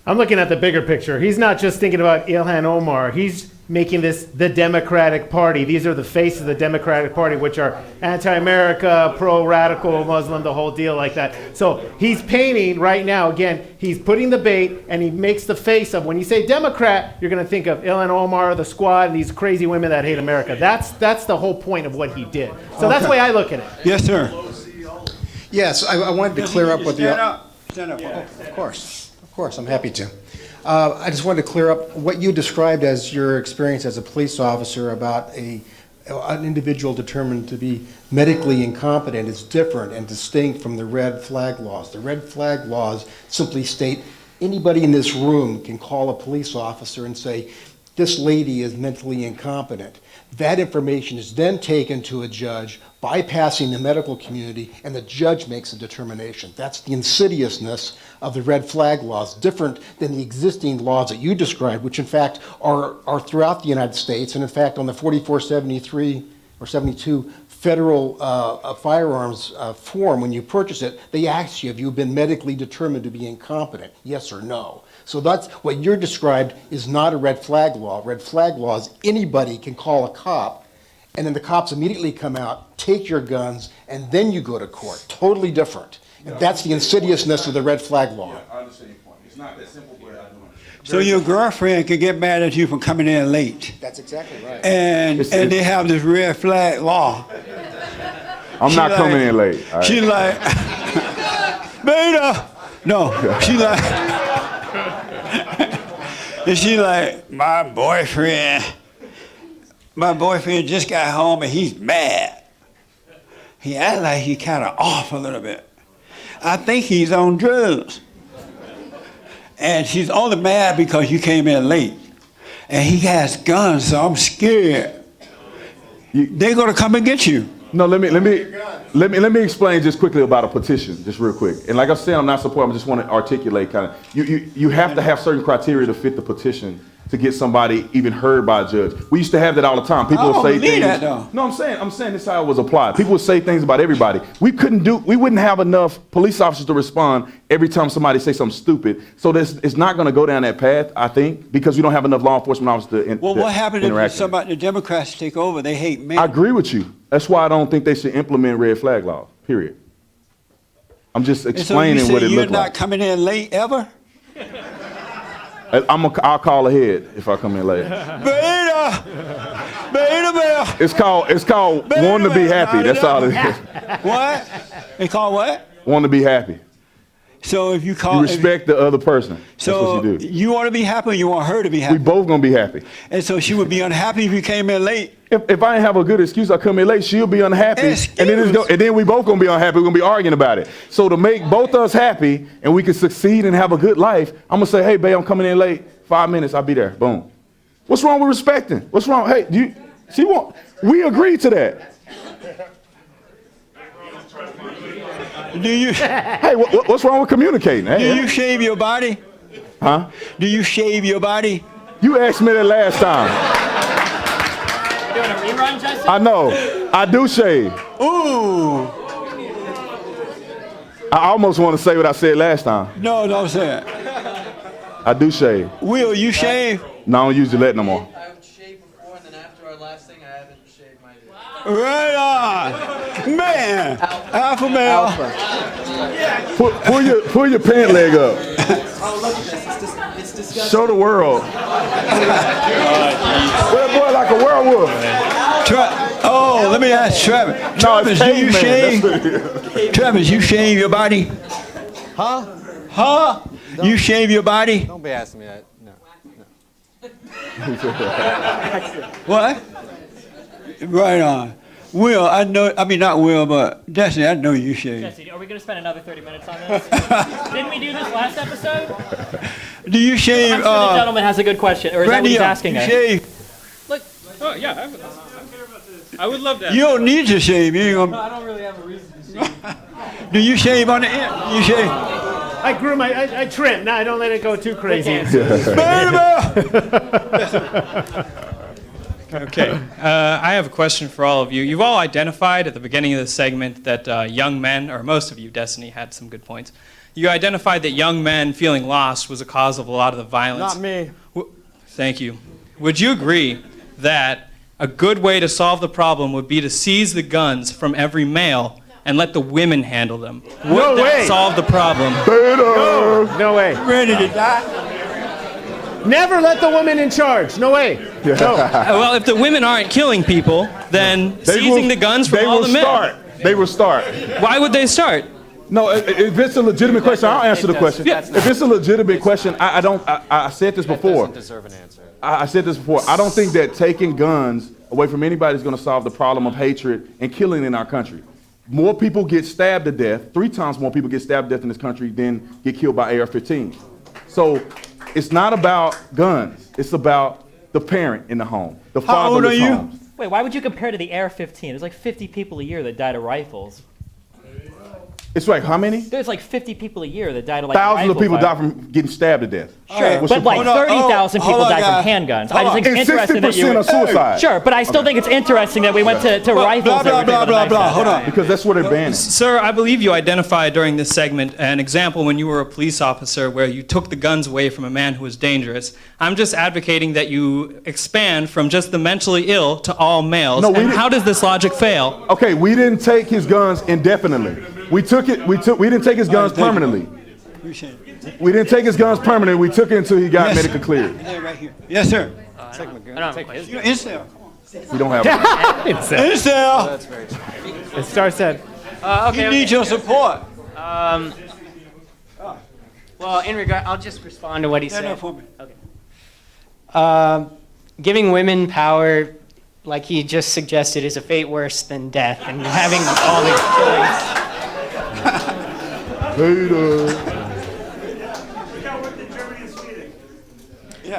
I'm looking at the bigger picture. He's not just thinking about Ilhan Omar. He's making this the Democratic Party. These are the face of the Democratic Party, which are anti-America, pro-radical, Muslim, the whole deal like that. So he's painting right now, again, he's putting the bait, and he makes the face of, when you say Democrat, you're going to think of Ilhan Omar, the squad, and these crazy women that hate America. That's the whole point of what he did. So that's the way I look at it. Yes, sir. Yes, I wanted to clear up what the... Stand up. Of course, I'm happy to. I just wanted to clear up what you described as your experience as a police officer about an individual determined to be medically incompetent is different and distinct from the red flag laws. The red flag laws simply state anybody in this room can call a police officer and say, this lady is mentally incompetent. That information is then taken to a judge, bypassing the medical community, and the judge makes a determination. That's the insidiousness of the red flag laws, different than the existing laws that you described, which in fact are throughout the United States. And in fact, on the 4473 or 72 federal firearms form, when you purchase it, they ask you, have you been medically determined to be incompetent, yes or no? So that's what you're described is not a red flag law. Red flag laws, anybody can call a cop, and then the cops immediately come out, take your guns, and then you go to court. Totally different. And that's the insidiousness of the red flag law. Yeah, I understand your point. It's not that simple, but I do. So your girlfriend could get mad at you for coming in late. That's exactly right. And they have this red flag law. I'm not coming in late. Right. She's like, Beta. No, she's like, and she's like, my boyfriend just got home and he's mad. He acts like he kind of off a little bit. I think he's on drugs. And she's only mad because you came in late. And he has guns, so I'm scared. They're gonna come and get you. No, let me explain just quickly about a petition, just real quick. And like I said, I'm not supporting. I just want to articulate kind of. You have to have certain criteria to fit the petition to get somebody even heard by a judge. We used to have that all the time. People would say things. That, though. No, I'm saying this is how it was applied. People would say things about everybody. We wouldn't have enough police officers to respond every time somebody say something stupid. So it's not going to go down that path, I think, because we don't have enough law enforcement officers to Well, what happened if the Democrats take over? They hate men. I agree with you. That's why I don't think they should implement red flag laws, period. I'm just explaining what it looks like. You're not coming in late ever? I'll call ahead if I come in late. Beta Bell. It's called wanting to be happy. That's all it is. What? They call what? Want to be happy. So if you call, you respect the other person. That's what you do. You want to be happy, or you want her to be happy? We both gonna be happy. And so she would be unhappy if you came in late. If I didn't have a good excuse, I come in late, she'll be unhappy, and then we both gonna be unhappy. We're gonna be arguing about it. So to make both us happy and we can succeed and have a good life, I'm gonna say, hey, babe, I'm coming in late. 5 minutes, I'll be there. Boom. What's wrong with respecting? What's wrong? Hey, we agreed to that. Do you? Hey, what's wrong with communicating? Hey, do you shave your body? Huh? Do you shave your body? You asked me that last time. You doing a rerun, Jesse? I know. I do shave. Ooh. I almost want to say what I said last time. No, don't say it. I do shave. Will you shave? No, I don't use Gillette no more. I would shave before, and then after our last thing, I haven't shaved my beard. Right on, man. Alpha male. Pull your pant leg up. Oh, look at this. It's disgusting. Show the world. Well, boy, like a werewolf. Let me ask Travis. Travis, do you shave? Travis, you shave your body? Huh? You shave your body? Don't be asking me that. No. What? Right on. Will, I mean not Will, but Destiny, I know you shave. Jesse, are we going to spend another 30 minutes on this? Didn't we do this last episode? Do you shave? I'm sure the gentleman has a good question, or is that what he's asking us? Shave. Oh yeah, I would love that. You don't need to shave. You ain't gonna... I don't really have a reason to shave. Do you shave on the end? You shave? I groom. I trim. No, I don't let it go too crazy. Okay, I have a question for all of you. You've all identified at the beginning of the segment that young men, or most of you, Destiny, had some good points. You identified that young men feeling lost was a cause of a lot of the violence. Not me. Thank you. Would you agree that a good way to solve the problem would be to seize the guns from every male and let the women handle them? Would that solve the problem? No way. Ready to die? Never let the woman in charge. No way. No. Well, if the women aren't killing people, then seizing the guns from all the men. They will start. Why would they start? No, if it's a legitimate question, I'll answer the question. If it's a legitimate question, I said this before. Doesn't deserve an answer. I said this before. I don't think that taking guns away from anybody is going to solve the problem of hatred and killing in our country. More people get stabbed to death. 3 times more people get stabbed to death in this country than get killed by AR-15. So it's not about guns. It's about the parent in the home, the fatherless homes. Wait, why would you compare to the AR-15? There's like 50 people a year that died of rifles. It's like how many? There's like 50 people a year that died of like Thousands of people fire. die from getting stabbed to death. Sure, but like 30,000 people die from handguns. I just think it's interesting that you. Of suicide. Sure, but I still think it's interesting that we went to rifles. Hold on. Because that's what they're banning. Sir, I believe you identified during this segment an example when you were a police officer where you took the guns away from a man who was dangerous. I'm just advocating that you expand from just the mentally ill to all males. No, and how does this logic fail? Okay, we didn't take his guns indefinitely. We didn't take his guns permanently. We didn't take his guns permanently. We took it until he got medical cleared. Right here. Yes, sir. We don't have one. Incel. That's very true. It starts at. You need your support. Well, in regard, I'll just respond to what he said. For me. Okay. Giving women power, like he just suggested, is a fate worse than death, and having all these killings.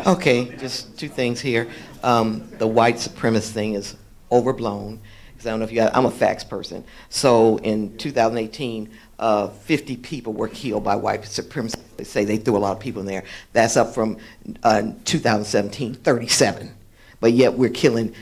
Okay, just 2 things here. The white supremacist thing is overblown. Because I don't know if you got, I'm a facts person. So in 2018, 50 people were killed by white supremacists. They say they threw a lot of people in there. That's up from 2017, 37. But yet we can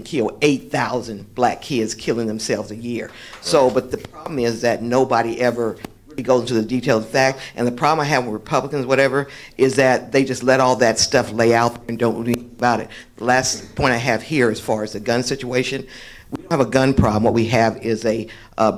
kill 8,000 black kids killing themselves a year. So, but the problem is that nobody ever goes into the detailed fact, and the problem I have with Republicans, whatever, is that they just let all that stuff lay out and don't do anything about it. The last point I have here as far as the gun situation, we don't have a gun problem. What we have is a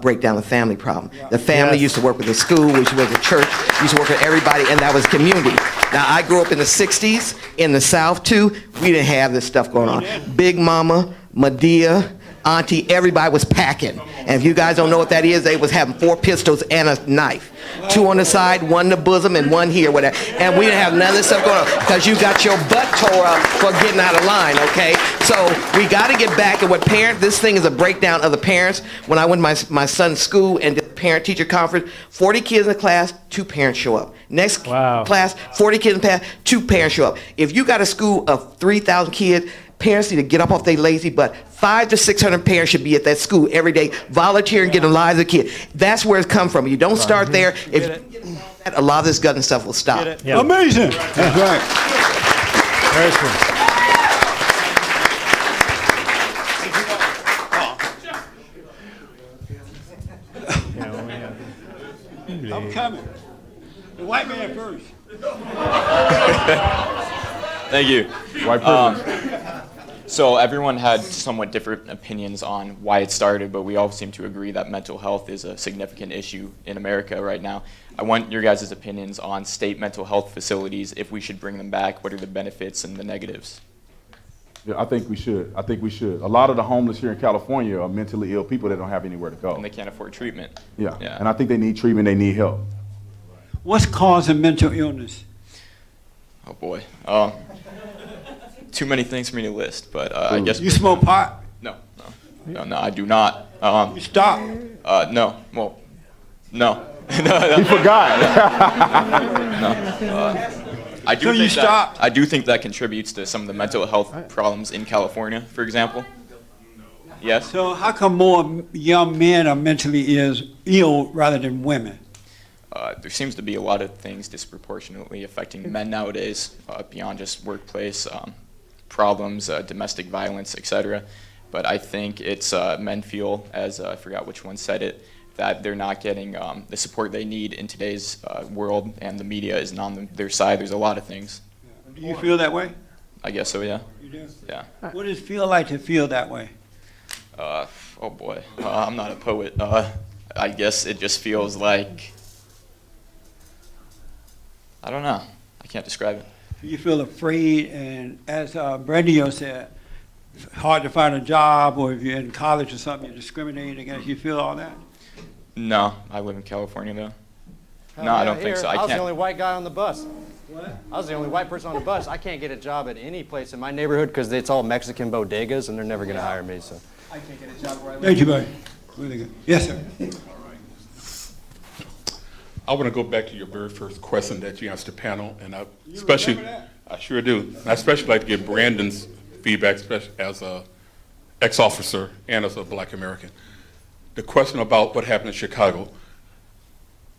breakdown of family problem. The family used to work with the school, which was a church, used to work with everybody, and that was community. Now, I grew up in the 60s, in the South too. We didn't have this stuff going on. Big Mama, Medea, Auntie, everybody was packing. And if you guys don't know what that is, they was having 4 pistols and a knife. 2 on the side, 1 in the bosom, and 1 here, whatever. And we didn't have none of this stuff going on because you got your butt tore up for getting out of line, okay? So we got to get back to what this thing is a breakdown of the parents. When I went to my son's school and did the parent-teacher conference, 40 kids in the class, 2 parents show up. Next class, 40 kids in the class, 2 parents show up. If you got a school of 3,000 kids, parents need to get up off their lazy butt. 500 to 600 parents should be at that school every day, volunteering, getting the lives of kids. That's where it's come from. You don't start there. If you get that, a lot of this gun and stuff will stop. Yeah. Amazing. That's right. Very true. I'm coming. The white man first. Thank you. White privilege. So everyone had somewhat different opinions on why it started, but we all seem to agree that mental health is a significant issue in America right now. I want your guys' opinions on state mental health facilities, if we should bring them back, what are the benefits and the negatives? Yeah, I think we should. I think we should. A lot of the homeless here in California are mentally ill people that don't have anywhere to go. And they can't afford treatment. Yeah. Yeah. And I think they need treatment. They need help. What's causing mental illness? Oh boy. Too many things for me to list, but I guess. You smoke pot? No, I do not. You stop? No. Well, no. He forgot. I do think that contributes to some of the mental health problems in California, for example. Yes. So how come more young men are mentally ill rather than women? There seems to be a lot of things disproportionately affecting men nowadays, beyond just workplace problems, domestic violence, etc. But I think it's men feel, as I forgot which one said it, that they're not getting the support they need in today's world, and the media isn't on their side. There's a lot of things. Do you feel that way? I guess so, yeah. You do? Yeah. What does it feel like to feel that way? Oh boy, I'm not a poet. I guess it just feels like, I don't know. I can't describe it. You feel afraid, and as Brandio said, it's hard to find a job, or if you're in college or something, you're discriminated against. You feel all that? No, I live in California though. No, I don't think so. I was the only white guy on the bus. What? I was the only white person on the bus. I can't get a job at any place in my neighborhood because it's all Mexican bodegas, and they're never going to hire me. So. I can't get a job where I live. Thank you, buddy. Really good. Yes, sir. I want to go back to your very first question that you asked the panel, and I sure do. I especially like to get Brandon's feedback, especially as a ex-officer and as a Black American. The question about what happened in Chicago.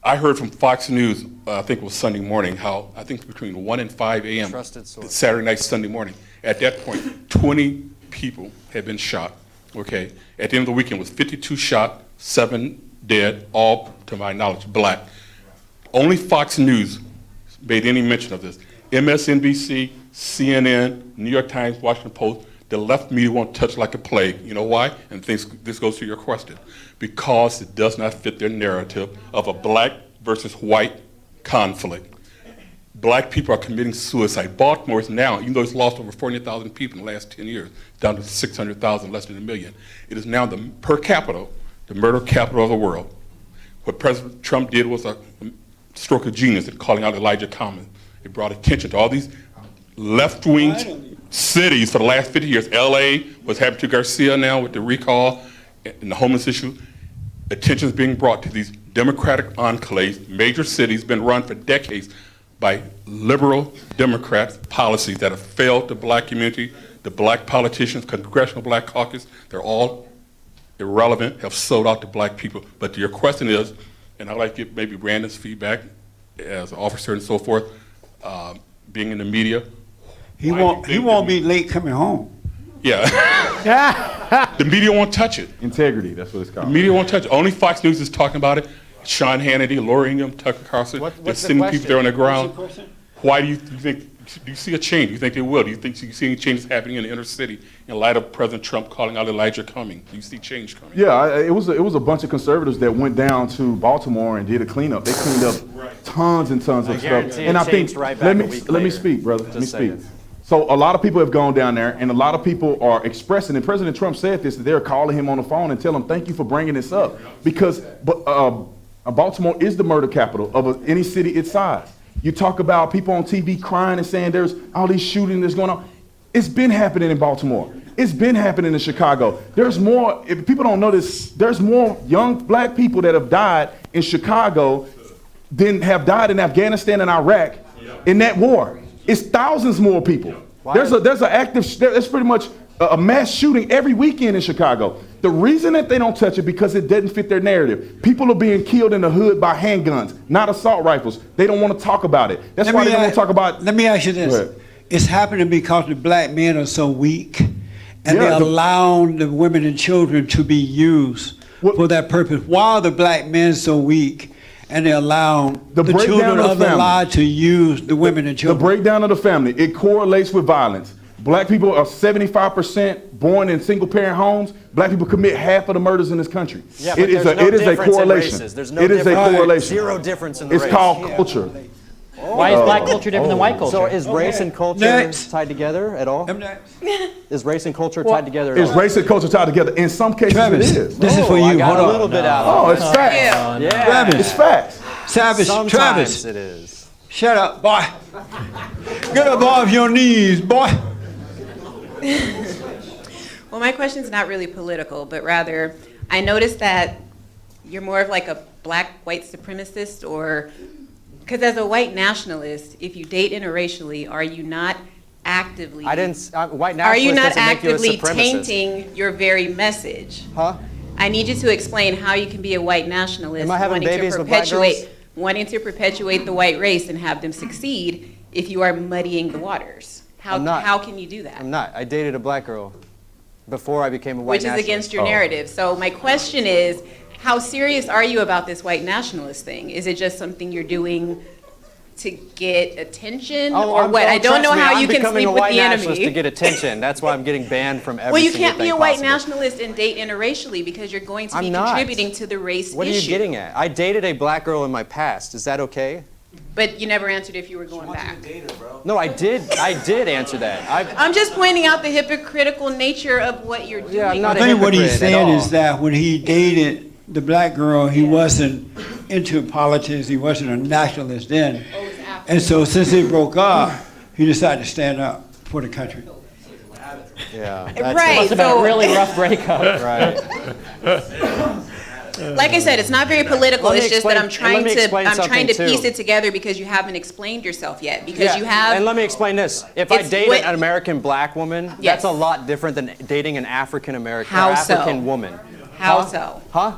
I heard from Fox News, I think it was Sunday morning, how I think between 1 and 5 a.m. Saturday night, Sunday morning. At that point, 20 people had been shot. Okay. At the end of the weekend, it was 52 shot, 7 dead, all, to my knowledge, Black. Only Fox News made any mention of this. MSNBC, CNN, New York Times, Washington Post, the left media won't touch like a plague. You know why? And this goes to your question. Because it does not fit their narrative of a Black versus white conflict. Black people are committing suicide. Baltimore is now, even though it's lost over 400,000 people in the last 10 years, down to 600,000, less than 1 million. It is now per capita, the murder capital of the world. What President Trump did was a stroke of genius in calling out Elijah Common. It brought attention to all these left-wing cities for the last 50 years. LA, what's happened to Garcia now with the recall and the homeless issue. Attention is being brought to these Democratic enclaves. Major cities been run for decades by liberal Democrat policies that have failed the Black community, the Black politicians, Congressional Black Caucus. They're all irrelevant, have sold out to Black people. But your question is, and I'd like to get maybe Brandon's feedback as an officer and so forth, being in the media. He won't be late coming home. Yeah. The media won't touch it. Integrity, that's what it's called. The media won't touch it. Only Fox News is talking about it. Sean Hannity, Laura Ingham, Tucker Carlson, they're sending people there on the ground. Why do you think, do you see a change? Do you think they will? Do you see any changes happening in the inner city in light of President Trump calling out Elijah Cummings? Do you see change coming? Yeah, it was a bunch of conservatives that went down to Baltimore and did a cleanup. They cleaned up tons and tons of stuff. And I think, let me speak, brother. Let me speak. So a lot of people have gone down there, and a lot of people are expressing, and President Trump said this, that they're calling him on the phone and telling him, thank you for bringing this up. Because Baltimore is the murder capital of any city its size. You talk about people on TV crying and saying there's all these shootings that's going on. It's been happening in Baltimore. It's been happening in Chicago. There's more, if people don't know this, there's more young Black people that have died in Chicago than have died in Afghanistan and Iraq in that war. It's thousands more people. There's pretty much a mass shooting every weekend in Chicago. The reason that they don't touch it because it doesn't fit their narrative. People are being killed in the hood by handguns, not assault rifles. They don't want to talk about it. That's why they don't want to talk about. Let me ask you this: it's happening because the Black men are so weak, and they're allowing the women and children to be used for that purpose. Why are the Black men so weak? And they allow the children of the lie to use the women and children. The breakdown of the family, it correlates with violence. Black people are 75% born in single-parent homes. Black people commit half of the murders in this country. Yeah, it is a correlation. There's no difference. Zero difference in the race. Zero difference in the race. It's called culture. Why is black culture different than white culture? So is race and culture tied together at all? Is race and culture tied together at all? Is race and culture tied together? In some cases, Travis, it is. this is for you. I got Hold a on. little bit out Oh, of it's it. facts. Yeah. Travis. It's facts. Travis, Sometimes Travis. it is. Shut up, boy. Get up off your knees, boy. Well, my question's not really political, but rather, I noticed that you're more of like a black white supremacist, or because as a white nationalist, if you date interracially, are you not actively? I didn't. White nationalist Are you not doesn't make you a actively supremacist. tainting your very message? Huh? I need you to explain how you can be a white nationalist Am I having babies with black girls? wanting to perpetuate the white race and have them succeed if you are muddying the waters. I'm not. How can you do that? I'm not. I dated a black girl before I became a white Which is nationalist. against your narrative. So my question is, how serious are you about this white nationalist thing? Is it just something you're doing to get attention, or what? I don't know how you can sleep with the nationalist to enemy. get attention. That's why I'm getting banned from every Well, you single can't be thing a white possible. nationalist and date interracially because you're going to be I'm not. contributing to the race What issue. are you getting at? I dated a black girl in my past. Is that okay? But you never answered if you were going back. No, I did. I did answer that. I'm just pointing out the hypocritical nature of what you're doing. Yeah, I'm not I think what he's saying all. is that when he dated the black girl, he wasn't into politics. He wasn't a nationalist then. And so since they broke up, he decided to stand up for the country. Yeah. Right, Must have been so- a really rough breakup. Right. Like I said, it's not very political. Let me It's just that explain- let me explain I'm trying to something, piece too. it together because you haven't explained yourself yet. Because Yeah, you have. And let me explain this. If I It's date what- an American black woman, Yes. that's a lot different than dating an African American or How so? African woman. How Huh? so? Huh?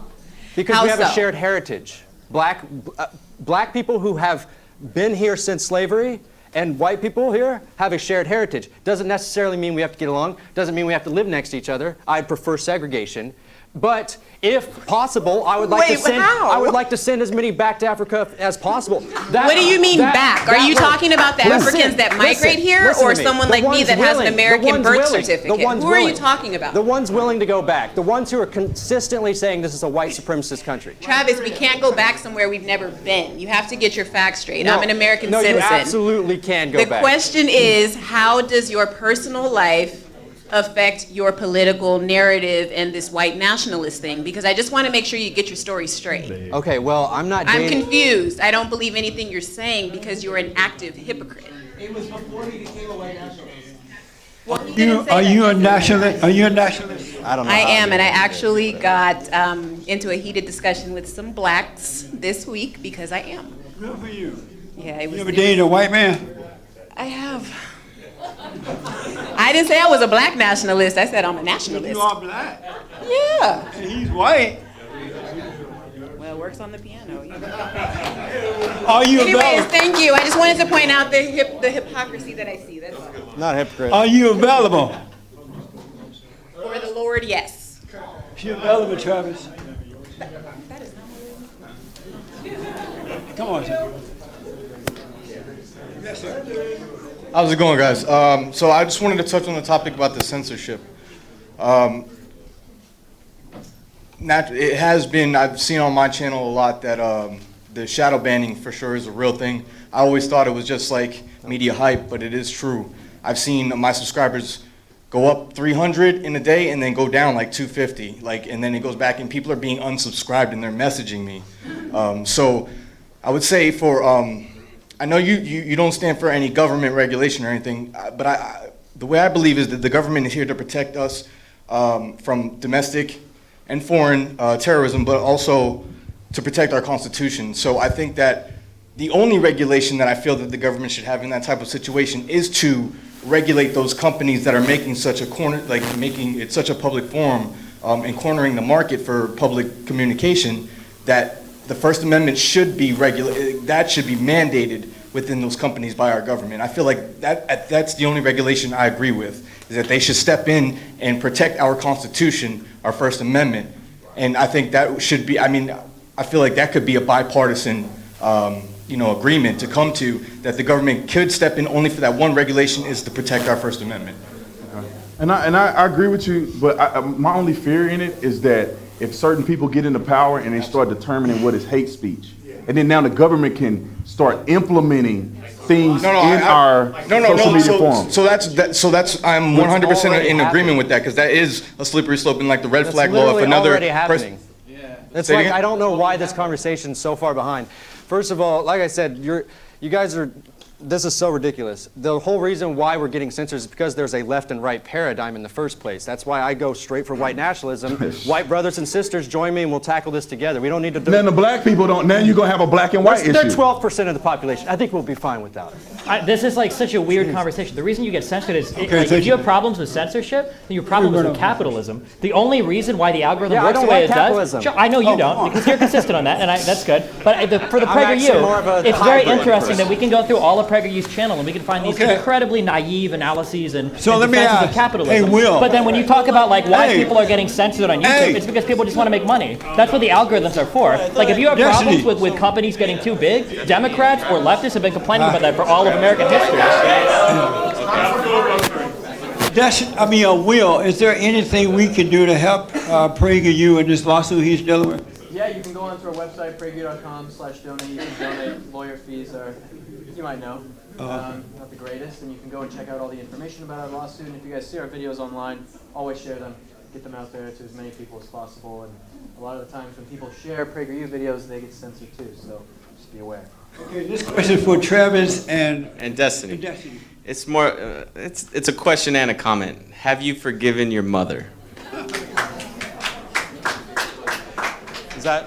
Because How we have a so? shared heritage. Black people who have been here since slavery and white people here have a shared heritage. Doesn't necessarily mean we have to get along. Doesn't mean we have to live next to each other. I'd prefer segregation. But if possible, I would like to Wait, send. how? I would like to send as many back to Africa as possible. What do you mean back? Are you talking about the Africans that migrate here, or someone like me that has an American birth certificate? Who are you talking about? The ones willing to go back. The ones who are consistently saying this is a white supremacist country. Travis, we can't go back somewhere we've never been. You have to get your facts straight. I'm an American no, citizen. you absolutely can go The back. question is, how does your personal life affect your political narrative and this white nationalist thing? Because I just want to make sure you get your story straight. Okay, well, I'm not I'm dating. confused. I don't believe anything you're saying because you're an active hypocrite. It was before he became a white nationalist. Are you a nationalist? Are you a nationalist? I don't know. I am, and I actually got into a heated discussion with some blacks this week because I am. Good for you. Yeah, it was. You ever dated a white man? I have. I didn't say I was a black nationalist. I said I'm a nationalist. You are black. Yeah. And he's white. Well, it works on the piano. Are you Anyways, available? thank you. I just wanted to point out the hypocrisy that I see. That's all. Not a hypocrite. Are you available? For the Lord, yes. She available, Travis. Come on, sir. Yes, sir. How's it going, guys? So I just wanted to touch on the topic about the censorship. It has been, I've seen on my channel a lot that the shadow banning for sure is a real thing. I always thought it was just like media hype, but it is true. I've seen my subscribers go up 300 in a day and then go down like 250, and then it goes back and people are being unsubscribed and they're messaging me. So I would say for, I know you don't stand for any government regulation or anything, but the way I believe is that the government is here to protect us from domestic and foreign terrorism, but also to protect our Constitution. So I think that the only regulation that I feel that the government should have in that type of situation is to regulate those companies that are making such a making it such a public forum and cornering the market for public communication, that the First Amendment should be that should be mandated within those companies by our government. I feel like that's the only regulation I agree with, is that they should step in and protect our Constitution, our First Amendment. And I think that should be, I feel like that could be a bipartisan agreement to come to, that the government could step in only for that one regulation, is to protect our First Amendment. And I agree with you, but my only fear in it is that if certain people get into power and they start determining what is hate speech, and then now the government can start implementing things in our social media forums. So that's I'm 100% in agreement with that, because that is a slippery slope, and like the red flag law. If another already happening. It's like, I don't know why this conversation's so far behind. First of all, like I said, you guys are. This is so ridiculous. The whole reason why we're getting censored is because there's a left and right paradigm in the first place. That's why I go straight for white nationalism. White brothers and sisters, join me and we'll tackle this together. We don't need to do. Then the black people don't. Now you're gonna have a black and white issue. They're 12% of the population. I think we'll be fine without it. This is like such a weird conversation. The reason you get censored is if you have problems with censorship, then you have problems with capitalism. The only reason why the algorithm works the way it does. Sure, I know you don't, because you're consistent on that, and that's good. But for the PragerU, it's very interesting that we can go through all of PragerU's channel and we can find these incredibly naive analyses and defenses of capitalism. Hey, Will. But then when you talk about like why people are getting censored on YouTube, it's because people just want to make money. That's what the algorithms are for. Like if you have problems with companies getting too big, Democrats or leftists have been complaining about that for all of American history. Will, is there anything we can do to help PragerU in this lawsuit he's dealing with? Yeah, you can go onto our website, prageru.com/donate. You can donate. Lawyer fees are, you might know, not the greatest. And you can go and check out all the information about our lawsuit. And if you guys see our videos online, always share them. Get them out there to as many people as possible. And a lot of the times when people share PragerU videos, they get censored too. So just be aware. Okay, this question for Travis and Destiny. It's more. It's a question and a comment. Have you forgiven your mother?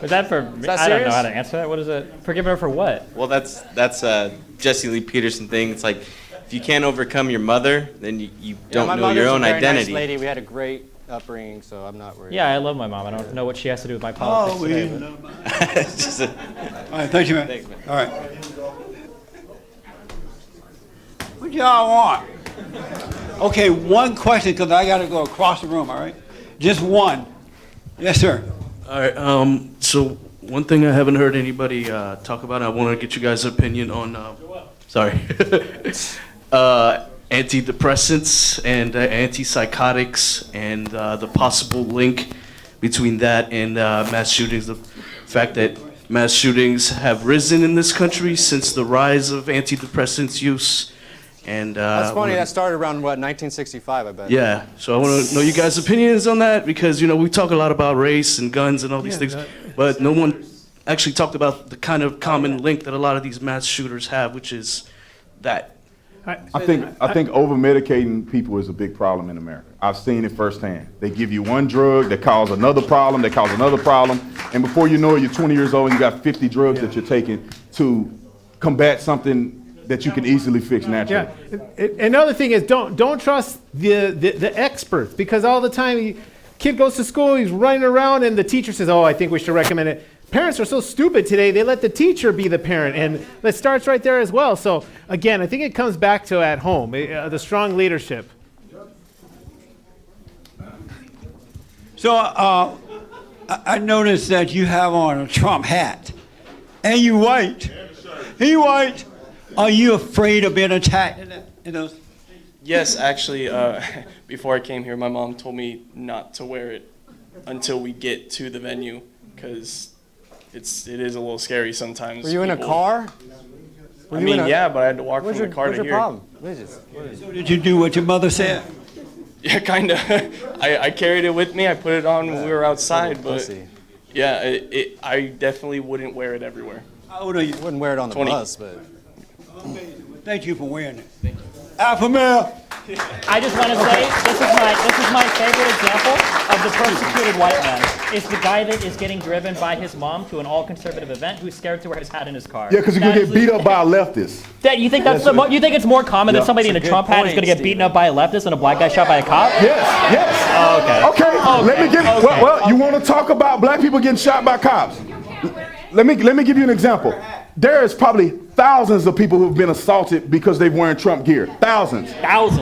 Was that for me? I don't know how to answer that. What is it? Forgive her for what? Well, that's a Jesse Lee Peterson thing. It's like, if you can't overcome your mother, then you don't know your own identity. My mother's a very nice lady. We had a great upbringing, so I'm not worried. Yeah, I love my mom. I don't know what she has to do with my politics today. All right, thank you, man. Thanks, man. All right. What y'all want? Okay, one question, because I got to go across the room, all right? Just one. Yes, sir. All right, so one thing I haven't heard anybody talk about, I want to get you guys' opinion on, antidepressants and antipsychotics and the possible link between that and mass shootings. The fact that mass shootings have risen in this country since the rise of antidepressants use. And that's funny. That started around, what, 1965, I bet. Yeah, so I want to know you guys' opinions on that, because, we talk a lot about race and guns and all these things, but no one actually talked about the kind of common link that a lot of these mass shooters have, which is that. I think over-medicating people is a big problem in America. I've seen it firsthand. They give you one drug that causes another problem, and before you know it, you're 20 years old and you got 50 drugs that you're taking to combat something that you can easily fix naturally. Yeah. Another thing is don't trust the experts, because all the time kid goes to school, he's running around, and the teacher says, "Oh, I think we should recommend it." Parents are so stupid today; they let the teacher be the parent, and that starts right there as well. So again, I think it comes back to at home, the strong leadership. So I noticed that you have on a Trump hat, and you white. He white. Are you afraid of being attacked in those? Yes, actually, before I came here, my mom told me not to wear it until we get to the venue, because it is a little scary sometimes. Were you in a car? Yeah, but I had to walk from the car to here. What's your problem? So did you do what your mother said? Yeah, kind of. I carried it with me. I put it on when we were outside, but yeah, I definitely wouldn't wear it everywhere. How old are you? Wouldn't wear it on the 20. bus, but. Thank you for wearing it. Thank you. Alpha male. I just want to say this is my favorite example of the persecuted white man. Is the guy that is getting driven by his mom to an all-conservative event who's scared to wear his hat in his car. Yeah, because you're gonna get beat up by a leftist. Dad, you think you think it's more common that somebody in a Trump hat is going to get beaten up by a leftist than a black guy shot by a cop? Yes. Oh, okay. Let me give. Well, you want to talk about black people getting shot by cops? Let me give you an example. There is probably thousands of people who've been assaulted because they're wearing Trump gear. Thousands.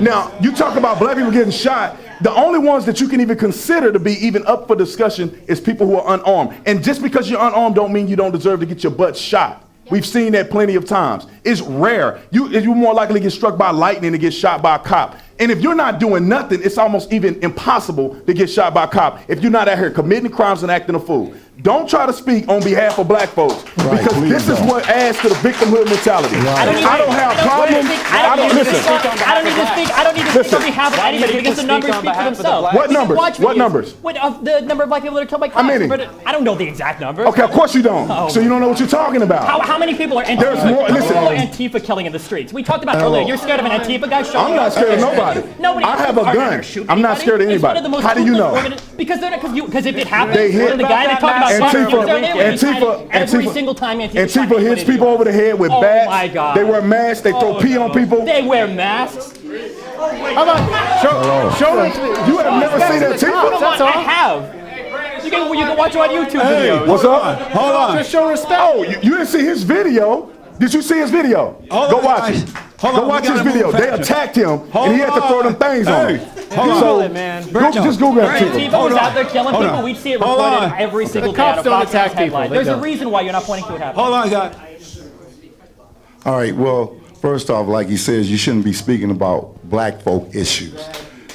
Now, you talk about black people getting shot. The only ones that you can even consider to be even up for discussion is people who are unarmed. And just because you're unarmed don't mean you don't deserve to get your butt shot. We've seen that plenty of times. It's rare. You're more likely to get struck by lightning than to get shot by a cop. And if you're not doing nothing, it's almost even impossible to get shot by a cop if you're not out here committing crimes and acting a fool. don't try to speak on behalf of black folks because this is what adds to the victimhood mentality. I don't have problems. I don't need to speak on behalf of anybody because the numbers speak for themselves. What numbers? What numbers? The number of black people that are killed by cops. How many? I don't know the exact number. Okay, of course you don't. So you don't know what you're talking about. How many people are Antifa killing in the streets? We talked about earlier. You're scared of an Antifa guy showing up? I'm not scared of nobody. Nobody. I have a gun. I'm not scared of anybody. How do you know? Because if it happens, the guy that talked about every single time Antifa hits people over the head with bats. Oh my God. They wear masks. They throw pee on people. They wear masks. How about show it? You have never seen Antifa? That's all I have. You can watch it on YouTube videos. What's up? Hold on. Just show respect. Oh, you didn't see his video? Did you see his video? Go watch it. Go watch his video. They attacked him, and he had to throw them things on him. Google it, man. Just Google it. Antifa was out there killing people. We'd see it reported every single day. cops don't attack people. There's a reason why you're not pointing to it happening. Hold on, guys. All right, well, first off, like he says, you shouldn't be speaking about black folk issues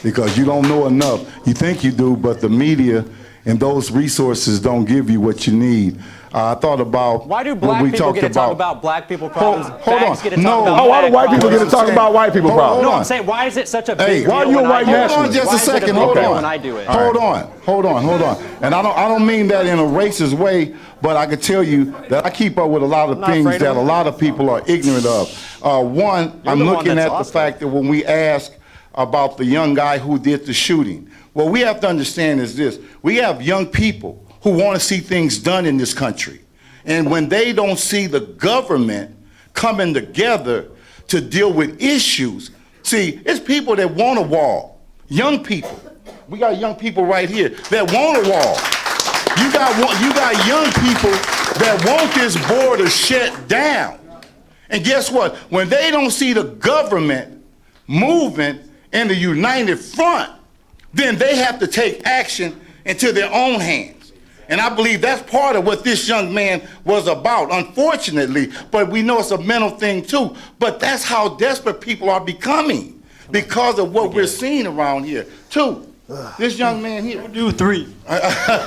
because you don't know enough. You think you do, but the media and those resources don't give you what you need. I thought about why do black people get to talk about black people problems? Hold on. Get to talk about why do white people get to talk about white people problems? No, I'm saying, why is it such a big deal? Why are you a white nationalist? Hold on just a second. Hold on. When I do it. Hold on. And I don't mean that in a racist way, but I can tell you that I keep up with a lot of things that a lot of people are ignorant of. One, I'm looking at the fact that when we ask about the young guy who did the shooting, what we have to understand is this. We have young people who want to see things done in this country. And when they don't see the government coming together to deal with issues, see, it's people that want a wall. Young people. We got young people right here that want a wall. You got young people that want this border shut down. And guess what? When they don't see the government moving in the united front, then they have to take action into their own hands. And I believe that's part of what this young man was about, unfortunately. But we know it's a mental thing too. But that's how desperate people are becoming because of what we're seeing around here. Two, this young man here. Do three.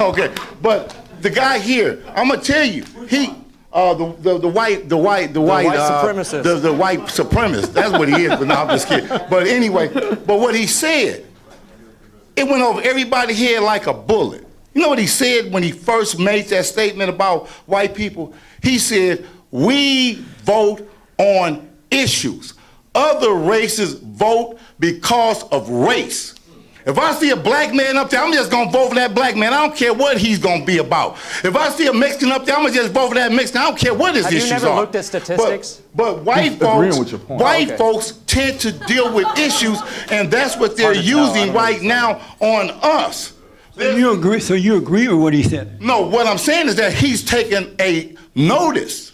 Okay, but the guy here, I'm gonna tell you, he. The white supremacist. The white supremacist. That's what he is. But no, I'm just kidding. But anyway, but what he said, it went over everybody's head like a bullet. You know what he said when he first made that statement about white people? He said, we vote on issues. Other races vote because of race. If I see a black man up there, I'm just going to vote for that black man. I don't care what he's going to be about. If I see a Mexican up there, I'm going to just vote for that Mexican. I don't care what his issues are. Have you never looked at statistics? But white folks tend to deal with issues, and that's what they're using right now on us. So you agree with what he said? No, what I'm saying is that he's taken a notice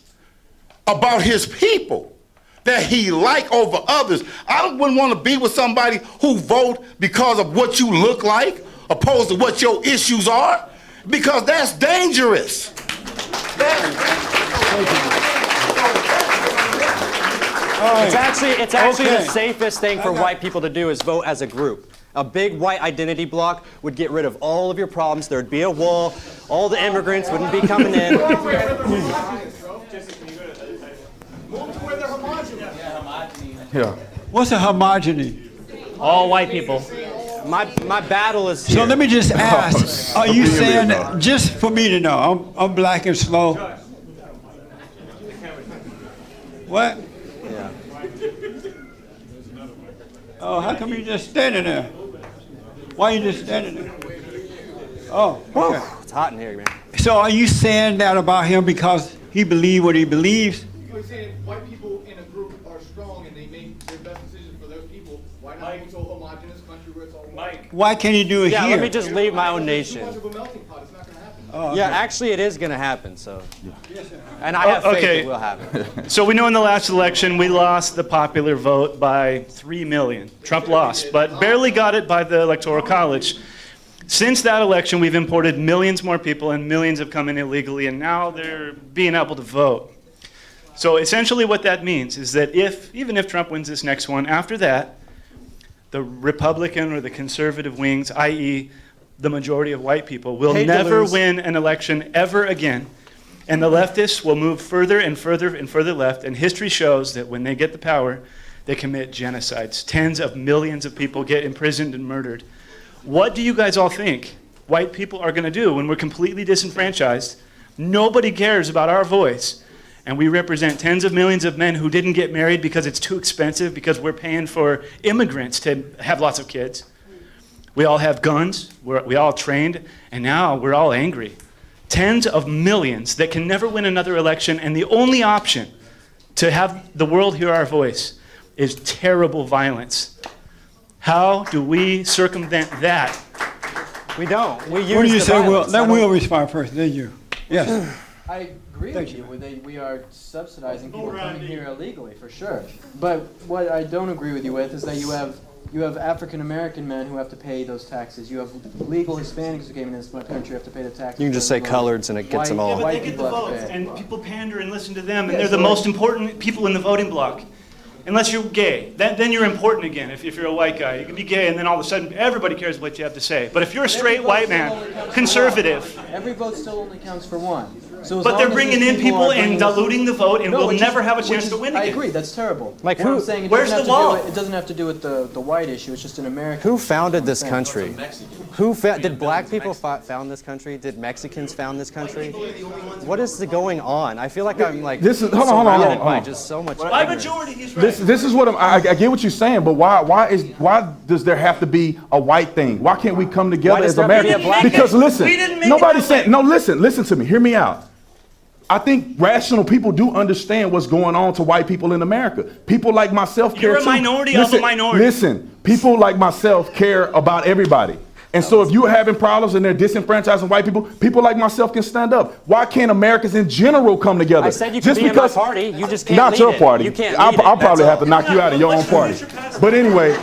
about his people that he like over others. I wouldn't want to be with somebody who vote because of what you look like, opposed to what your issues are, because that's dangerous. It's actually the safest thing for white people to do is vote as a group. A big white identity block would get rid of all of your problems. There'd be a wall. All the immigrants wouldn't be coming in. Yeah. What's a homogeny? All white people. My battle is here. So let me just ask, are you saying, just for me to know, I'm black and slow. What? Yeah. Oh, how come you just standing there? Why are you just standing there? Oh, okay. It's hot in here, man. So are you saying that about him because he believes what he believes? You're saying white people in a group are strong and they make their best decisions for those people. Why not go to a homogenous country where it's all white? Why can't he do it here? Yeah, let me just leave my own nation. Yeah, actually, it is going to happen. So, and I have faith it will happen. So we know in the last election we lost the popular vote by 3 million. Trump lost, but barely got it by the Electoral College. Since that election, we've imported millions more people, and millions have come in illegally, and now they're being able to vote. So essentially what that means is that even if Trump wins this next one, after that, the Republican or the conservative wings, i.e. the majority of white people, will Hate to never lose. win an election ever again. And the leftists will move further and further and further left. And history shows that when they get the power, they commit genocides. Tens of millions of people get imprisoned and murdered. What do you guys all think white people are going to do when we're completely disenfranchised? Nobody cares about our voice. And we represent tens of millions of men who didn't get married because it's too expensive, because we're paying for immigrants to have lots of kids. We all have guns, we all trained, and now we're all angry. Tens of millions that can never win another election, and the only option to have the world hear our voice is terrible violence. How do we circumvent that? We don't. We use What do you the say, Will? violence. Let Will respond first, then you. Yes. I agree with you. We are subsidizing people coming here illegally, for sure. But what I don't agree with you with is that you have African American men who have to pay those taxes. You have legal Hispanics who came in this country who have to pay the taxes. You can just say coloreds and it gets them all. Yeah, but they get the votes, and people pander and listen to them, and they're the most important people in the voting bloc. Unless you're gay, then you're important again. If you're a white guy, you can be gay, and then all of a sudden everybody cares what you have to say. But if you're a straight white man, conservative, every vote still only counts for one. So as but long they're as bringing these in people are and bringing- diluting the vote, and No, we'll which never is- have a which chance is- to win I again. agree. That's terrible. Like what who- I'm saying, where's the wall? It doesn't have to do with the white issue. It's just an American. Who founded this country? Did black people found this country? Did Mexicans found this country? What is going on? I feel like I'm like This is hold on, surrounded hold by on. just so much. By ignorance. majority, he's right. This is what I get what you're saying, but why does there have to be a white thing? Why can't we come together Why does as there have to be a Americans? black Because thing? listen, We didn't make nobody's it that saying no. Listen to me. Hear me out. I think rational people do understand what's going on to white people in America. People like myself care You're a too. minority of a minority. Listen, people like myself care about everybody. And so if you're having problems and they're disenfranchising white people, people like myself can stand up. Why can't Americans in general come together? I said you could be in my party. You just can't not lead your it. party. You can't I'll lead it, probably that's have to all. knock you out of your own party. But anyway,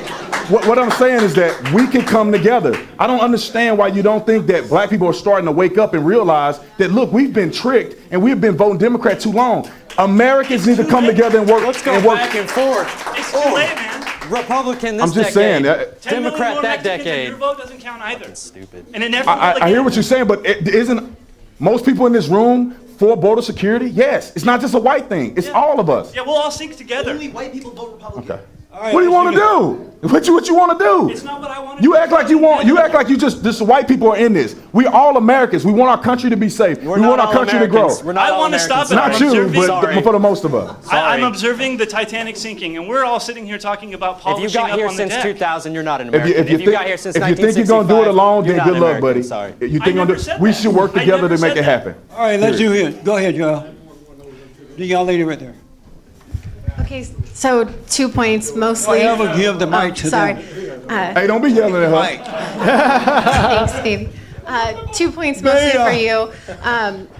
what I'm saying is that we can come together. I don't understand why you don't think that black people are starting to wake up and realize that, look, we've been tricked and we've been voting Democrat too long. Americans need to come together and work. Let's go back and forth. It's too late, man. Republican this I'm just decade. saying that- 10 million Democrat more that Mexicans, and decade. your vote doesn't count either. That's stupid. And it never. I hear what you're saying, but isn't most people in this room for border security? Yes. It's not just a white thing. It's all of us. Yeah, we'll all sync together. Only white people vote Republican. Okay. What do you want to do? What you want to do? It's not what I want to You act like you want. You act like you just white people are in this. We all Americans. We want our country to be safe. We want our country to grow. I want to stop it. Not I'm you, observing- but for the most of us. I'm observing the Titanic sinking, and we're all sitting here talking about If polishing you got up here on the since deck. 2000, you're not an If you, American. if you If you got here since think you're gonna do it alone, you're then not good an luck, American. buddy. Sorry. If you think gonna do, we should work together to make it happen. All right, let's do it. Go ahead, Joel. The young lady right there. Okay, so 2 points mostly. I will give the mic to sorry. them. Hey, don't be yelling at her. Thanks, babe. 2 points mostly for you.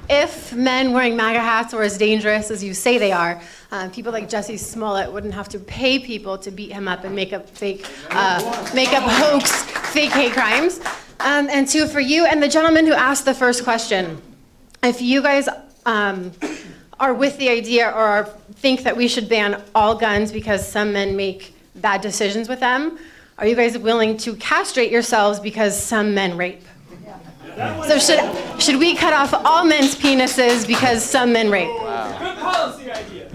If men wearing MAGA hats were as dangerous as you say they are, people like Jesse Smollett wouldn't have to pay people to beat him up and make up hoax, fake hate crimes. And 2 for you and the gentleman who asked the first question. If you guys are with the idea or think that we should ban all guns because some men make bad decisions with them, are you guys willing to castrate yourselves because some men rape? So should we cut off all men's penises because some men rape? Good policy idea.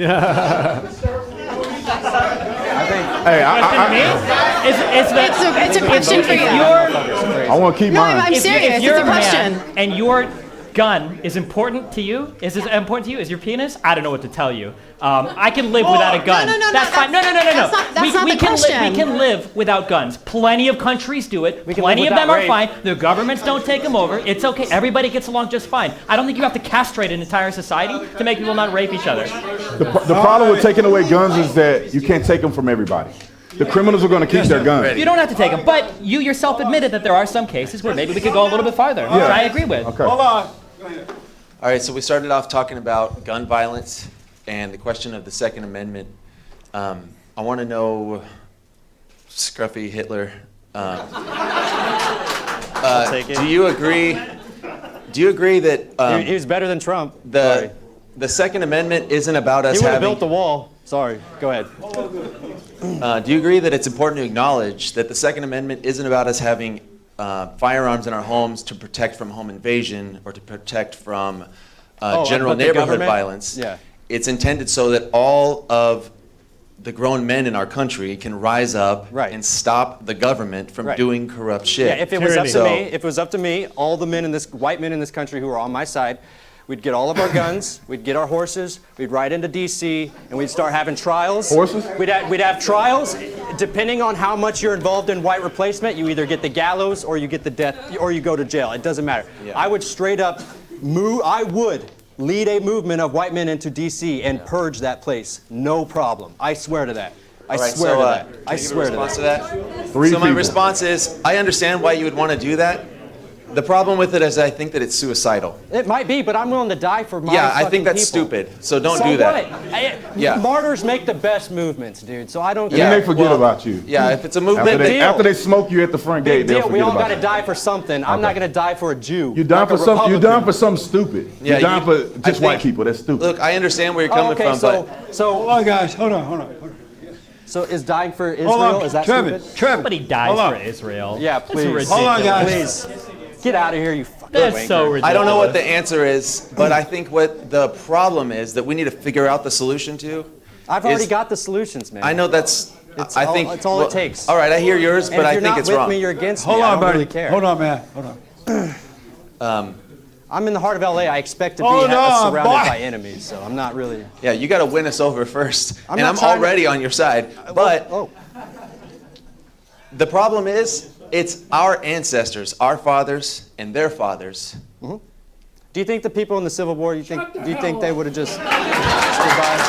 It's a question for you. I want to keep No, mine. I'm serious. If you're It's a question. man and your gun is important to you, is it important to you? Is your penis? I don't know what to tell you. I can live without a gun. No, That's fine. No. that's not the question. We can live without guns. Plenty of countries do it. Plenty of them are fine. The governments don't take them over. It's okay. Everybody gets along just fine. I don't think you have to castrate an entire society to make people not rape each other. The problem with taking away guns is that you can't take them from everybody. The criminals are going to keep their guns. You don't have to take them, but you yourself admitted that there are some cases where maybe we could go a little bit farther, which I agree with. Okay. Hold on. All right, so we started off talking about gun violence and the question of the Second Amendment. I want to know, Scruffy Hitler, take it. do you agree that He was better than Trump. the Second Amendment isn't about us He would have having... built the wall. Sorry, go ahead. do you agree that it's important to acknowledge that the Second Amendment isn't about us having firearms in our homes to protect from home invasion or to protect from Oh, general but the neighborhood government? violence. Yeah. It's intended so that all of the grown men in our country can rise up and stop the government from Right. doing corrupt shit. Yeah, if it was up to me, all the men in this, white men in this country who are on my side, we'd get all of our guns, we'd get our horses, we'd ride into DC, and we'd start having trials. Horses? We'd have trials. Depending on how much you're involved in white replacement, you either get the gallows or you get the death, or you go to jail. It doesn't matter. Yeah. I would straight up I would lead a movement of white men into DC and purge that place. No problem. I swear to that. I swear to that. I swear to that. So my response is, I understand why you would want to do that. The problem with it is I think that it's suicidal. It might be, but I'm willing to die for my Yeah, I think fucking that's people. stupid. So don't So do that. what? Yeah. Martyrs make the best movements, dude. So I don't And care. then they forget about you. Yeah, if it's a movement, after they smoke you at the front Big gate, they'll deal. We forget all about got to you. die for something. I'm not going to die for a Jew. You're down like for a some. You're Republican. down for something stupid. Yeah, you're down you- for just white people. That's stupid. Look, I understand where you're coming from, but hold on, guys. Hold on. So is dying for Israel? Hold on, Is that Trevor, stupid? Trevor. Nobody dies Hold on. for Israel. Yeah, That's please. ridiculous. Hold on, guys. Please. Get out of here, you fucking That's wanker. so ridiculous. I don't know what the answer is, but I think what the problem is that we need to figure out the solution to. I've already got the solutions, man. I know that's. It's I all- think it's all it takes. All right, I hear yours, And but if I you're think not it's with wrong. me, you're against Hold me. I on, don't buddy. really care. Hold on, man. Hold on. I'm in the heart of LA. I expect to be Hold on, surrounded boy. by enemies, so I'm not really. Yeah, you got to win us over first, I'm and not I'm trying to- already on your side. But the problem is, it's our ancestors, our fathers, and their fathers. Do you think the people in the Civil War? Do you think they would have just survived?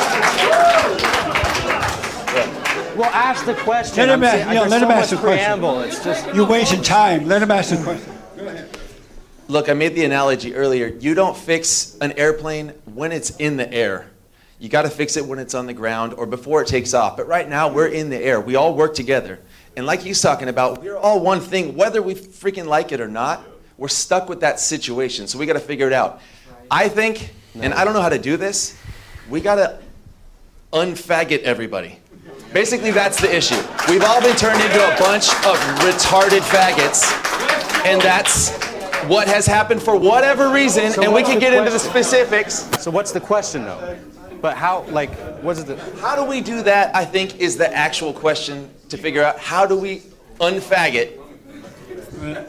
Well, ask the question. Let him I'm saying, ask, there's let so him ask much the question. preamble. It's just You're wasting time. Let him ask the question. Look, I made the analogy earlier. You don't fix an airplane when it's in the air. You got to fix it when it's on the ground or before it takes off. But right now, we're in the air. We all work together. And like he's talking about, we're all one thing, whether we freaking like it or not. We're stuck with that situation, so we got to figure it out. I think, and I don't know how to do this, we got to unfaggot everybody. Basically, that's the issue. We've all been turned into a bunch of retarded faggots, and that's what has happened for whatever reason, So and we what's can the get into the question? specifics. So what's the question, though? But how, like, what is the... How do we do that, I think, is the actual question to figure out. How do we unfaggot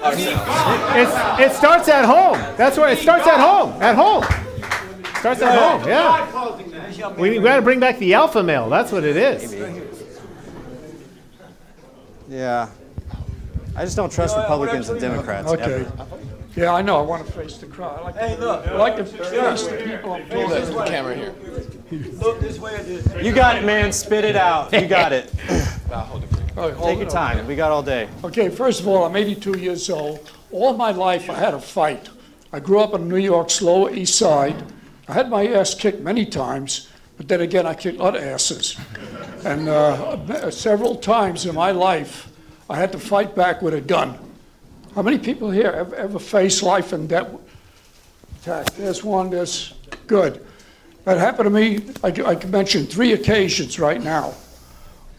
ourselves? It starts at home. That's where it starts at home. At home. Starts at home. Yeah. We got to bring back the alpha male. That's what it is. Yeah. I just don't trust Republicans and Democrats. Okay. Ever. Yeah, I know. I want to face the crowd. I like to face the people. I'm talking to. Camera here. Look this way. You got it, man. Spit it out. You got it. All right, hold Take it your up. time. We got all day. Okay, first of all, I'm 82 years old. All my life I had a fight. I grew up in New York's Lower East Side. I had my ass kicked many times, but then again, I kicked other asses. And several times in my life, I had to fight back with a gun. How many people here ever faced life and death attack? There's one, there's good. That happened to me, I can mention 3 occasions right now.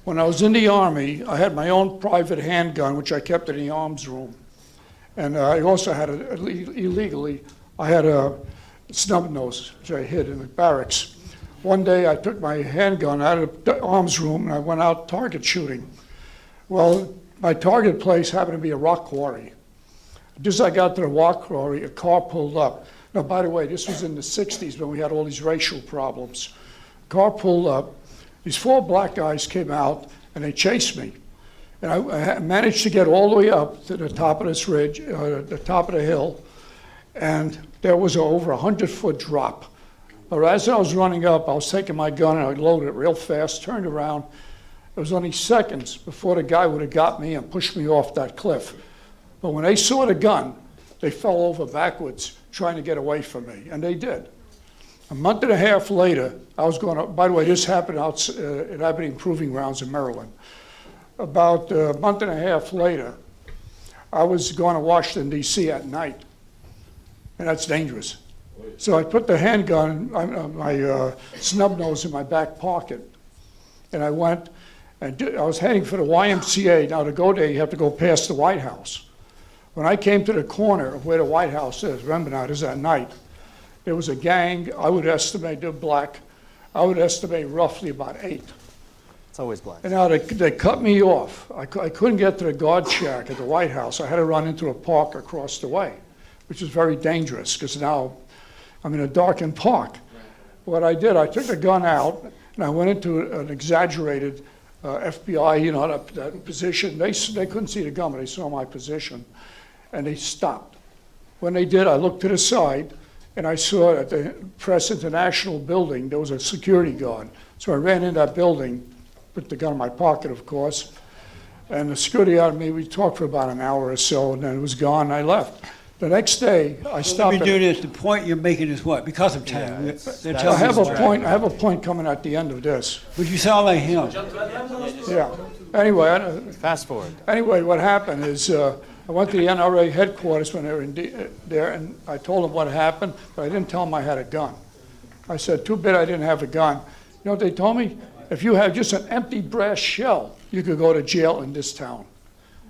When I was in the Army, I had my own private handgun, which I kept in the arms room. And I also had, illegally, I had a snub nose, which I hid in the barracks. One day I took my handgun out of the arms room and I went out target shooting. Well, my target place happened to be a rock quarry. Just as I got to the rock quarry, a car pulled up. Now, by the way, this was in the 60s when we had all these racial problems. A car pulled up. These 4 black guys came out and they chased me. And I managed to get all the way up to the top of this ridge, the top of the hill, and there was over 100-foot drop. But as I was running up, I was taking my gun and I loaded it real fast, turned around. It was only seconds before the guy would have got me and pushed me off that cliff. But when they saw the gun, they fell over backwards trying to get away from me, and they did. A month and a half later, I was going to, by the way, this happened out at Abbott Proving Grounds in Maryland. About a month and a half later, I was going to Washington, D.C. at night, and that's dangerous. So I put the handgun, my snub nose in my back pocket, and I went, and I was heading for the YMCA. Now to go there, you have to go past the White House. When I came to the corner of where the White House is, remember now, this is at night, there was a gang, I would estimate, they're black, I would estimate roughly about 8. It's always black. And now they cut me off. I couldn't get to the guard shack at the White House. I had to run into a park across the way, which is very dangerous because now I'm in a darkened park. What I did, I took the gun out and I went into an exaggerated FBI, you know, that position. They couldn't see the gun, but they saw my position, and they stopped. When they did, I looked to the side, and I saw at the Press International building, there was a security guard. So I ran in that building, put the gun in my pocket, of course, and the security guard and me, we talked for about an hour or so, and then it was gone, and I left. The next day, I stopped. Let me do this. The point you're making is what? Because of time. I have a point coming at the end of this. But you sound like him. Yeah. Anyway, fast forward. Anyway, what happened is I went to the NRA headquarters when they were there, and I told them what happened, but I didn't tell them I had a gun. I said, too bad I didn't have a gun. You know what they told me? If you have just an empty brass shell, you could go to jail in this town.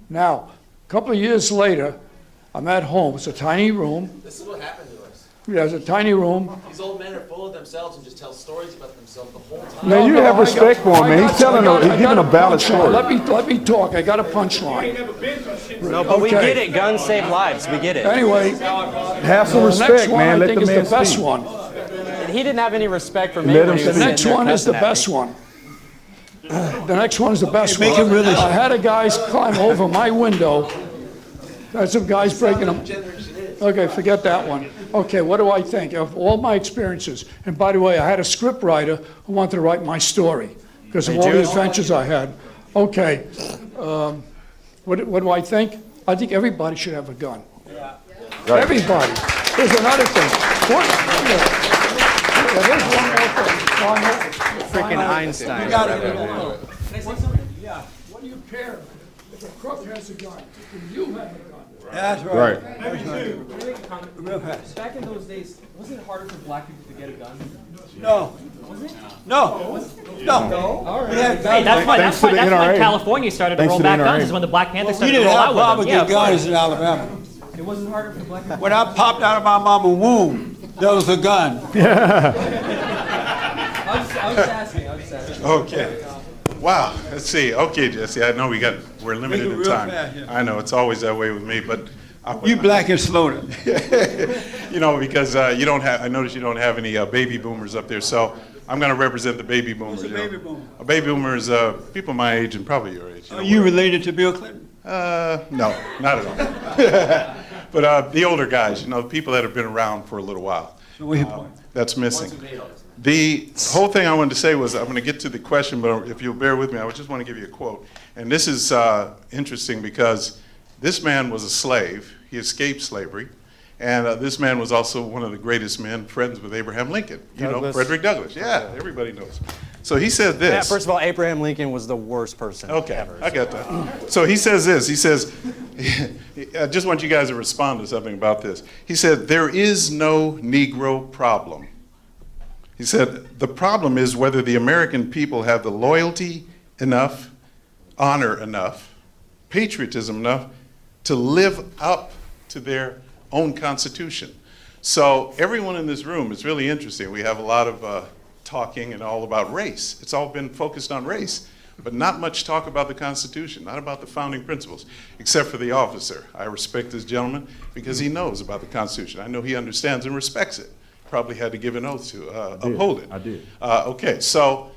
Now, a couple of years later, I'm at home. It's a tiny room. This is what happened to us. Yeah, it's a tiny room. These old men are full of themselves and just tell stories about themselves the whole time. Man, you have respect for him, man. He's giving a valid story. Let me talk. I got a punchline. No, but we get it. Guns save lives. We get it. Anyway, have some respect, man. Let the man the best speak. one. He didn't have any respect for me. The next one is the best one. The next one is the best one. I had a guy climb over my window. Had some guys breaking them. Okay, forget that one. Okay, what do I think of all my experiences? And by the way, I had a script writer who wanted to write my story because of all the adventures I had. Okay, what do I think? I think everybody should have a gun. Right. Everybody. There's another thing. There's one more thing. Freaking Einstein. Yeah. What do you care if a crook has a gun? Do you have a gun? That's right. Real fast. Back in those days, wasn't it harder for black people to get a gun? No. Was it? No. No. All right. Hey, that's when California started to roll back guns. Is when the Black Panthers started to roll out with them. We didn't have a problem with guns in Alabama. It wasn't harder for black people. When I popped out of my mama's womb, there was a gun. I was just asking. Okay. Wow. Let's see. Okay, Jesse. I know we're limited in time. Fast, yeah. I know it's always that way with me, but you black and slow. You know, because you don't have. I noticed you don't have any baby boomers up there, so I'm going to represent the baby boomers. What's a baby boomer? A baby boomer is people my age and probably your age. Are you related to Bill Clinton? No, not at all. But the older guys, you know, the people that have been around for a little while. So what's your point? That's missing. The whole thing I wanted to say was, I'm going to get to the question, but if you'll bear with me, I just want to give you a quote. And this is interesting because this man was a slave. He escaped slavery. And this man was also one of the greatest men, friends with Abraham Lincoln. You know, Frederick Douglass. Yeah, everybody knows. So he said this. Yeah, first of all, Abraham Lincoln was the worst person ever. I got that. So he says this. He says, I just want you guys to respond to something about this. He said, there is no Negro problem. He said, the problem is whether the American people have the loyalty enough, honor enough, patriotism enough to live up to their own Constitution. So everyone in this room, it's really interesting. We have a lot of talking and all about race. It's all been focused on race, but not much talk about the Constitution, not about the founding principles, except for the officer. I respect this gentleman because he knows about the Constitution. I know he understands and respects it. Probably had to give an oath to uphold it. I did. Okay, so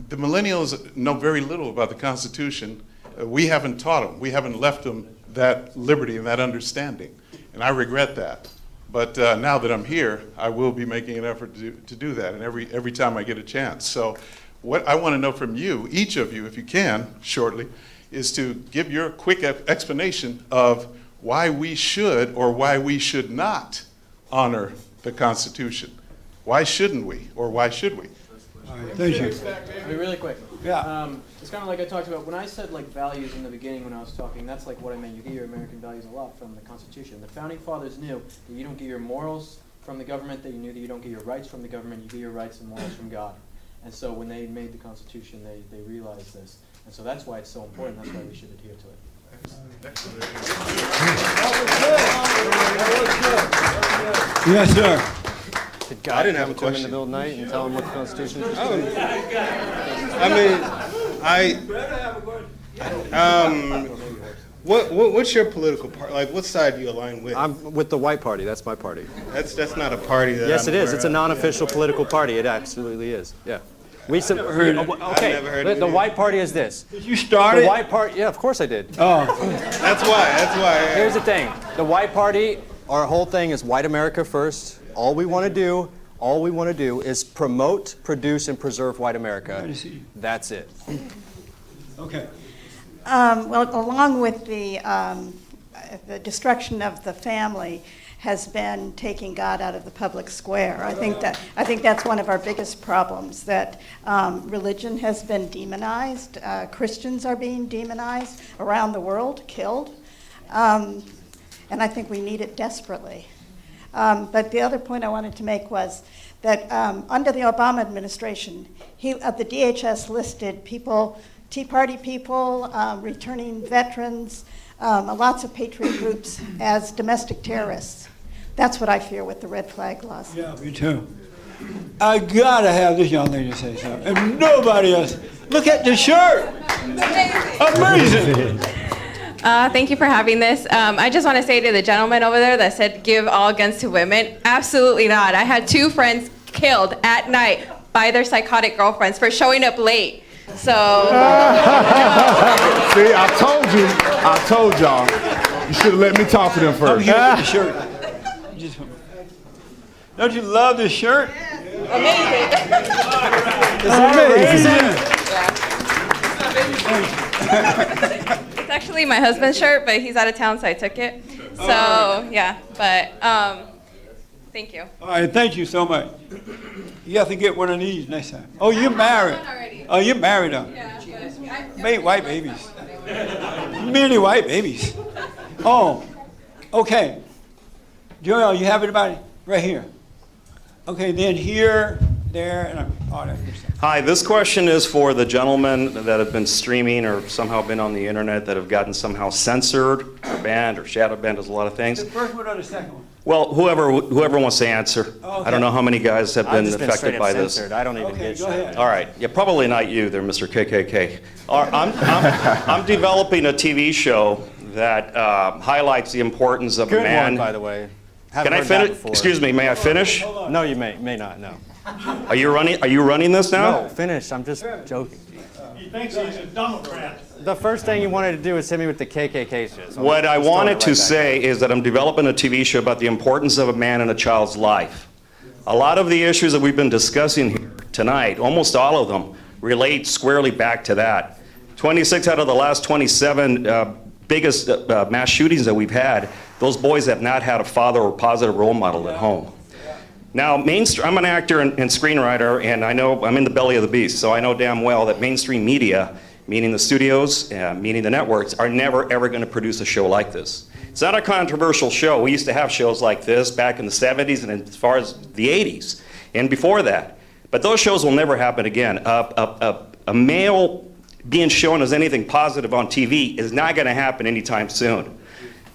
the millennials know very little about the Constitution. We haven't taught them. We haven't left them that liberty and that understanding. And I regret that. But now that I'm here, I will be making an effort to do that, and every time I get a chance. So what I want to know from you, each of you, if you can, shortly, is to give your quick explanation of why we should or why we should not honor the Constitution. Why shouldn't we, or why should we? Thank you. I mean, really quick. Yeah. It's kind of like I talked about when I said like values in the beginning when I was talking. That's like what I meant. You get your American values a lot from the Constitution. The founding fathers knew that you don't get your morals from the government. That you knew that you don't get your rights from the government. You get your rights and morals from God. And so when they made the Constitution, they realized this. And so that's why it's so important. That's why we should adhere to it. Yes, sir. Did God didn't have a come to him in question. the middle of the night and tell him what the Constitution is? What's your political party? Like, what side do you align with? I'm with the white party. That's my party. That's not a party. Yes, it is. It's a non-official political party. It absolutely is. Yeah. Okay. The white party is this. Did you start the it? white party? Yeah, of course I did. Oh. That's why. Here's the thing. The white party, our whole thing is white America first. All we want to do is promote, produce, and preserve white America. That's it. Okay. Well, along with the destruction of the family has been taking God out of the public square. I think that's one of our biggest problems, that religion has been demonized. Christians are being demonized around the world, killed. And I think we need it desperately. But the other point I wanted to make was that under the Obama administration, the DHS listed people, Tea Party people, returning veterans, lots of patriot groups as domestic terrorists. That's what I fear with the red flag laws. Yeah, me too. I gotta have this young lady say something. And nobody else. Look at the shirt. Amazing. Thank you for having this. I just want to say to the gentleman over there that said give all guns to women, absolutely not. I had 2 friends killed at night by their psychotic girlfriends for showing up late. So. See, I told y'all. You should have let me talk to them first. The shirt. Don't you love this shirt? Amazing. It's amazing. It's actually my husband's shirt, but he's out of town, so I took it. So, yeah, but thank you. All right, thank you so much. You have to get one of these next time. Oh, you're married. Oh, you're married, huh? Yeah, Many white babies. Many white babies. Oh, okay. Joel, you have anybody? Right here. Okay, then here, there, and all that good stuff. Hi, this question is for the gentlemen that have been streaming or somehow been on the internet that have gotten somehow censored or banned or shadow banned. There's a lot of things. The first one or the second one? Well, whoever wants to answer. Okay. I don't know how many guys have been affected straight by up this. censored. I don't even get go ahead. All right. Yeah, probably not you there, Mr. KKK. I'm developing a TV show that highlights the importance of Good a man. one, by the way. Can I finish? Excuse me, may I finish? No, you may not, no. Are you running this now? No, finish. I'm just joking. He thinks he's a Democrat. The first thing you wanted to do is hit me with the KKK shit. So What I I'm just throwing wanted it to right back. say is that I'm developing a TV show about the importance of a man in a child's life. A lot of the issues that we've been discussing here tonight, almost all of them, relate squarely back to that. 26 out of the last 27 biggest mass shootings that we've had, those boys have not had a father or positive role model at home. Now, I'm an actor and screenwriter, and I know I'm in the belly of the beast, so I know damn well that mainstream media, meaning the studios, meaning the networks, are never ever going to produce a show like this. It's not a controversial show. We used to have shows like this back in the 70s and as far as the 80s and before that. But those shows will never happen again. A male being shown as anything positive on TV is not going to happen anytime soon.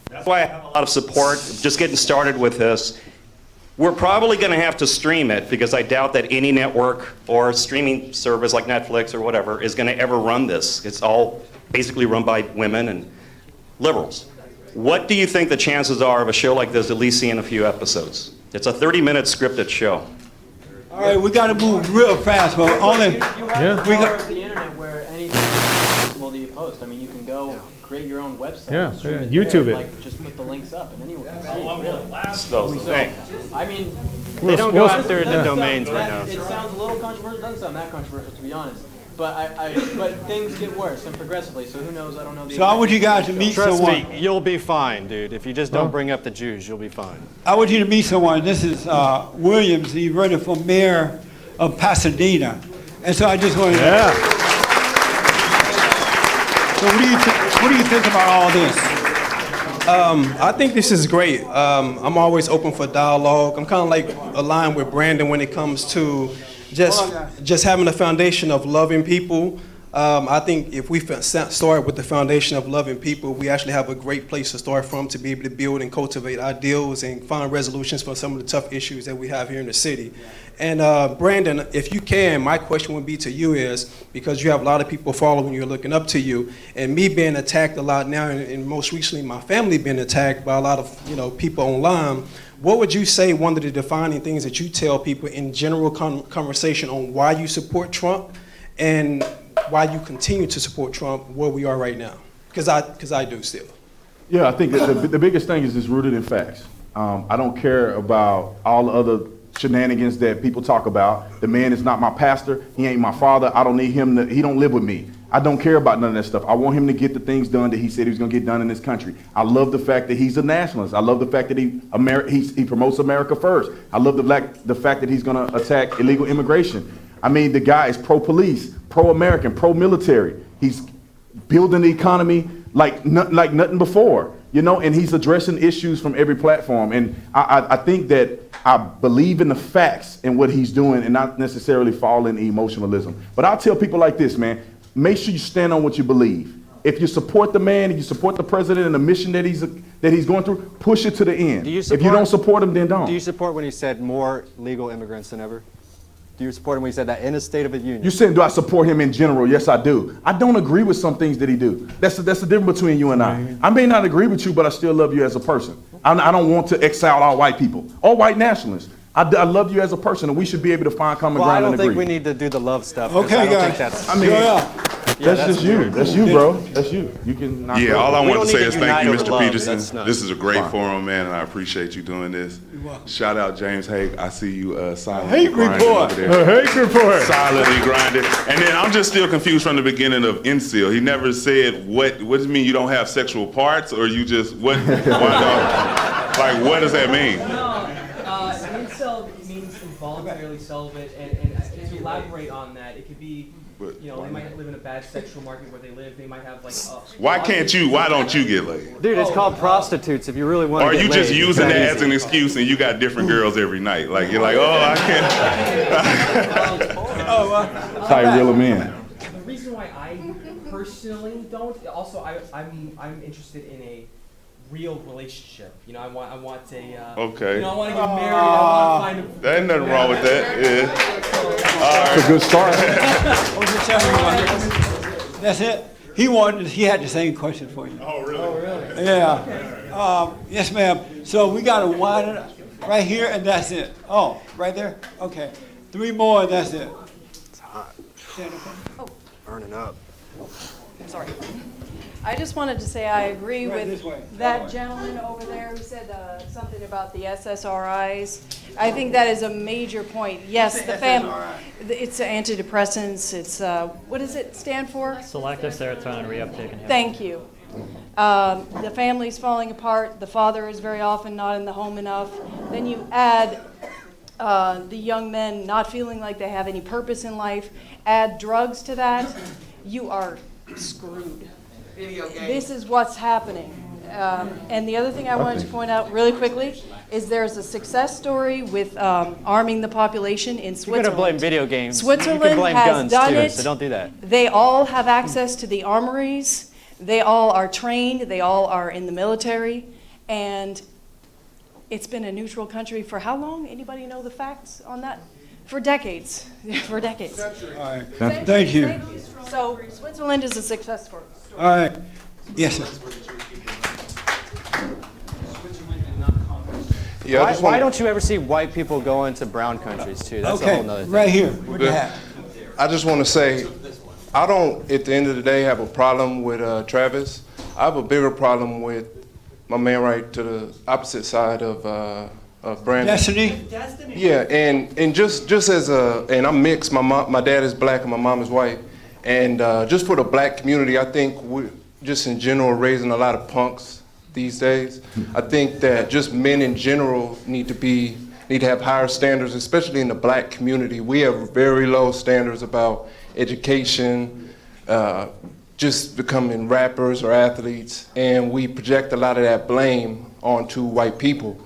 That's why I have a lot of support, just getting started with this. We're probably going to have to stream it because I doubt that any network or streaming service like Netflix or whatever is going to ever run this. It's all basically run by women and liberals. What do you think the chances are of a show like this at least seeing a few episodes? It's a 30-minute scripted show. All right, we got to move real fast, but only. You have the power of the internet where anything is possible that you post. I mean, you can go create your own website. Yeah, stream yeah, it YouTube there, it. Like, just put the links up, and anyone can see it. Really. Those things. I mean, They don't go after the domains right now. It sounds a little controversial. It doesn't sound that controversial, to be honest. But but things get worse and progressively. So who knows? I don't know. So I want you guys to meet Trust someone. me, you'll be fine, dude. If you just don't bring up the Jews, you'll be fine. I want you to meet someone. This is Williams. He's running for mayor of Pasadena. And so I just wanted to. Yeah. So what do you think about all this? I think this is great. I'm always open for dialogue. I'm kind of like aligned with Brandon when it comes to just having a foundation of loving people, I think if we start with the foundation of loving people, we actually have a great place to start from to be able to build and cultivate ideals and find resolutions for some of the tough issues that we have here in the city. And Brandon, if you can, my question would be to you is, because you have a lot of people following you, looking up to you, and me being attacked a lot now, and most recently my family being attacked by a lot of people online, what would you say one of the defining things that you tell people in general conversation on why you support Trump and why you continue to support Trump where we are right now? Because I do still. Yeah, I think that the biggest thing is it's rooted in facts. I don't care about all the other shenanigans that people talk about. The man is not my pastor. He ain't my father. I don't need him. He don't live with me. I don't care about none of that stuff. I want him to get the things done that he said he was going to get done in this country. I love the fact that he's a nationalist. I love the fact that he promotes America first. I love the fact that he's going to attack illegal immigration. I mean, the guy is pro-police, pro-American, pro-military. He's building the economy like nothing before, and he's addressing issues from every platform. And I think that I believe in the facts and what he's doing and not necessarily fall in emotionalism. But I'll tell people like this, man, make sure you stand on what you believe. If you support the man, if you support the president and the mission that he's going through, push it to the end. If you don't support him, then don't. Do you support when he said more legal immigrants than ever? Do you support him when he said that in a State of the Union? You saying, do I support him in general? Yes, I do. I don't agree with some things that he do. That's the difference between you and I. I may not agree with you, but I still love you as a person. I don't want to exile all white people, all white nationalists. I love you as a person, and we should be able to find common ground and agree. I don't think we need to do the love stuff. Okay, I don't guys. think that's. I mean, that's just you. That's you, bro. That's you. You can. Yeah, all I want to say is thank you, Mr. Peterson. This is a great forum, man, and I appreciate you doing this. Shout out James Haig. I see you silently grinding over there. Hate report. Silently grinding. And then I'm just still confused from the beginning of incel. He never said what does it mean you don't have sexual parts, or you just what? Like, what does that mean? Incel means involuntarily celibate, and to elaborate on that, it could be, they might live in a bad sexual market where they live. They might have like. Why don't you get laid? Dude, it's called prostitutes. If you really want. Or are you just using that as an excuse, and you got different girls every night? Like you're like, oh, I can't. That's how you reel them in. The reason why I personally don't. Also, I'm interested in a real relationship. I want a. Okay. I want to get married. I want to find a. There ain't nothing wrong with that. Yeah. That's a good start. That's it. He had the same question for you. Oh, really? Yeah. Yes, ma'am. So we got to wind it up right here, and that's it. Oh, right there? Okay. 3 more, and that's it. It's hot. Burning up. Sorry. I just wanted to say I agree with that gentleman over there who said something about the SSRIs. I think that is a major point. Yes, the family, it's antidepressants. It's, what does it stand for? Selective serotonin reuptake inhibitor. Thank you. The family's falling apart. The father is very often not in the home enough. Then you add the young men not feeling like they have any purpose in life. Add drugs to that. You are screwed. This is what's happening. And the other thing I wanted to point out really quickly is there's a success story with arming the population in Switzerland. You're going to blame video games. Switzerland you can blame has guns done too, it. so don't do that. They all have access to the armories. They all are trained. They all are in the military. And it's been a neutral country for how long? Anybody know the facts on that? For decades. For decades. All right. Thank you. So Switzerland is a success story. All right. Yes, sir. Yeah, why don't you ever see white people go into brown countries too? That's a whole nother thing. Right here. What do you have? I just want to say, I don't, at the end of the day, have a problem with Travis. I have a bigger problem with my man right to the opposite side of Brandon. Destiny? Yeah, and just as and I'm mixed. My dad is black and my mom is white. And just for the black community, I think we're just in general raising a lot of punks these days. I think that just men in general need to have higher standards, especially in the black community. We have very low standards about education, just becoming rappers or athletes, and we project a lot of that blame onto white people.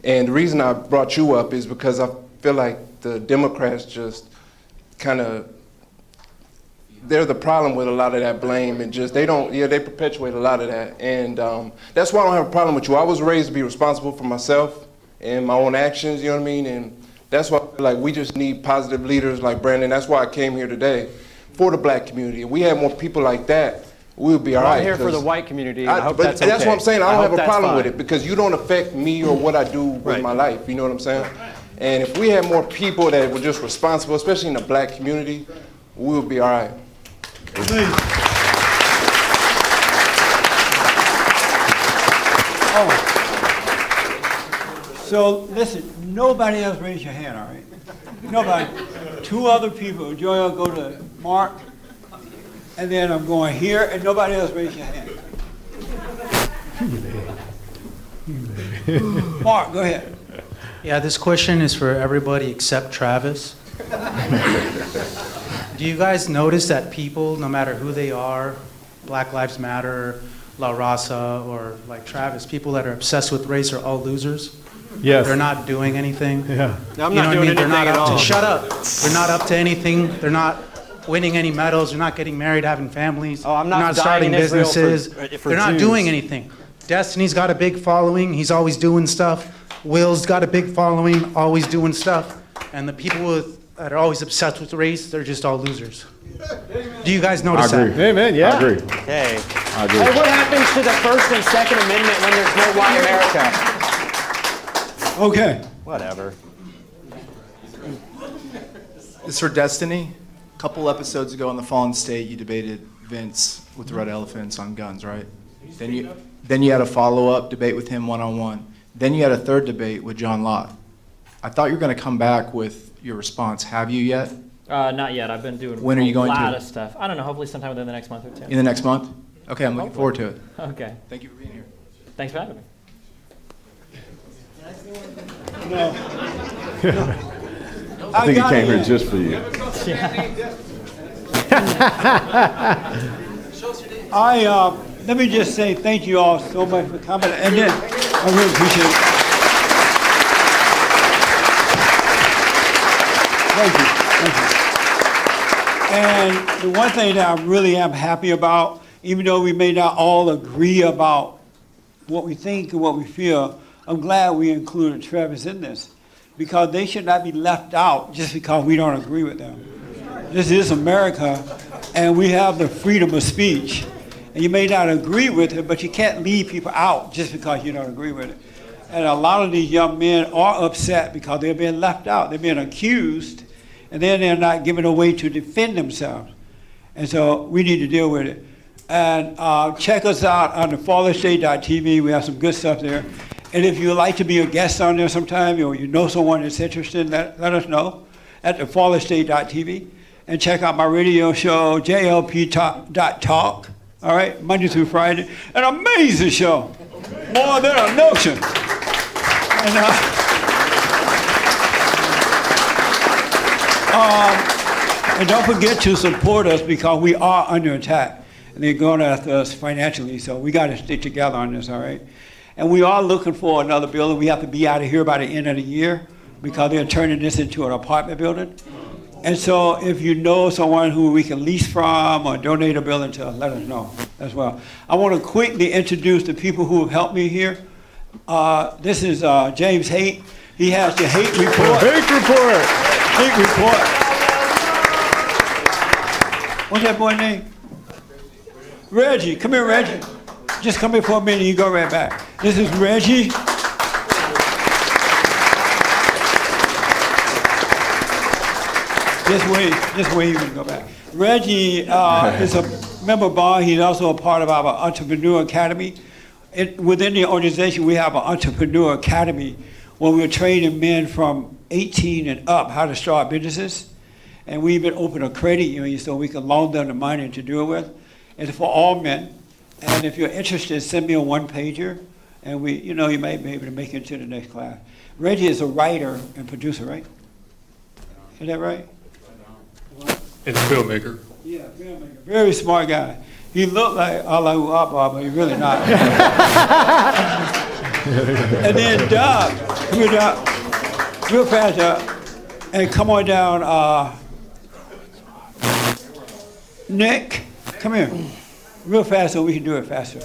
And the reason I brought you up is because I feel like the Democrats just kind of they're the problem with a lot of that blame, and just they perpetuate a lot of that, and that's why I don't have a problem with you. I was raised to be responsible for myself and my own actions, you know what I mean, and that's why I feel like we just need positive leaders like Brandon. That's why I came here today, for the black community. If we had more people like that, we would be all right. I'm here for the white community. I hope that's okay. That's what I'm saying. I don't have a problem with fine. it, because you don't affect me or what I do with my life, you know what I'm saying? And if we had more people that were just responsible, especially in the black community, we would be all right. So listen, nobody else raise your hand, all right? Nobody. Two other people. Joy will go to Mark, and then I'm going here, and nobody else raise your hand. Mark, go ahead. Yeah, this question is for everybody except Travis. Do you guys notice that people, no matter who they are, Black Lives Matter, La Raza, or like Travis, people that are obsessed with race are all losers? Yes. They're not doing anything. Yeah. I'm not doing anything at all. Shut up. They're not up to anything. They're not winning any medals. They're not getting married, having families. Oh, I'm not They're not dying starting in Israel businesses. for They're not Jews. doing anything. Destiny's got a big following. He's always doing stuff. Will's got a big following, always doing stuff. And the people that are always obsessed with race, they're just all losers. Do you guys notice that? Amen, yeah. I agree. Okay. I agree. Hey, what happens to the First and Second Amendment when there's no white America? Okay. Whatever. This is for Destiny. A couple episodes ago on The Fallen State, you debated Vince with the Red Elephants on guns, right? Then you had a follow-up debate with him one-on-one. Then you had a third debate with John Lott. I thought you were going to come back with your response. Have you yet? Not yet. I've been doing When are you going a lot to? of stuff. I don't know. Hopefully sometime within the next month or two. In the next month? Okay, I'm looking forward to it. Okay. Thank you for being here. Thanks for having me. I think he came here just for you. Let me just say thank you all so much for coming, and then I really appreciate it. Thank you. And the one thing that I really am happy about, even though we may not all agree about what we think and what we feel, I'm glad we included Travis in this, because they should not be left out just because we don't agree with them. This is America, and we have the freedom of speech. And you may not agree with it, but you can't leave people out just because you don't agree with it. And a lot of these young men are upset because they're being left out. They're being accused, and then they're not given a way to defend themselves. And so we need to deal with it. And check us out on TheFallenState.tv. We have some good stuff there. And if you'd like to be a guest on there sometime, or you know someone that's interested, let us know at TheFallenState.tv. And check out my radio show, JLP.talk. All right, Monday through Friday. An amazing show. More than a notion. And don't forget to support us, because we are under attack. And they're going after us financially, so we got to stick together on this, all right? And we are looking for another building. We have to be out of here by the end of the year, because they're turning this into an apartment building. And so if you know someone who we can lease from or donate a building to, let us know as well. I want to quickly introduce the people who have helped me here. This is James Haight. He has the Haight Report. Haight Report. Haight Report. What's that boy's name? Reggie. Come here, Reggie. Just come here for a minute, you go right back. This is Reggie. This way you can go back. Reggie is a member of BAR. He's also a part of our Entrepreneur Academy. Within the organization, we have an Entrepreneur Academy where we're training men from 18 and up how to start businesses. And we even open a credit union so we can loan them the money to do it with. It's for all men. And if you're interested, send me a one-pager, and you may be able to make it to the next class. Reggie is a writer and producer, right? Is that right? And a filmmaker. Yeah, filmmaker. Very smart guy. He looked like Allahu Akbar, but he's really not. And then Doug, come here, Doug. Real fast, Doug. And come on down. Nick, come here. Real fast so we can do it faster.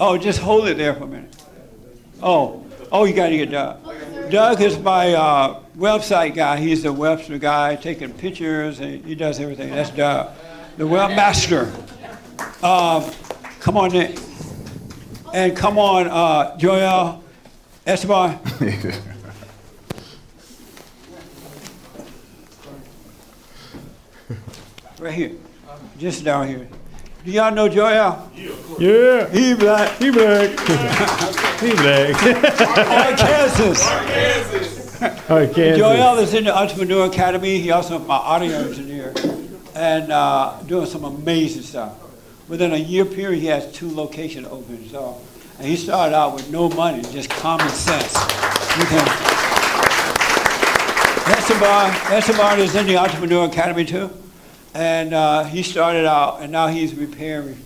Oh, just hold it there for a minute. Oh, you got to get Doug. Doug is my website guy. He's the webster guy, taking pictures, and he does everything. That's Doug, the webmaster. Come on, Nick. And come on, Joel Esteban. Right here, just down here. Do y'all know Joel? Yeah. He black. He black. He black. Kansas. Kansas. Joel is in the Entrepreneur Academy. He also is my audio engineer and doing some amazing stuff. Within a year period, he has 2 locations open. So, and he started out with no money, just common sense. Esteban is in the Entrepreneur Academy too. And he started out, and now he's repairing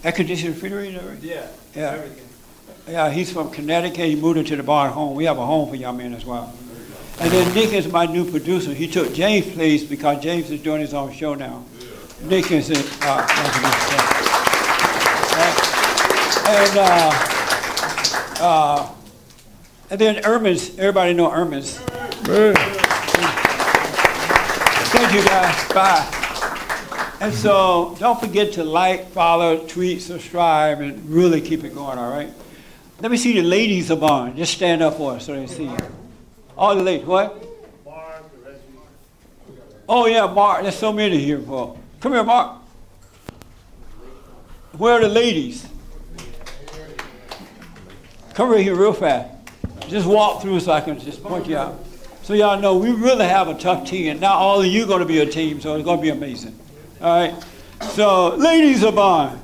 air-conditioned refrigerator. Yeah. Everything. Yeah, he's from Connecticut. He moved into the barn home. We have a home for young men as well. And then Nick is my new producer. He took James' place because James is doing his own show now. Nick is in, and then Ermins. Everybody know Ermins. Thank you guys. Bye. And so don't forget to like, follow, tweet, subscribe, and really keep it going, all right? Let me see the ladies of on. Just stand up for us so they see you. All the ladies, what? Oh yeah, Mark, there's so many here, Paul. Come here, Mark. Where are the ladies? Come right here real fast. Just walk through so I can just point you out. So y'all know we really have a tough team, and now all of you are going to be a team, so it's going to be amazing. All right? So, ladies of on,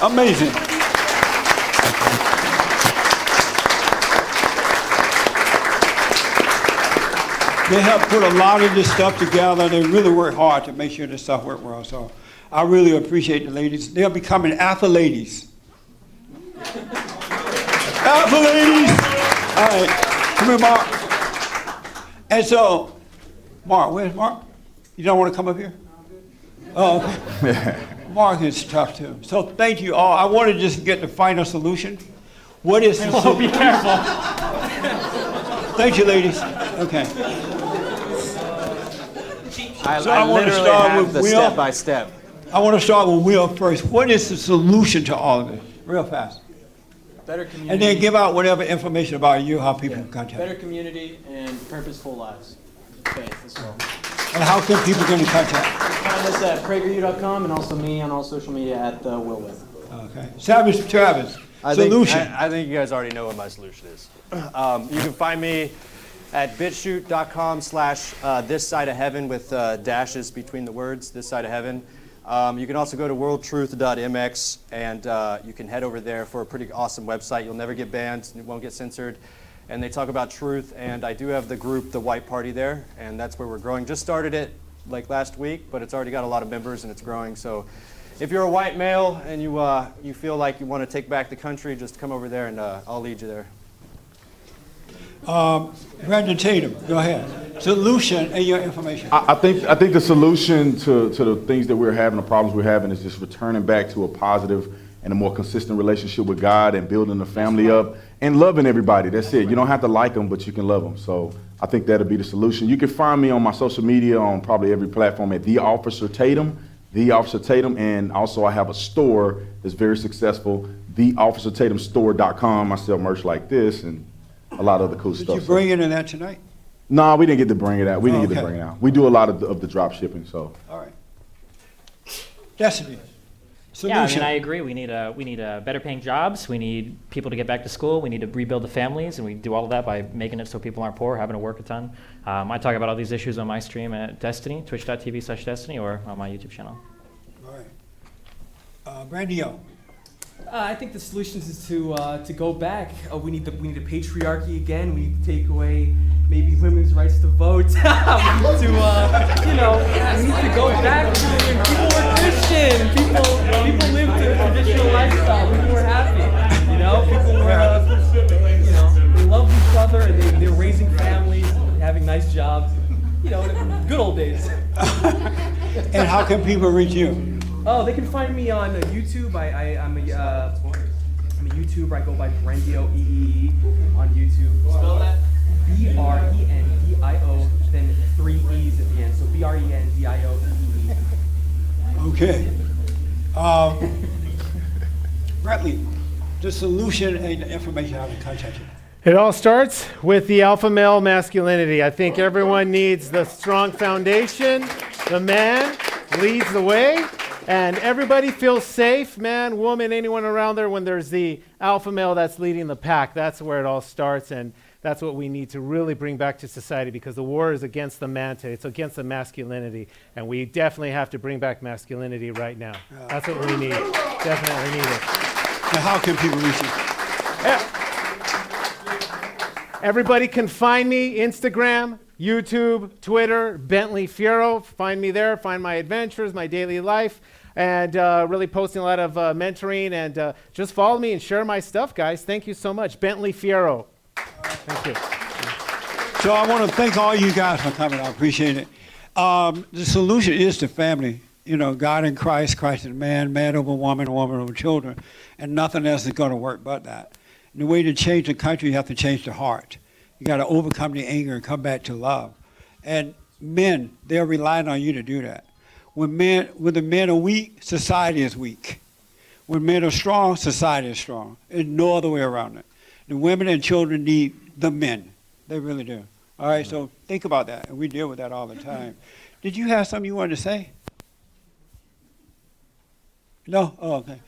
amazing. They have put a lot of this stuff together. They really work hard to make sure this stuff works well. So, I really appreciate the ladies. They're becoming alpha ladies. Alpha ladies! All right, come here, Mark. And so, Mark, where's Mark? You don't want to come up here? Oh, okay. Mark is tough too. So thank you all. I want to just get the final solution. What is the Oh, be careful. Thank you, ladies. Okay. I literally have the step by step. I want to start with Will first. What is the solution to all of this? Real fast. Better community. And then give out whatever information about you, how people can contact you. Better community and purposeful lives. Faith as well. And how can people get in contact? Find us at PragerU.com and also me on all social media at Will With. Okay. Savage Travis, solution. I think you guys already know what my solution is. You can find me at bitshoot.com/thissideofheaven with dashes between the words, this side of heaven. You can also go to worldtruth.mx and you can head over there for a pretty awesome website. You'll never get banned, it won't get censored. And they talk about truth, and I do have the group, The White Party, there, and that's where we're growing. Just started it like last week, but it's already got a lot of members and it's growing. So if you're a white male and you feel like you want to take back the country, just come over there and I'll lead you there. Brandon Tatum, go ahead. Solution and your information. I think the solution to the things that we're having, the problems we're having, is just returning back to a positive and a more consistent relationship with God and building the family up and loving everybody. That's it. You don't have to like them, but you can love them. So I think that'll be the solution. You can find me on my social media on probably every platform at The Officer Tatum, and also I have a store that's very successful, theofficertatumstore.com. I sell merch like this and a lot of other cool stuff. Did you bring it in that tonight? No, we didn't get to bring it out. We didn't get to bring it out. We do a lot of the drop shipping, so. All right. Destiny. Yeah, I Solution. mean, I agree. We need better paying jobs. We need people to get back to school. We need to rebuild the families, and we do all of that by making it so people aren't poor, having to work a ton. I talk about all these issues on my stream at Destiny, twitch.tv/Destiny, or on my YouTube channel. All right. Brandio. I think the solution is to go back. We need the patriarchy again. We need to take away maybe women's rights to vote. We need to we need to go back to when people were Christian. People lived a traditional lifestyle. People were happy. People were they loved each other and they were raising families, having nice jobs. Good old days. And And how can people reach you? Oh, they can find me on YouTube. I'm a YouTuber. I go by Brendio EEE on YouTube. Spell that. BRENDIO, then 3 E's at the end. So BRENDIOEE. Okay. Bradley, the solution and the information how to contact you. It all starts with the alpha male masculinity. I think everyone needs the strong foundation. The man leads the way, and everybody feels safe, man, woman, anyone around there, when there's the alpha male that's leading the pack. That's where it all starts, and that's what we need to really bring back to society, because the war is against the man today. It's against the masculinity, and we definitely have to bring back masculinity right now. That's what we need. Definitely need it. Now, how can people reach you? Everybody can find me, Instagram, YouTube, Twitter, Bentley Fiero. Find me there, find my adventures, my daily life, and really posting a lot of mentoring, and just follow me and share my stuff, guys. Thank you so much. Bentley Fiero. Thank you. So I want to thank all you guys for coming. I appreciate it. The solution is the family. You know, God in Christ, Christ in man, man over woman, woman over children, and nothing else is going to work but that. And the way to change the country, you have to change the heart. You got to overcome the anger and come back to love. And men, they're relying on you to do that. When the men are weak, society is weak. When men are strong, society is strong. There's no other way around it. The women and children need the men. They really do. All right, so think about that. And we deal with that all the time. Did you have something you wanted to say? No? Oh, okay.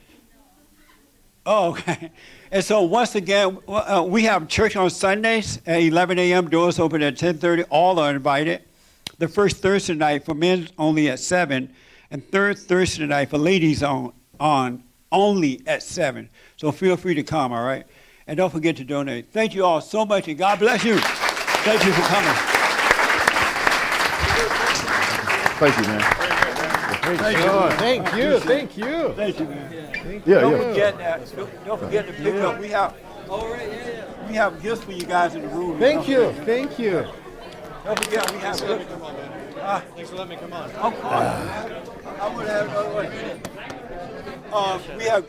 Oh, okay. And so once again, we have church on Sundays at 11 a.m. Doors open at 10:30. All are invited. The first Thursday night for men only at 7, and third Thursday night for ladies on only at 7. So feel free to come, all right? And don't forget to donate. Thank you all so much, and God bless you. Thank you for coming. Thank you, man. Thank you. Thank you. Thank you, man. Yeah, don't yeah. forget that. Don't forget to pick up. We have gifts for you guys in the room. Thank you. Thank you. Don't forget, we have gifts. Thanks for letting me come on. I'm fine. I would have another one. We have